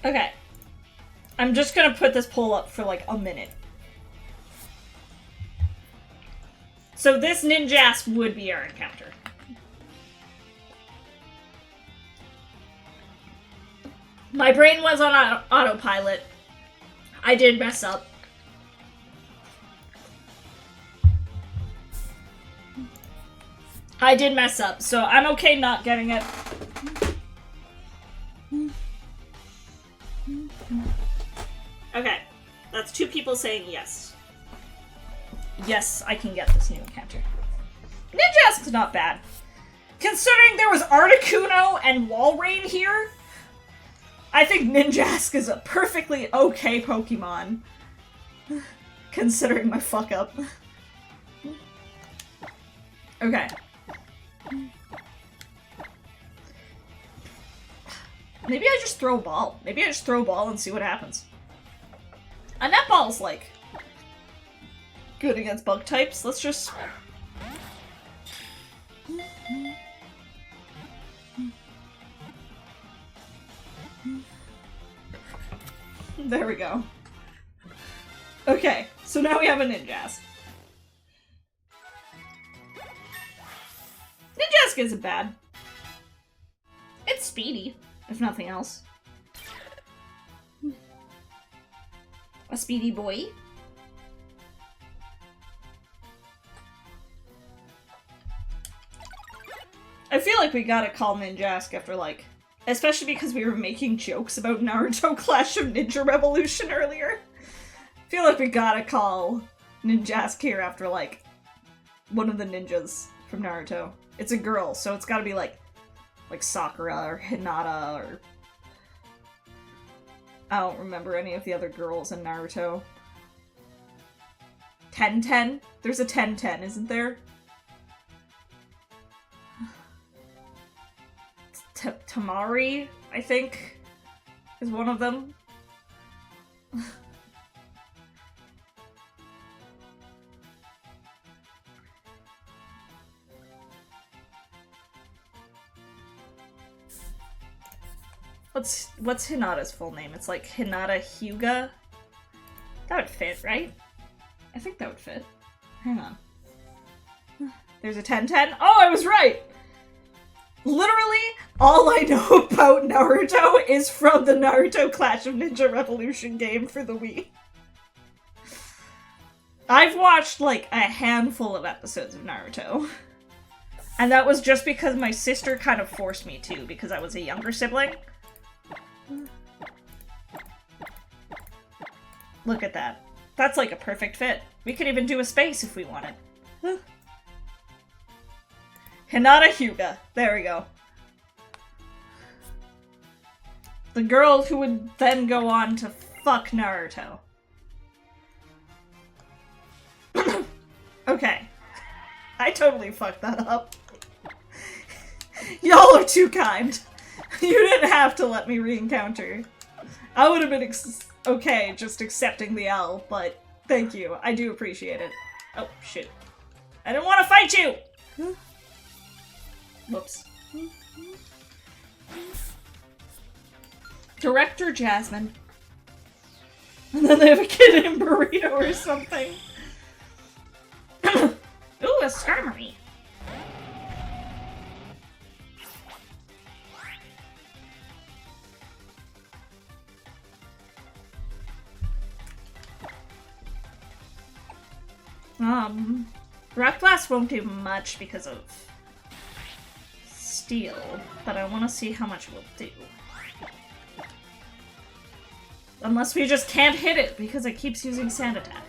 Okay. I'm just gonna put this poll up for like a minute. So this ninjask would be our encounter. My brain was on autopilot. I did mess up. I did mess up, so I'm okay not getting it. Okay, that's 2 people saying yes. Yes, I can get this new encounter. Ninjask's not bad. Considering there was Articuno and Walrein here, I think Ninjask is a perfectly okay Pokemon. Considering my fuck up. Okay. Maybe I just throw a ball. Maybe I just throw a ball and see what happens. A netball's like good against bug types. Let's just... There we go. Okay, so now we have a Ninjask. Ninjask isn't bad. It's speedy, if nothing else. A speedy boy. I feel like we gotta call Ninjask after, like... Especially because we were making jokes about Naruto Clash of Ninja Revolution earlier. I feel like we gotta call Ninjask here after, like, one of the ninjas from Naruto. It's a girl, so it's gotta be, like Sakura or Hinata or... I don't remember any of the other girls in Naruto. Ten? There's a Ten, isn't there? Tamari, I think, is one of them. What's Hinata's full name? It's like Hinata Hyuga? That would fit, right? I think that would fit. Hang on. There's a 10-10. Oh, I was right! Literally, all I know about Naruto is from the Naruto Clash of Ninja Revolution game for the Wii. I've watched, like, a handful of episodes of Naruto. And that was just because my sister kind of forced me to, because I was a younger sibling. Look at that. That's like a perfect fit. We could even do a space if we wanted. Hinata Hyuga. There we go. The girl who would then go on to fuck Naruto. Okay. I totally fucked that up. Y'all are too kind. You didn't have to let me re-encounter. I would have been okay just accepting the L, but thank you. I do appreciate it. Oh, shit. I didn't want to fight you! Whoops. Director Jasmine. And then they have a kid in Burrito or something. Ooh, a Skarmory. Rock Blast won't do much because of Steel, but I want to see how much it will do. Unless we just can't hit it because it keeps using Sand Attack.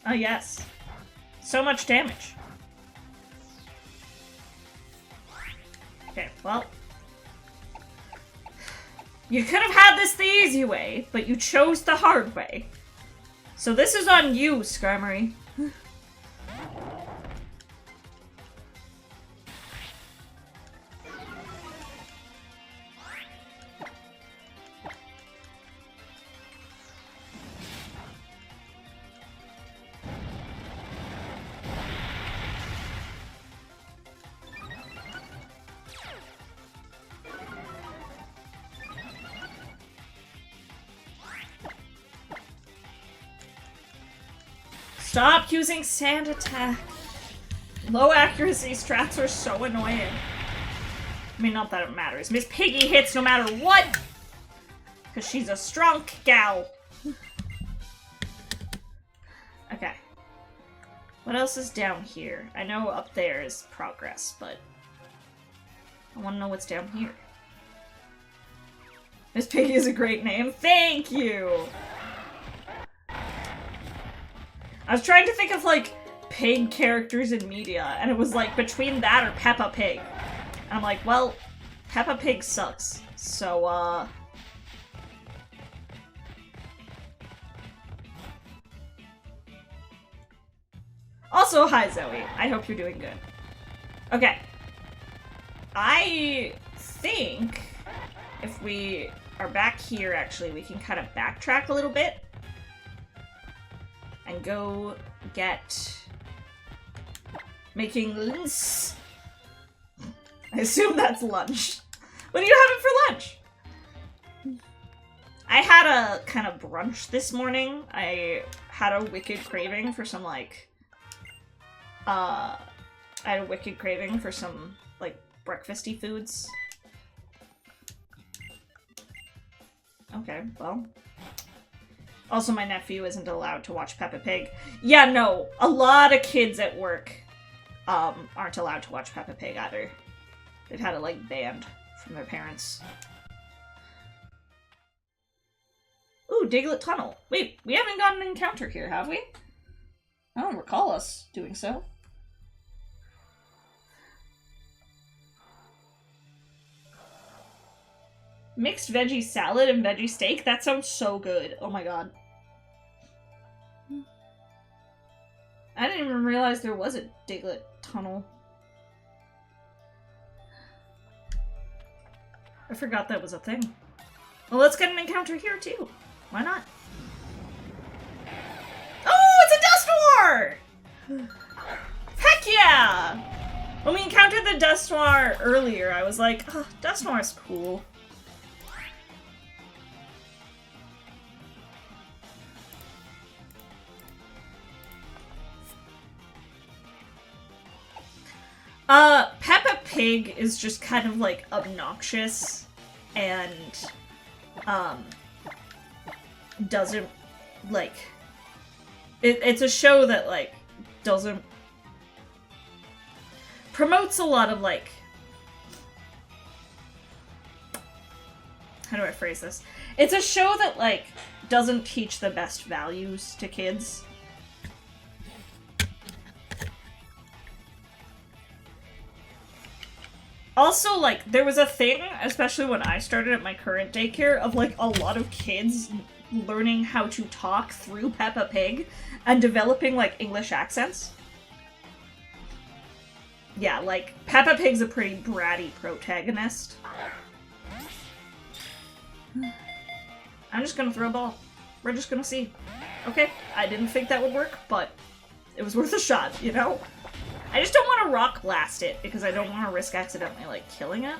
Oh yes. So much damage. Okay, well. You could have had this the easy way, but you chose the hard way. So this is on you, Skarmory. Stop using Sand Attack. Low accuracy strats are so annoying. I mean, not that it matters. Miss Piggy hits no matter what! Because she's a strong gal. Okay. What else is down here? I know up there is progress, but I want to know what's down here. Miss Piggy is a great name. Thank you! I was trying to think of, like, pig characters in media, and it was, like, between that or Peppa Pig. And I'm like, well, Peppa Pig sucks. So, Also, hi, Zoe. I hope you're doing good. Okay. I think if we are back here, actually, we can kind of backtrack a little bit. And go get making lunch. I assume that's lunch. What are you having for lunch? I had a kind of brunch this morning. I had a wicked craving for some like breakfasty foods. Okay, well. Also, my nephew isn't allowed to watch Peppa Pig. Yeah, no. A lot of kids at work aren't allowed to watch Peppa Pig either. They've had it, like, banned from their parents. Ooh, Diglett Tunnel. Wait, we haven't gotten an encounter here, have we? I don't recall us doing so. Mixed veggie salad and veggie steak? That sounds so good. Oh my god. I didn't even realize there was a Diglett tunnel. I forgot that was a thing. Well, let's get an encounter here too. Why not? Oh, it's a Dusknoir! Heck yeah! When we encountered the Dusknoir earlier, I was like, oh, Dusknoir's cool. Peppa Pig is just kind of, like, obnoxious and, doesn't, like, it's a show that, like, doesn't, promotes a lot of, like, how do I phrase this? It's a show that, like, doesn't teach the best values to kids. Also, like, there was a thing, especially when I started at my current daycare, of, like, a lot of kids learning how to talk through Peppa Pig and developing, like, English accents. Yeah, like, Peppa Pig's a pretty bratty protagonist. I'm just gonna throw a ball. We're just gonna see. Okay, I didn't think that would work, but it was worth a shot, you know? I just don't want to rock blast it, because I don't want to risk accidentally, like, killing it.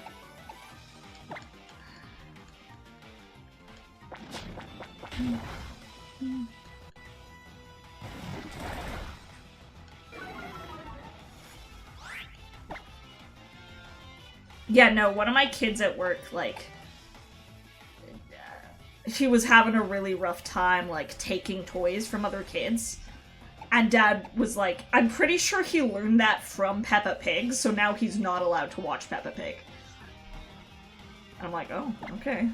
Yeah, no, one of my kids at work, like, he was having a really rough time, like, taking toys from other kids. And Dad was like, I'm pretty sure he learned that from Peppa Pig, so now he's not allowed to watch Peppa Pig. And I'm like, oh, okay.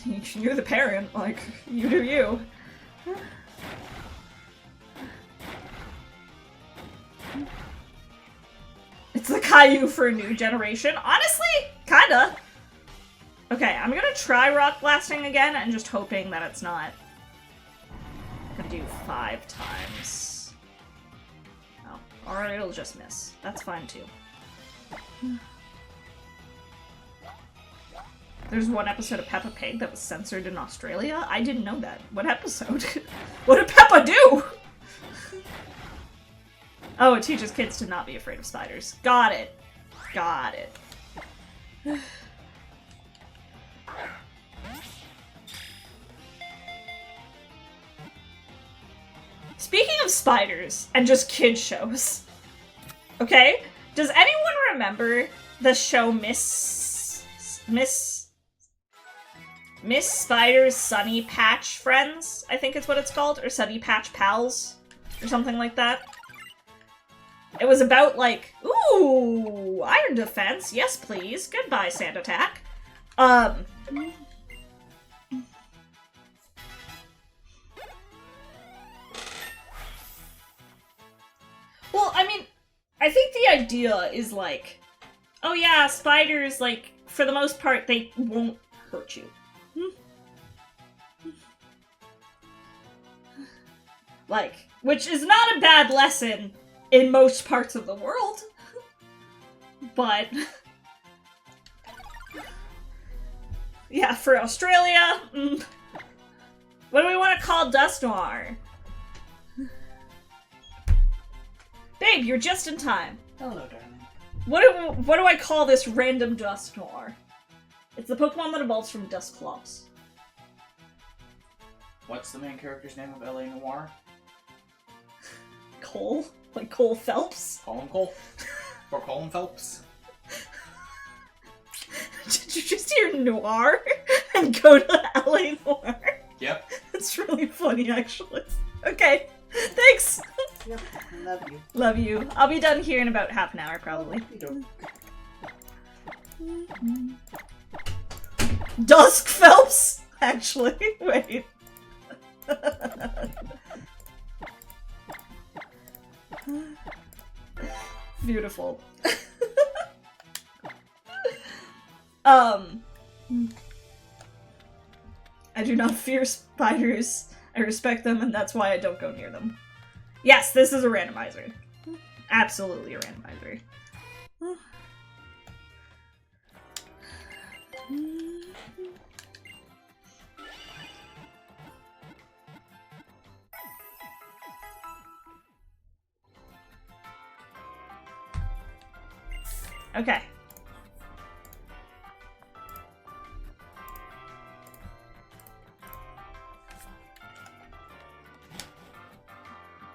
You're the parent, like, you do you. It's the Caillou for a new generation. Honestly, kinda. Okay, I'm gonna try rock blasting again and just hoping that it's not gonna do 5 times. Oh, or it'll just miss. That's fine too. There's one episode of Peppa Pig that was censored in Australia. I didn't know that. What episode? What did Peppa do? Oh, it teaches kids to not be afraid of spiders. Got it. Got it. Speaking of spiders and just kid shows, okay? Does anyone remember the show Miss Spider's Sunny Patch Friends? I think it's what it's called, or Sunny Patch Pals, or something like that. It was about, like, ooh, iron defense, yes please, goodbye Sand Attack. Well, I mean, I think the idea is like, oh yeah, spiders, like, for the most part, they won't hurt you. Like, which is not a bad lesson in most parts of the world, but yeah, for Australia, what do we want to call Dust Noir? Babe, you're just in time. Hello, darling. What do I call this random Dust Noir? It's the Pokemon that evolves from Dusclops. What's the main character's name of LA Noir? Cole? Like Cole Phelps? Colin Cole? Or Colin Phelps? Did you just hear Noir and go to LA Noir? Yep. That's really funny, actually. Okay, thanks! Yep, love you. Love you. I'll be done here in about half an hour, probably. Dusk Phelps? Actually, wait. Beautiful. I do not fear spiders. I respect them, and that's why I don't go near them. Yes, this is a randomizer. Absolutely a randomizer. Okay.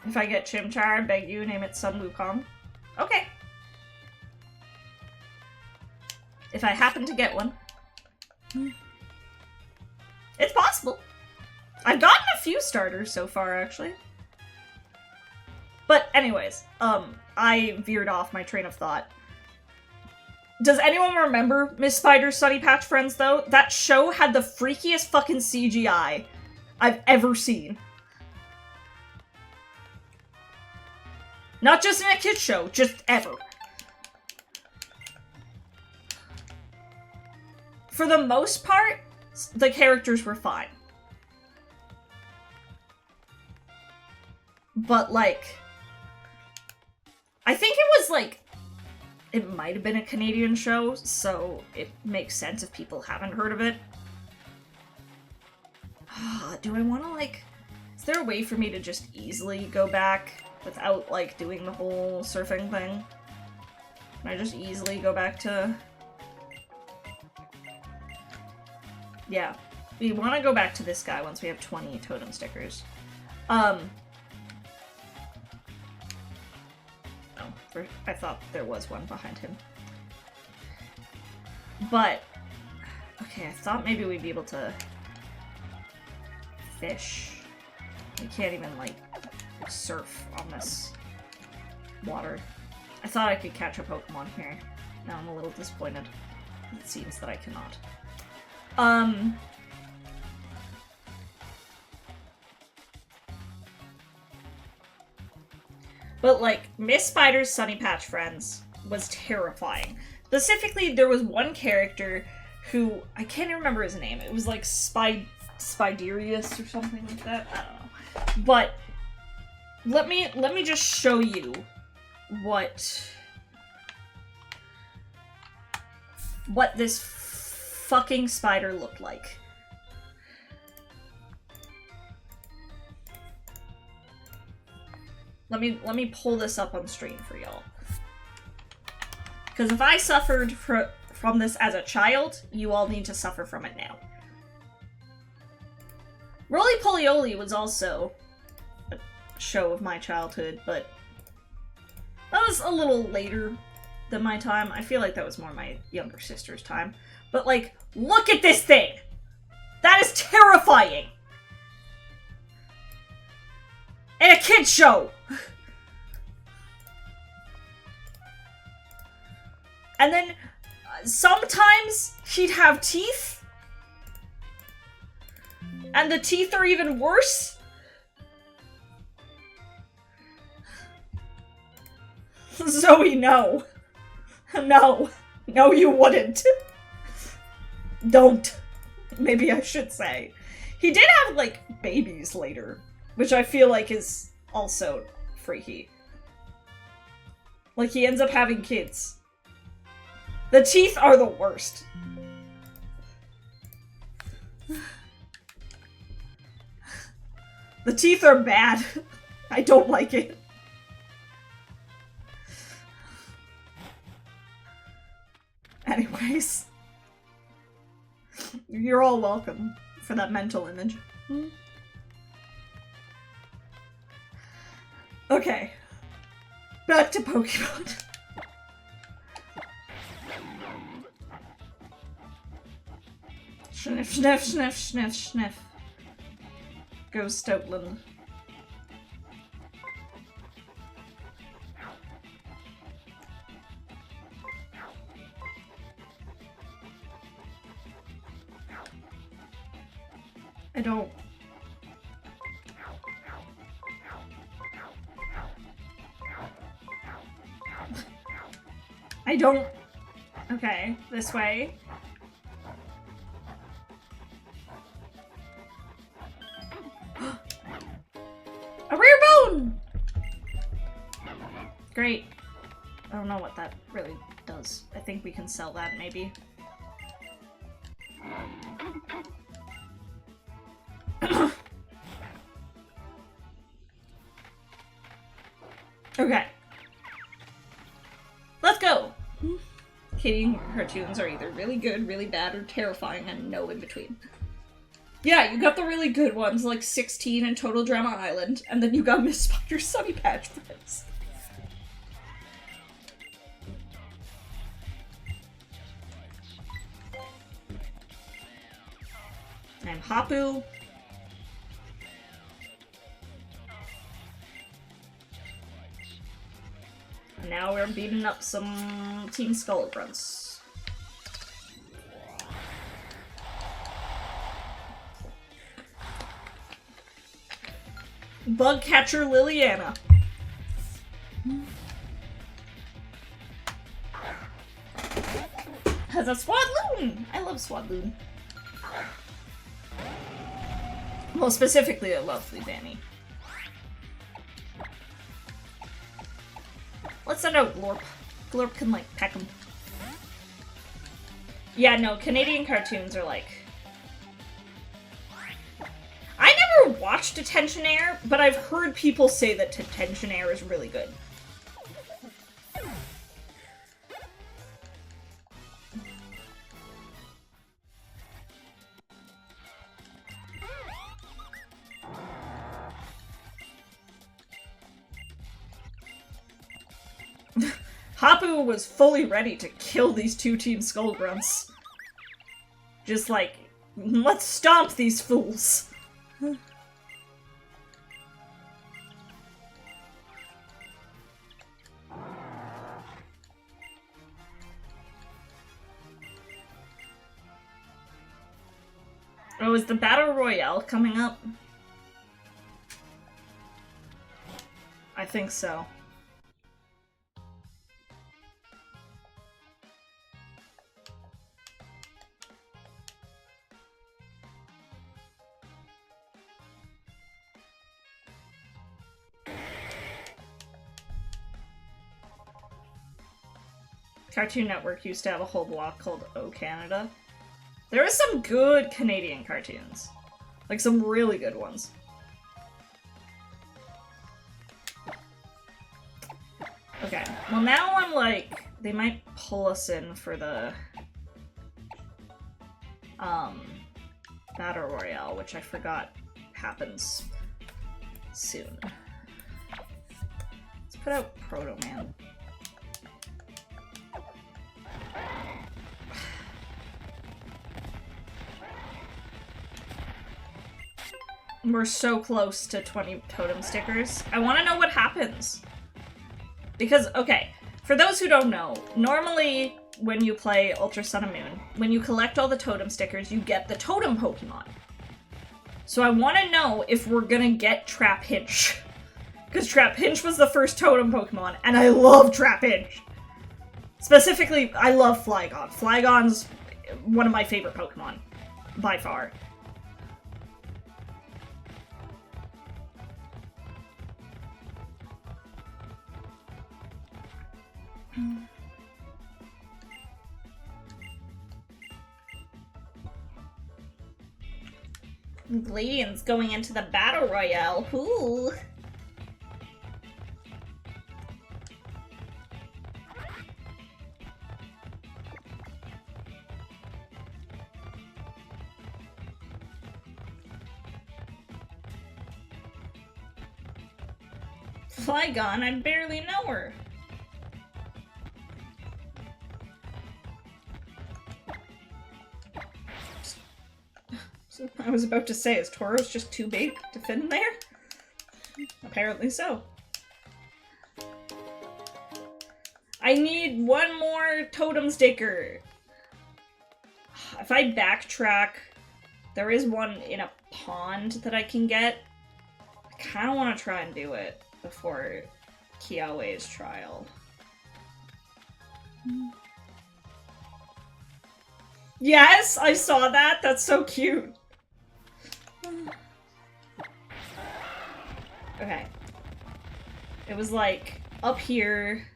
If I get Chimchar, I beg you, name it Sun Wukong. Okay. If I happen to get one. It's possible. I've gotten a few starters so far, actually. But anyways, I veered off my train of thought. Does anyone remember Miss Spider's Sunny Patch Friends, though? That show had the freakiest fucking CGI I've ever seen. Not just in a kid's show, just ever. For the most part, the characters were fine. But, like, I think it was, like, it might have been a Canadian show, so it makes sense if people haven't heard of it. Do I want to, like... Is there a way for me to just easily go back without, like, doing the whole surfing thing? Can I just easily go back to... Yeah. we want to go back to this guy once we have 20 totem stickers. I thought there was one behind him. But, okay, I thought maybe we'd be able to fish. We can't even, like, surf on this water. I thought I could catch a Pokemon here. Now I'm a little disappointed. It seems that I cannot. But, like, Miss Spider's Sunny Patch Friends was terrifying. Specifically, there was one character who, I can't even remember his name. It was, like, Spiderius or something like that. I don't know. But, let me just show you what this fucking spider looked like. Let me pull this up on stream for y'all. Because if I suffered from this as a child, you all need to suffer from it now. Roly Poly was also a show of my childhood, but that was a little later than my time. I feel like that was more my younger sister's time. But, like, look at this thing! That is terrifying! In a kid's show! And then, sometimes he'd have teeth. And the teeth are even worse. Zoe, no. No. No, you wouldn't. Don't. Maybe I should say. He did have, like, babies later, which I feel like is also freaky. Like, he ends up having kids. The teeth are the worst. The teeth are bad. I don't like it. Anyways. You're all welcome for that mental image. Okay. Back to Pokemon. Sniff, sniff, sniff, sniff, sniff. Go Stoutland. I don't... I don't... Okay, this way. A rare bone! Great. I don't know what that really does. I think we can sell that, maybe. Okay. Let's go! Kitty cartoons are either really good, really bad, or terrifying, and no in between. Yeah, you got the really good ones, like 16 and Total Drama Island, and then you got Miss Spider's Sunny Patch Friends. And Hapu. And now we're beating up some Team Skull grunts. Bug Catcher Liliana. Has a Swadloon! I love Swadloon. Well, specifically a lovely Danny. Let's send out Glorp. Glorp can, like, peck him. Yeah, no, Canadian cartoons are, like... I never watched Detention Air, but I've heard people say that Detention Air is really good. Hapu was fully ready to kill these two Team Skull Grunts. Just like, let's stomp these fools. Oh, is the Battle Royale coming up? I think so. Cartoon Network used to have a whole block called Oh Canada. There are some good Canadian cartoons. Like, some really good ones. Okay, well now I'm like, they might pull us in for the, Battle Royale, which I forgot happens soon. Let's put out Proto Man. We're so close to 20 totem stickers. I want to know what happens. Because, okay, for those who don't know, normally when you play Ultra Sun and Moon, when you collect all the totem stickers, you get the totem Pokemon. So I want to know if we're gonna get Trapinch. Because Trapinch was the first totem Pokemon, and I love Trapinch! Specifically, I love Flygon. Flygon's one of my favorite Pokemon, by far. Gladian's going into the Battle Royale. Ooh. Flygon, I barely know her. I was about to say, is Tauros just too big to fit in there? Apparently so. I need one more totem sticker. If I backtrack, there is one in a pond that I can get. I kind of want to try and do it before Kiawe's trial. Yes, I saw that. That's so cute. Okay. It was like up here.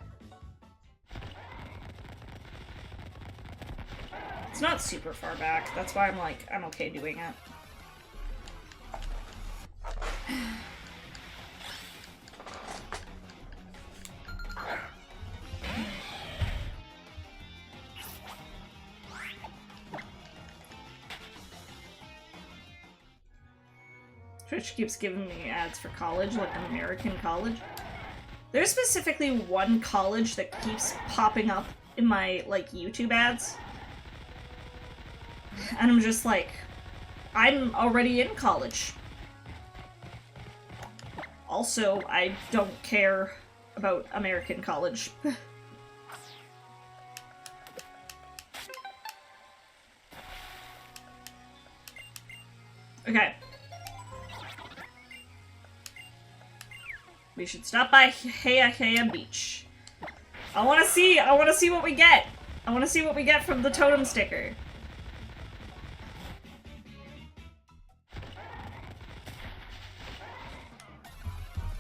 It's not super far back. That's why I'm like, I'm okay doing it. Twitch keeps giving me ads for college, like American college. There's specifically one college that keeps popping up in my, like, YouTube ads. And I'm just like, I'm already in college. Also, I don't care about American college. Okay. We should stop by Heya Beach. I wanna see what we get. I wanna see what we get from the totem sticker.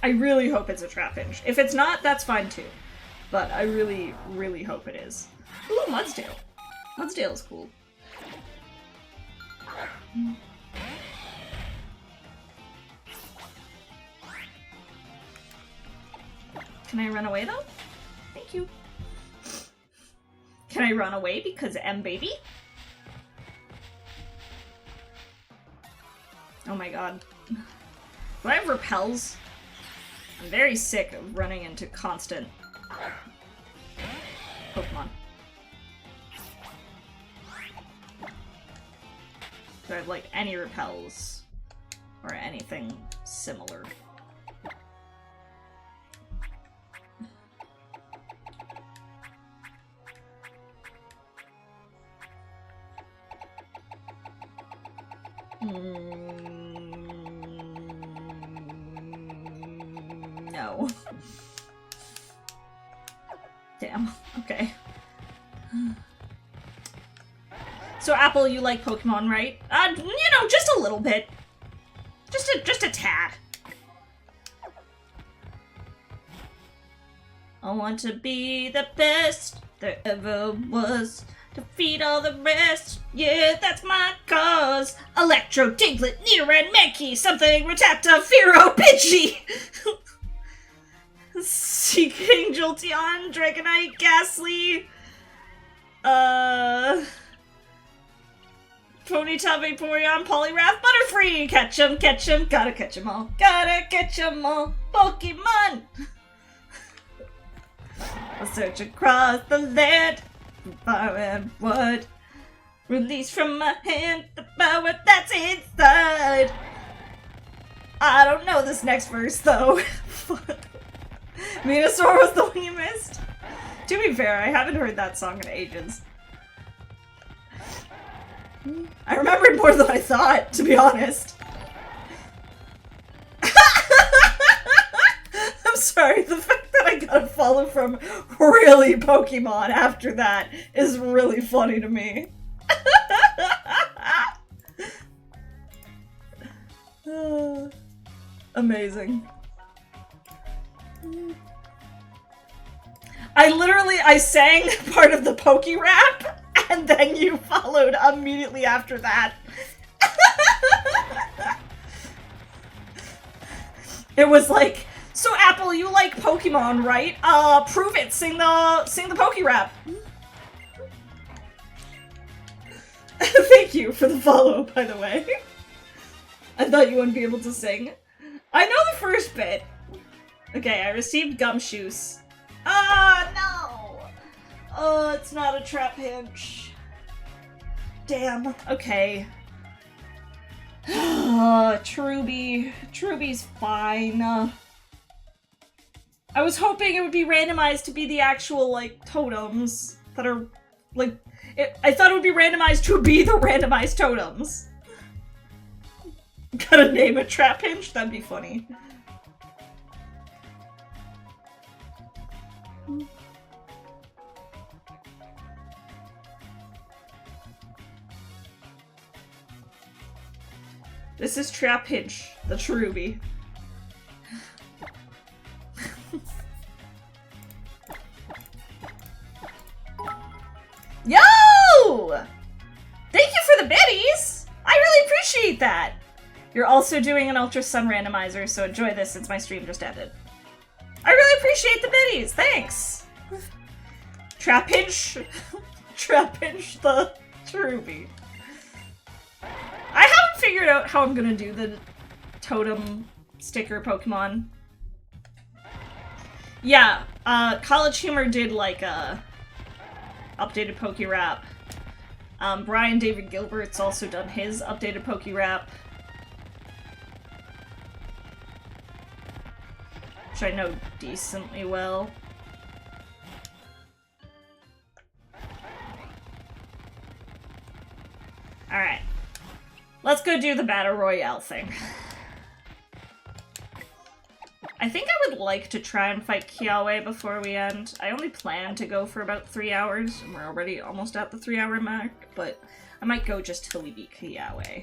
I really hope it's a Trapinch. If it's not, that's fine too. But I really, really hope it is. Ooh, Mudsdale. Mudsdale is cool. Can I run away though? Thank you. Can I run away because M baby? Oh my god. Do I have repels? I'm very sick of running into constant Do I have, like, any repels? Or anything similar? No. Damn. Okay. So, Apple, you like Pokemon, right? You know, just a little bit. Just a tad. I want to be the best there ever was. Defeat all the rest. Yeah, that's my cause. Electro, Diglett, Nidoran, Mankey, something, Rattata, Fearow, Pidgey. Seek Angel, Tian, Dragonite, Ghastly. Ponyta, Vaporeon, Poliwrath, Butterfree! Catch 'em, gotta catch 'em all. Gotta catch 'em all, Pokemon! I'll search across the land, from far and wide. Release from my hand the power that's inside. I don't know this next verse, though. Venusaur was the one you missed? To be fair, I haven't heard that song in ages. I remembered more than I thought, to be honest. I'm sorry, the fact that I got a follow from really Pokemon after that is really funny to me. Amazing. I sang part of the Poke Rap, and then you followed immediately after that. It was like, so Apple, you like Pokemon, right? Prove it. Sing the Poke Rap. Thank you for the follow, by the way. I thought you wouldn't be able to sing. I know the first bit. Okay, I received Gumshoes. No! Oh, it's not a trap hinge. Damn. Okay. Truby. Truby's fine. I was hoping it would be randomized to be the actual, like, totems that are, like... I thought it would be randomized to be the randomized totems. Gotta name a trap hinge? That'd be funny. This is Trap Hinge, the Cherubi. Yo! Thank you for the biddies! I really appreciate that! You're also doing an Ultra Sun Randomizer, so enjoy this since my stream just ended. I really appreciate the biddies, thanks! Trap Hinge? Trap Hinge the Cherubi. I haven't figured out how I'm gonna do the totem sticker Pokemon. Yeah, College Humor did like a updated Poke Rap. Brian David Gilbert's also done his updated Poke Rap. Which I know decently well. Alright. Let's go do the Battle Royale thing. I think I would like to try and fight Kiawe before we end. I only plan to go for about 3 hours, and we're already almost at the 3-hour mark, but I might go just till we beat Kiawe.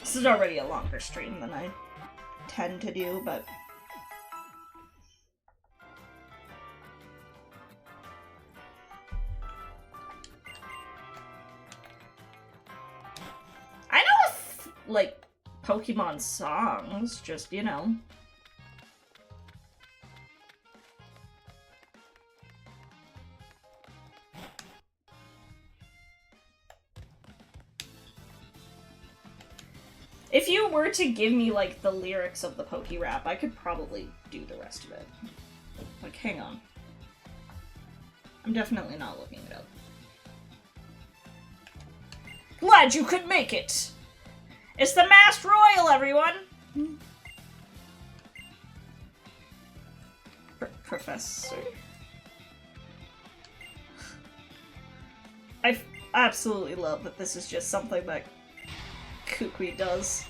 This is already a longer stream than I tend to do, but... I know, like, Pokemon songs, just, you know. If you were to give me, like, the lyrics of the Poke Rap, I could probably do the rest of it. Like, hang on. I'm definitely not looking it up. Glad you could make it. It's the Masked Royal, everyone. Professor. I absolutely love that this is just something that Kukui does.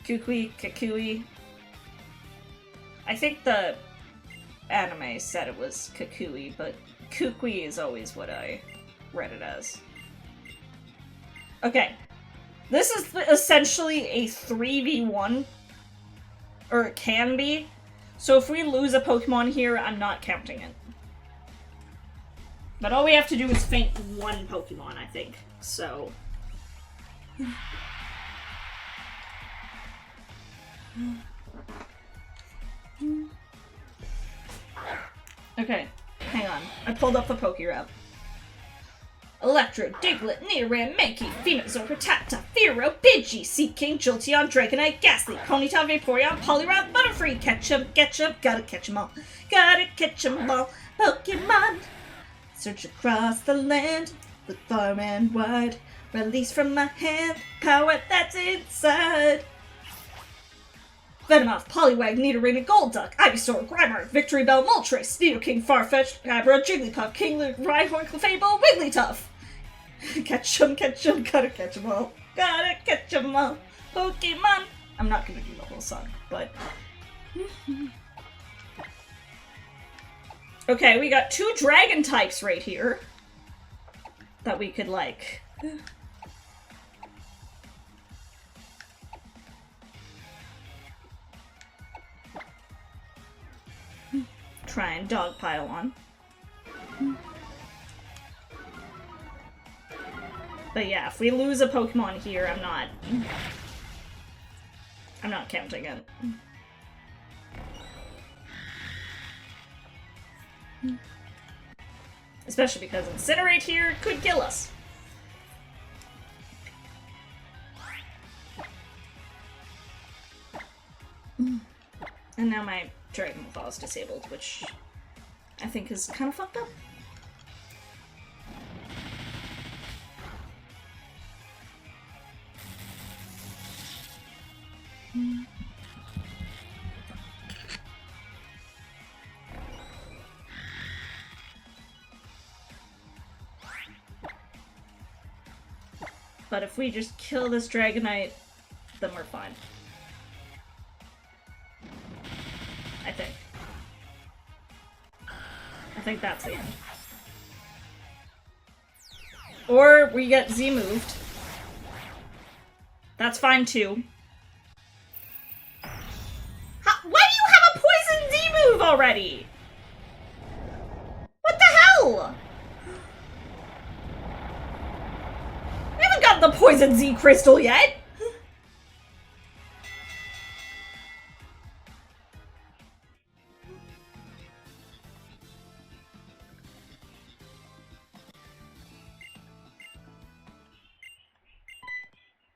Kukui. I think the anime said it was Kukui, but Kukui is always what I read it as. Okay. This is essentially a 3v1. Or it can be. So if we lose a Pokemon here, I'm not counting it. But all we have to do is faint one Pokemon, I think. So... Okay, hang on. I pulled up the Pokerap. Electro, Diglett, Nidoran, Mankey, Venusaur, Rattata, Fearow, Pidgey, Seaking, Jolteon, Dragonite, Ghastly, Ponyta, Vaporeon, Poliwrath, Butterfree, catch 'em, gotta catch 'em all. Gotta catch 'em all, Pokemon! Search across the land, look far and wide, release from my hand, power that's inside. Venomoth, Poliwag, Nidoran, Golduck, Ivysaur, Grimer, Victory Bell, Moltres, Nidoking, Farfetch'd, Abra, Jigglypuff, Kingler, Rhyhorn, Clefable, Wigglytuff. Catch 'em, gotta catch 'em all. Gotta catch 'em all. Pokemon! I'm not gonna do the whole song, but... Okay, we got 2 dragon types right here. That we could, like... try and dogpile on. But yeah, if we lose a Pokemon here, I'm not counting it. Especially because Incinerate here could kill us. And now my Dragon Claw is disabled, which I think is kind of fucked up. But if we just kill this Dragonite, then we're fine. I think that's the end. Or we get Z moved. That's fine too. Why do you have a poison Z move already? What the hell? We haven't got the poison Z crystal yet.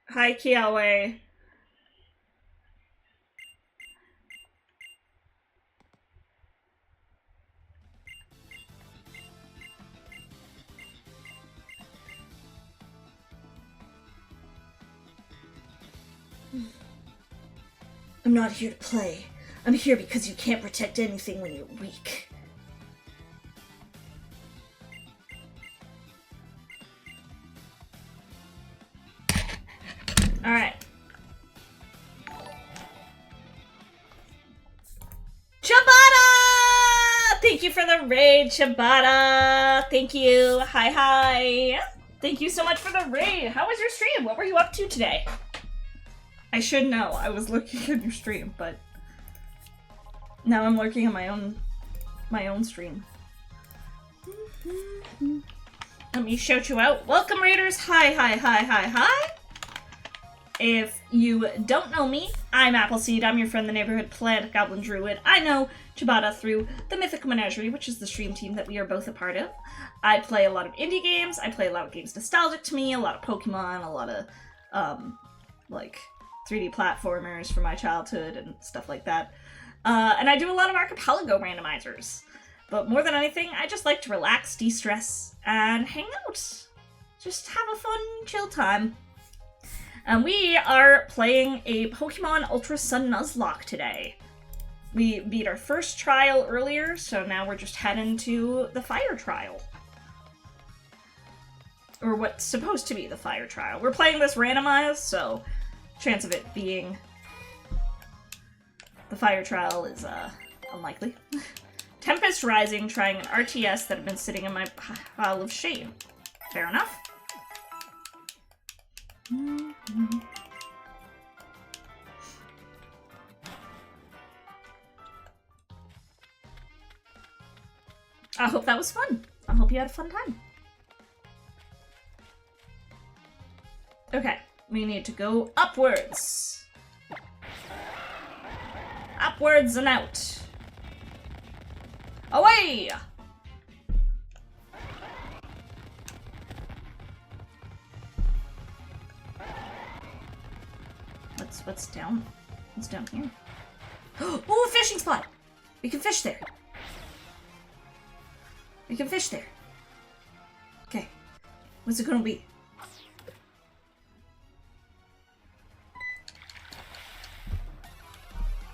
Hi, Kiawe. I'm not here to play. I'm here because you can't protect anything when you're weak. Alright. Ciabatta! Thank you for the raid, Ciabatta! Thank you. Hi. Thank you so much for the raid. How was your stream? What were you up to today? I should know. I was looking at your stream, but now I'm lurking at my own stream. Let me shout you out. Welcome, raiders. Hi. If you don't know me, I'm Appleseed. I'm your friend, the neighborhood plant goblin druid. I know Ciabatta through the Mythic Menagerie, which is the stream team that we are both a part of. I play a lot of indie games. I play a lot of games nostalgic to me, a lot of Pokemon, a lot of, like, 3D platformers from my childhood and stuff like that. And I do a lot of Archipelago randomizers. But more than anything, I just like to relax, de-stress, and hang out. Just have a fun, chill time. And we are playing a Pokemon Ultra Sun Nuzlocke today. We beat our first trial earlier, so now we're just heading to the fire trial. Or what's supposed to be the fire trial. We're playing this randomized, so chance of it being the fire trial is unlikely. Tempest Rising, trying an RTS that had been sitting in my pile of shame. Fair enough. I hope that was fun. I hope you had a fun time. Okay, we need to go upwards. Upwards and out. Away! What's down? What's down here? Oh, a fishing spot! We can fish there. We can fish there. Okay. What's it gonna be?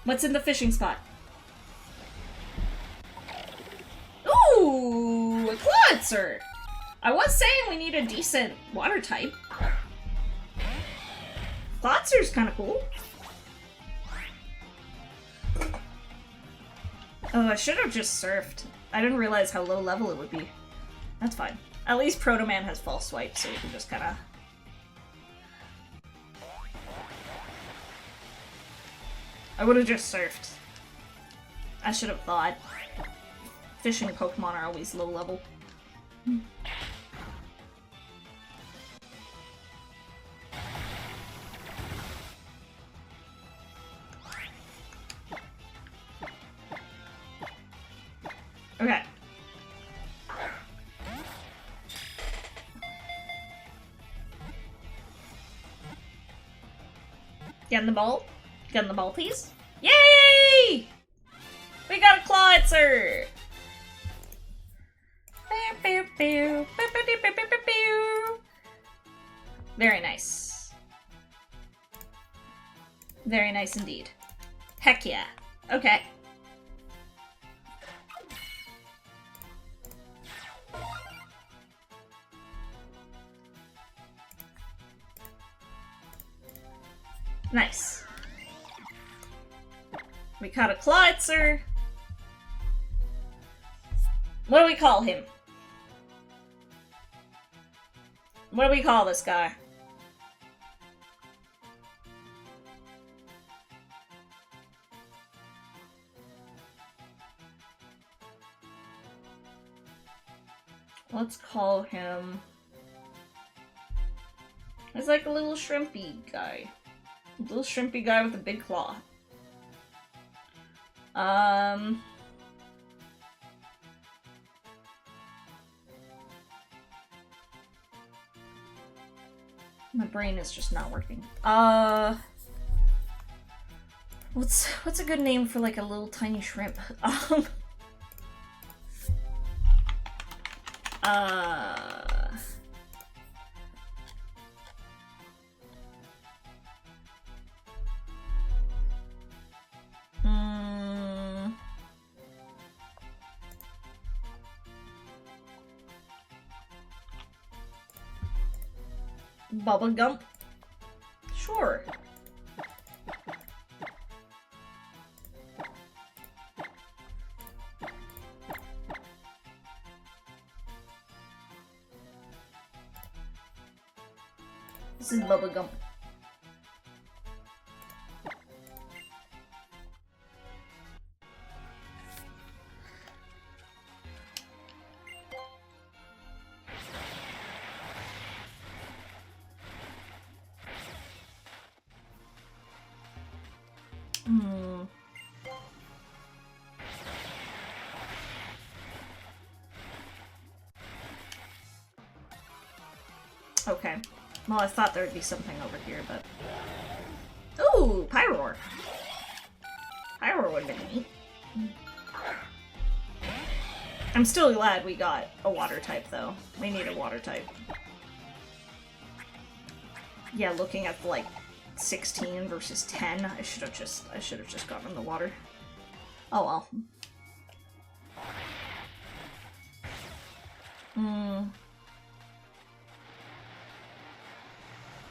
What's in the fishing spot? Ooh, a Clawitzer! I was saying we need a decent water type. Clawwitzer's kind of cool. Oh, I should have just surfed. I didn't realize how low level it would be. That's fine. At least Proto Man has false swipe, so you can just kind of... I would have just surfed. I should have thought. Fishing Pokemon are always low level. Okay. Getting the ball? Getting the ball, please? Yay! We got a Clawitzer! Very nice. Very nice indeed. Heck yeah. Okay. Nice. We caught a Clawitzer. What do we call him? What do we call this guy? Let's call him... He's like a little shrimpy guy. A little shrimpy guy with a big claw. My brain is just not working. What's a good name for like a little tiny shrimp? Bubba Gump? Sure. This is Bubba Gump. Okay. Well, I thought there would be something over here, but... Ooh! Pyroar! Pyroar would have been neat. I'm still glad we got a water type, though. We need a water type. Yeah, looking at, like, 16 versus 10, I should have just gotten the water. Oh well.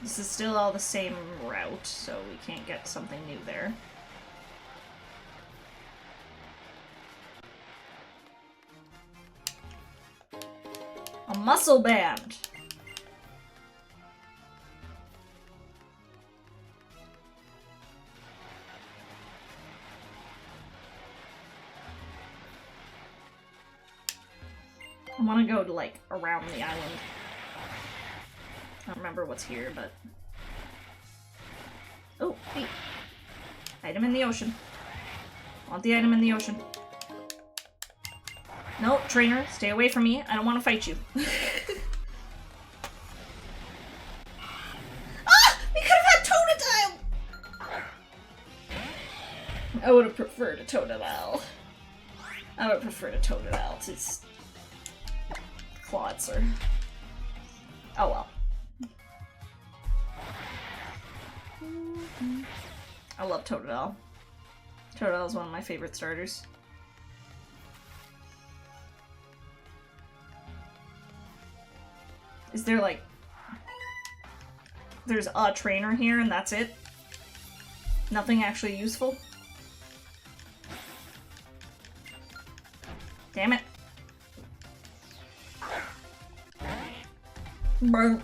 This is still all the same route, so we can't get something new there. A muscle band! I want to go to, like, around the island. I don't remember what's here, but... Oh, hey. Item in the ocean. Want the item in the ocean. No, trainer, stay away from me. I don't want to fight you. Ah! We could have had Totodile! I would have preferred a Totodile. I would have preferred a Totodile to Clawitzer. Oh well. I love Totodile. Totodile is one of my favorite starters. Is there like... There's a trainer here and that's it? Nothing actually useful? Damn it. Burn.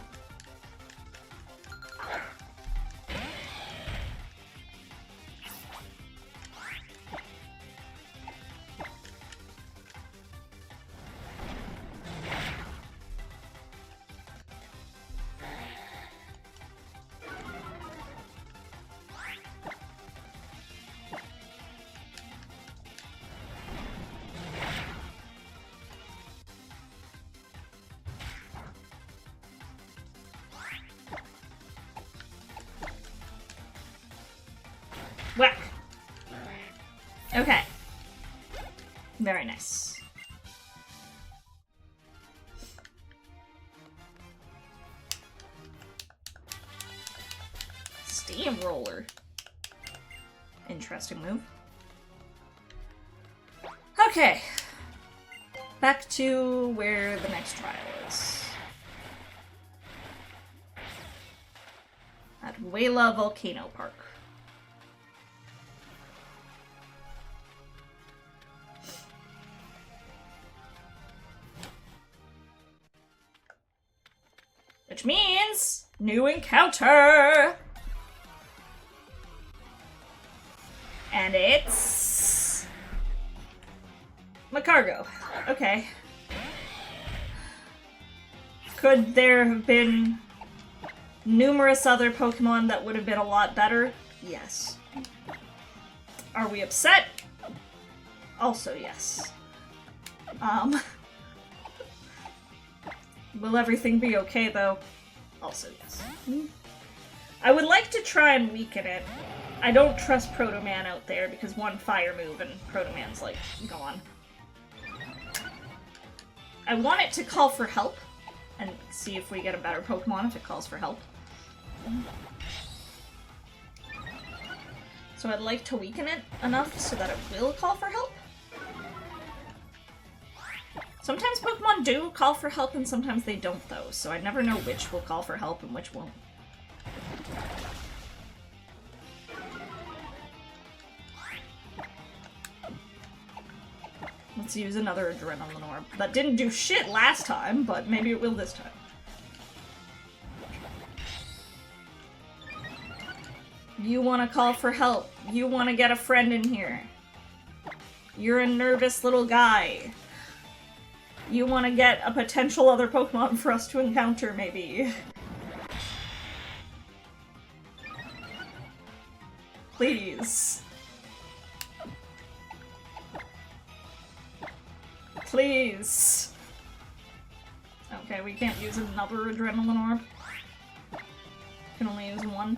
Whack! Okay. Very nice. Steamroller. Interesting move. Okay. Back to where the next trial is. At Wela Volcano Park. Which means new encounter! And it's... Macargo. Okay. Could there have been numerous other Pokemon that would have been a lot better? Yes. Are we upset? Also yes. Will everything be okay, though? Also, yes. I would like to try and weaken it. I don't trust Proto Man out there, because one fire move and Proto Man's, like, gone. I want it to call for help, and see if we get a better Pokemon if it calls for help. So I'd like to weaken it enough so that it will call for help. Sometimes Pokemon do call for help and sometimes they don't, though, so I never know which will call for help and which won't. Let's use another Adrenaline Orb. That didn't do shit last time, but maybe it will this time. You want to call for help. You want to get a friend in here. You're a nervous little guy. You want to get a potential other Pokemon for us to encounter, maybe. Please. Please. Okay, we can't use another Adrenaline Orb. Can only use one.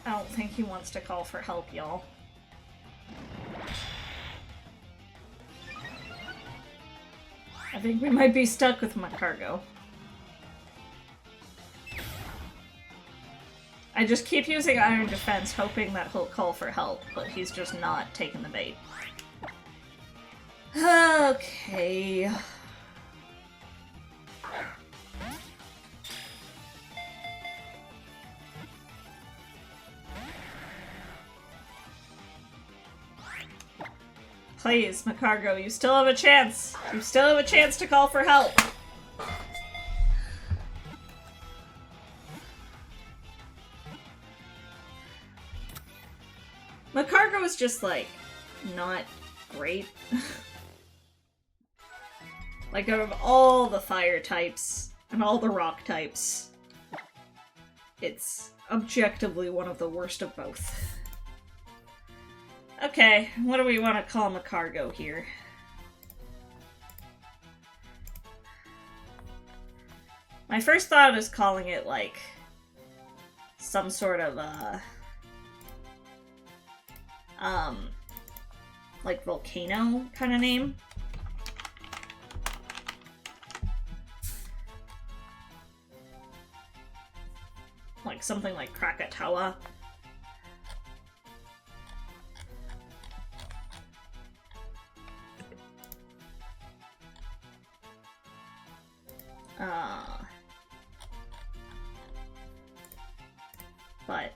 I don't think he wants to call for help, y'all. I think we might be stuck with my cargo. I just keep using Iron Defense, hoping that he'll call for help, but he's just not taking the bait. Okay. Please, Macargo, you still have a chance. You still have a chance to call for help. Macargo is just, like, not great. Like, out of all the fire types and all the rock types, it's objectively one of the worst of both. Okay, what do we want to call Macargo here? My first thought is calling it, like, some sort of, like, volcano kind of name. Like, something like Krakatoa. But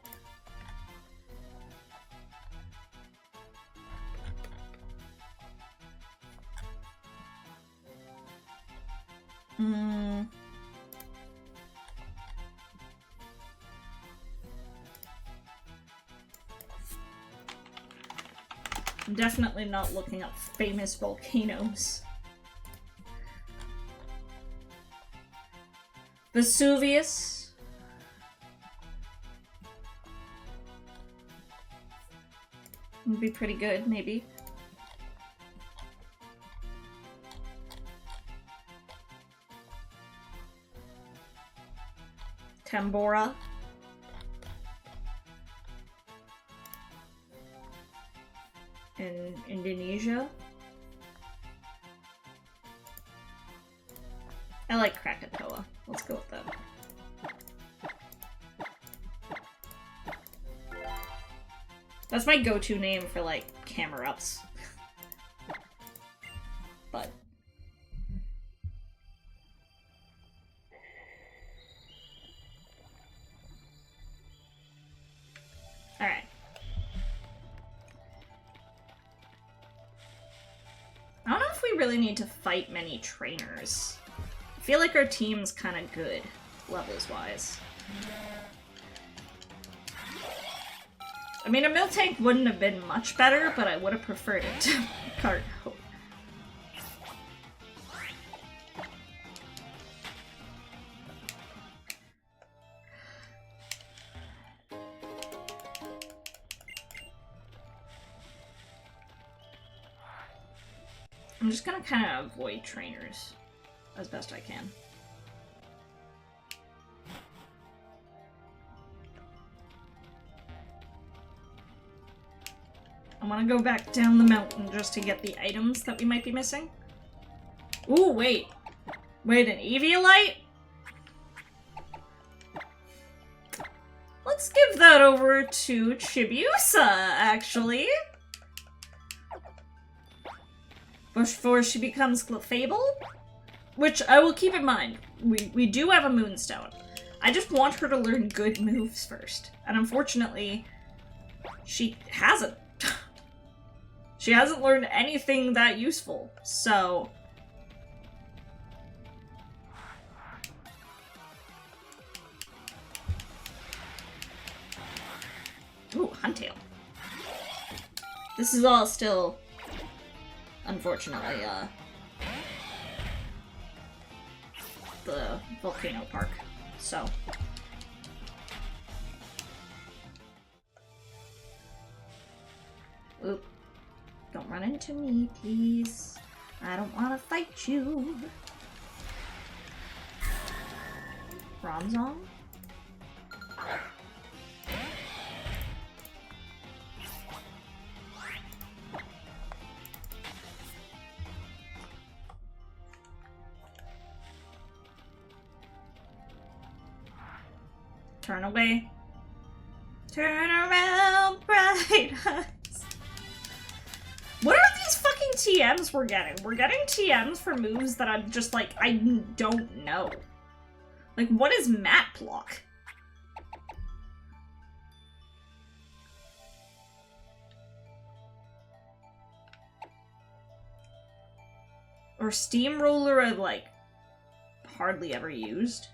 I'm definitely not looking up famous volcanoes. Vesuvius. Would be pretty good, maybe. Tambora. In Indonesia. I like Krakatoa. Let's go with that. That's my go-to name for, like, camera-ups. But alright. I don't know if we really need to fight many trainers. I feel like our team's kind of good, levels-wise. I mean, a Miltank wouldn't have been much better, but I would have preferred it to Cargo. I'm just gonna kind of avoid trainers as best I can. I want to go back down the mountain just to get the items that we might be missing. Ooh, wait. Wait, an Eviolite? Let's give that over to Chibiusa, actually. Before she becomes Clefable. Which I will keep in mind. We do have a Moonstone. I just want her to learn good moves first. And unfortunately, she hasn't. She hasn't learned anything that useful, so... Ooh, Huntail. This is all still, unfortunately, the volcano park, so... Oop. Don't run into me, please. I don't want to fight you. Bronzong? Turn away. Turn around, bright eyes. What are these fucking TMs we're getting? We're getting TMs for moves that I'm just like, I don't know. Like, what is map block? Or steamroller I've, like, hardly ever used.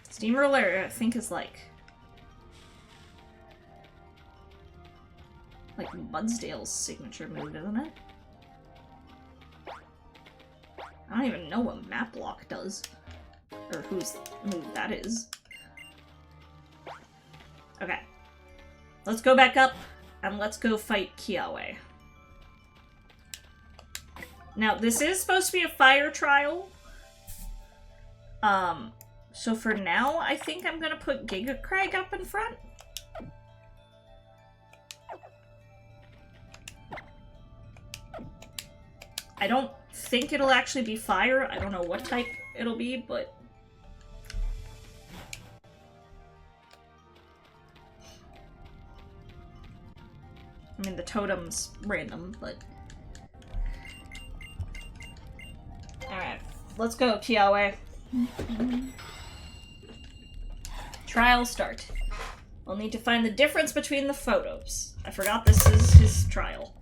Steamroller, I think, is like Mudsdale's signature move, isn't it? I don't even know what map block does. Or whose move that is. Okay. Let's go back up, and let's go fight Kiawe. Now, this is supposed to be a fire trial. So for now, I think I'm gonna put Giga Craig up in front. I don't think it'll actually be fire. I don't know what type it'll be, but... I mean, the totem's random, but... Alright, let's go, Kiawe. Trial start. We'll need to find the difference between the photos. I forgot this is his trial.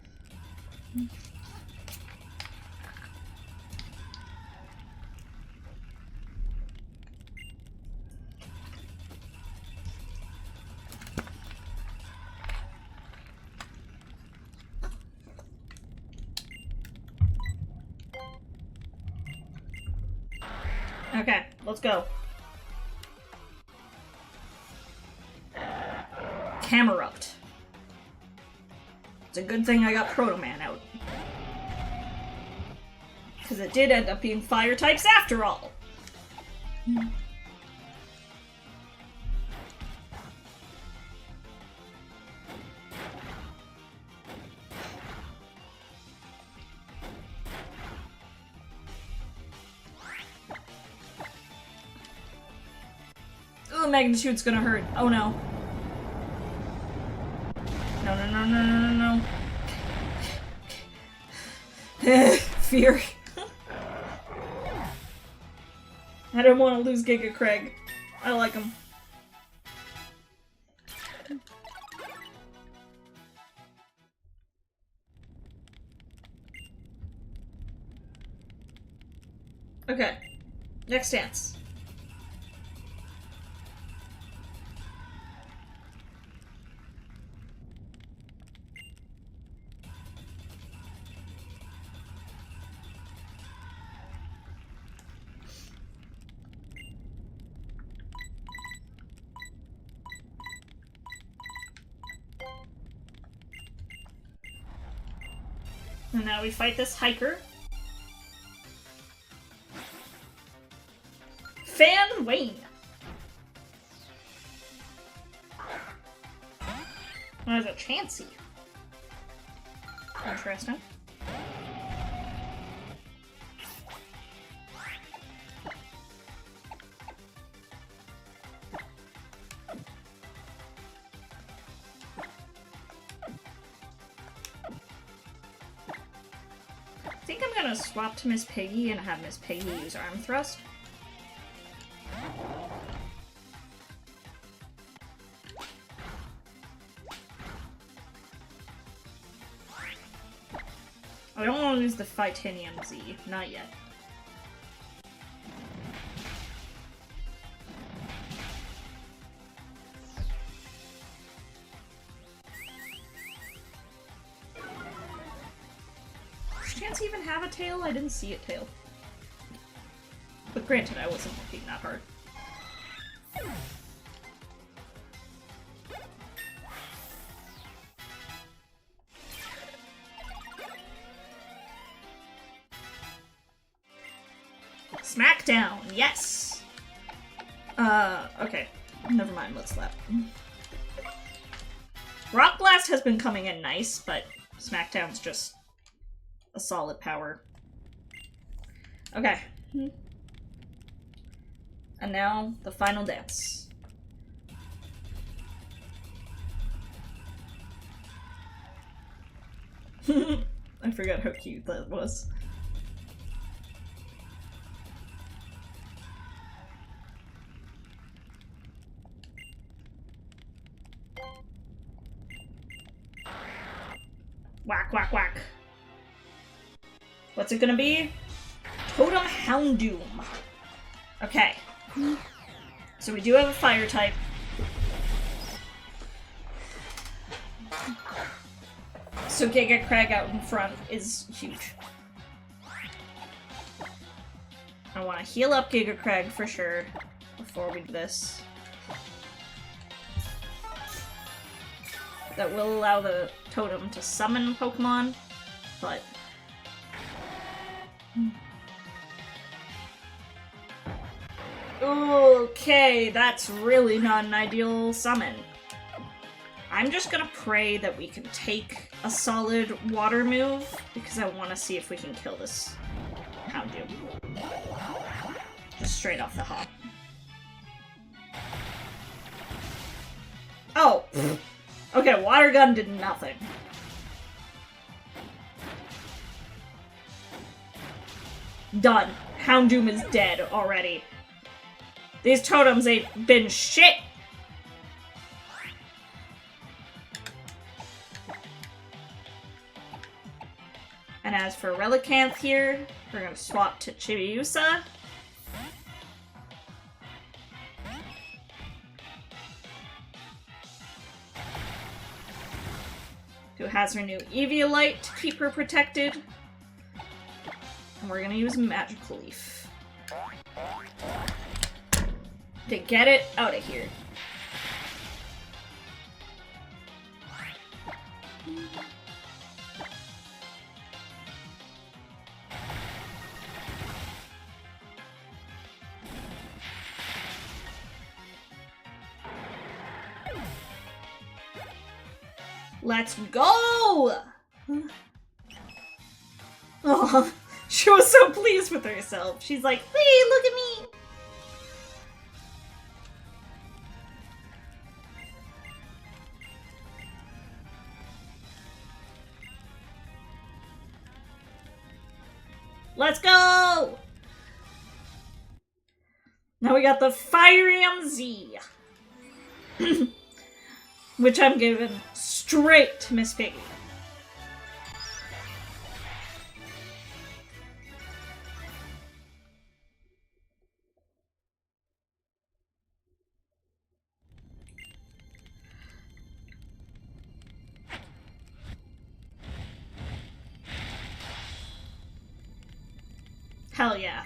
Okay, let's go. Camerupt. It's a good thing I got Proto Man out. Because it did end up being fire types after all. Ooh, magnitude's gonna hurt. Oh no. No, no, no, no, no, no, no. Fear. I don't want to lose Giga Craig. I like him. Okay. Next dance. And now we fight this hiker. Fan Wayne. There's a Chansey. Interesting. I think I'm gonna swap to Miss Piggy and have Miss Piggy use Arm Thrust. I don't want to lose the Fightinium Z, not yet. Does Chance even have a tail? I didn't see a tail. But granted, I wasn't looking that hard. Smackdown, yes! Okay. Never mind, let's slap. Rock Blast has been coming in nice, but Smackdown's just a solid power Okay. And now, the final dance. I forgot how cute that was. Whack, whack, whack. What's it gonna be? Totem Houndoom. Okay. So we do have a fire type. So Giga Craig out in front is huge. I want to heal up Giga Craig for sure before we do this. That will allow the totem to summon Pokemon, but... Okay, that's really not an ideal summon. I'm just gonna pray that we can take a solid water move, because I want to see if we can kill this Houndoom. Just straight off the hop. Oh! Okay, water gun did nothing. Done. Houndoom is dead already. These totems ain't been shit! And as for Relicanth here, we're gonna swap to Chibiusa. Who has her new Eviolite to keep her protected. And we're gonna use Magical Leaf to get it out of here. Let's go! Oh, she was so pleased with herself. She's like, hey, look at me! Let's go! Now we got the Fiery MZ. Which I'm giving straight to Miss Piggy. Hell yeah.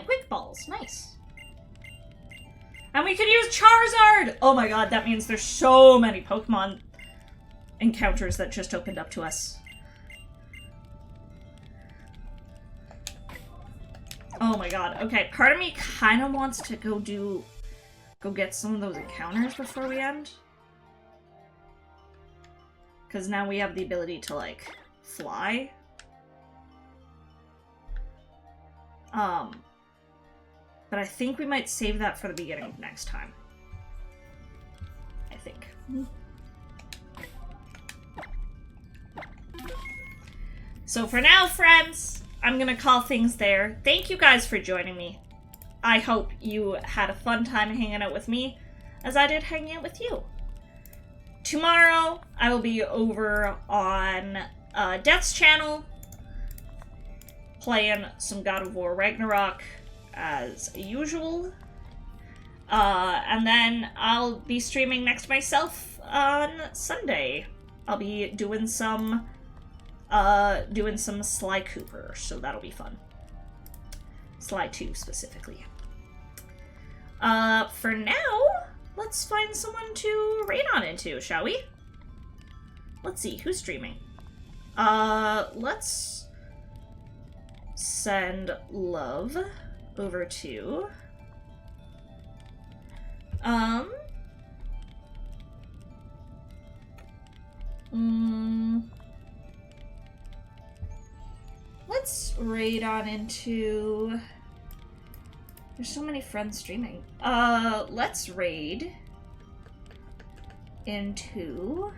Quick balls, nice. And we could use Charizard! Oh my god, that means there's so many Pokemon encounters that just opened up to us. Oh my god, okay, part of me kind of wants to go get some of those encounters before we end. Because now we have the ability to, like, fly. But I think we might save that for the beginning of next time. I think. So for now, friends, I'm gonna call things there. Thank you guys for joining me. I hope you had a fun time hanging out with me, as I did hanging out with you. Tomorrow, I will be over on Death's channel, playing some God of War Ragnarok, as usual. And then I'll be streaming next myself on Sunday. I'll be doing some Sly Cooper, so that'll be fun. Sly 2 specifically. For now, let's find someone to raid on into, shall we? Let's see, who's streaming? Let's send love over to Let's raid on into... There's so many friends streaming. Let's raid into...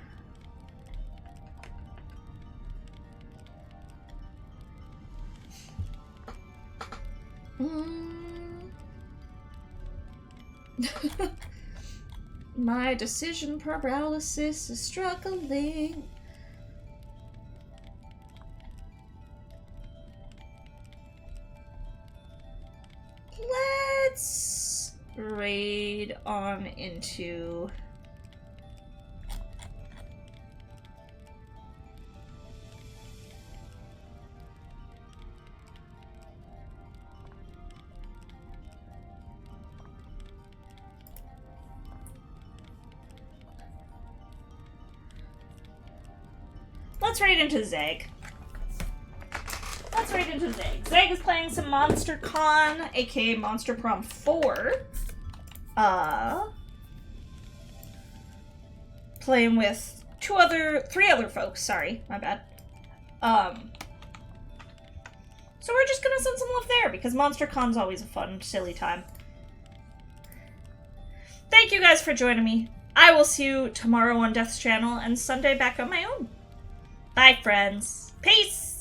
My decision paralysis is struggling. Let's raid on into... Let's raid into Zeg. Let's raid into Zeg. Zeg is playing some Monster Con, aka Monster Prom 4. Playing with three other folks, sorry, my bad. So we're just gonna send some love there, because Monster Con's always a fun, silly time. Thank you guys for joining me. I will see you tomorrow on Death's channel, and Sunday back on my own. Bye, friends. Peace!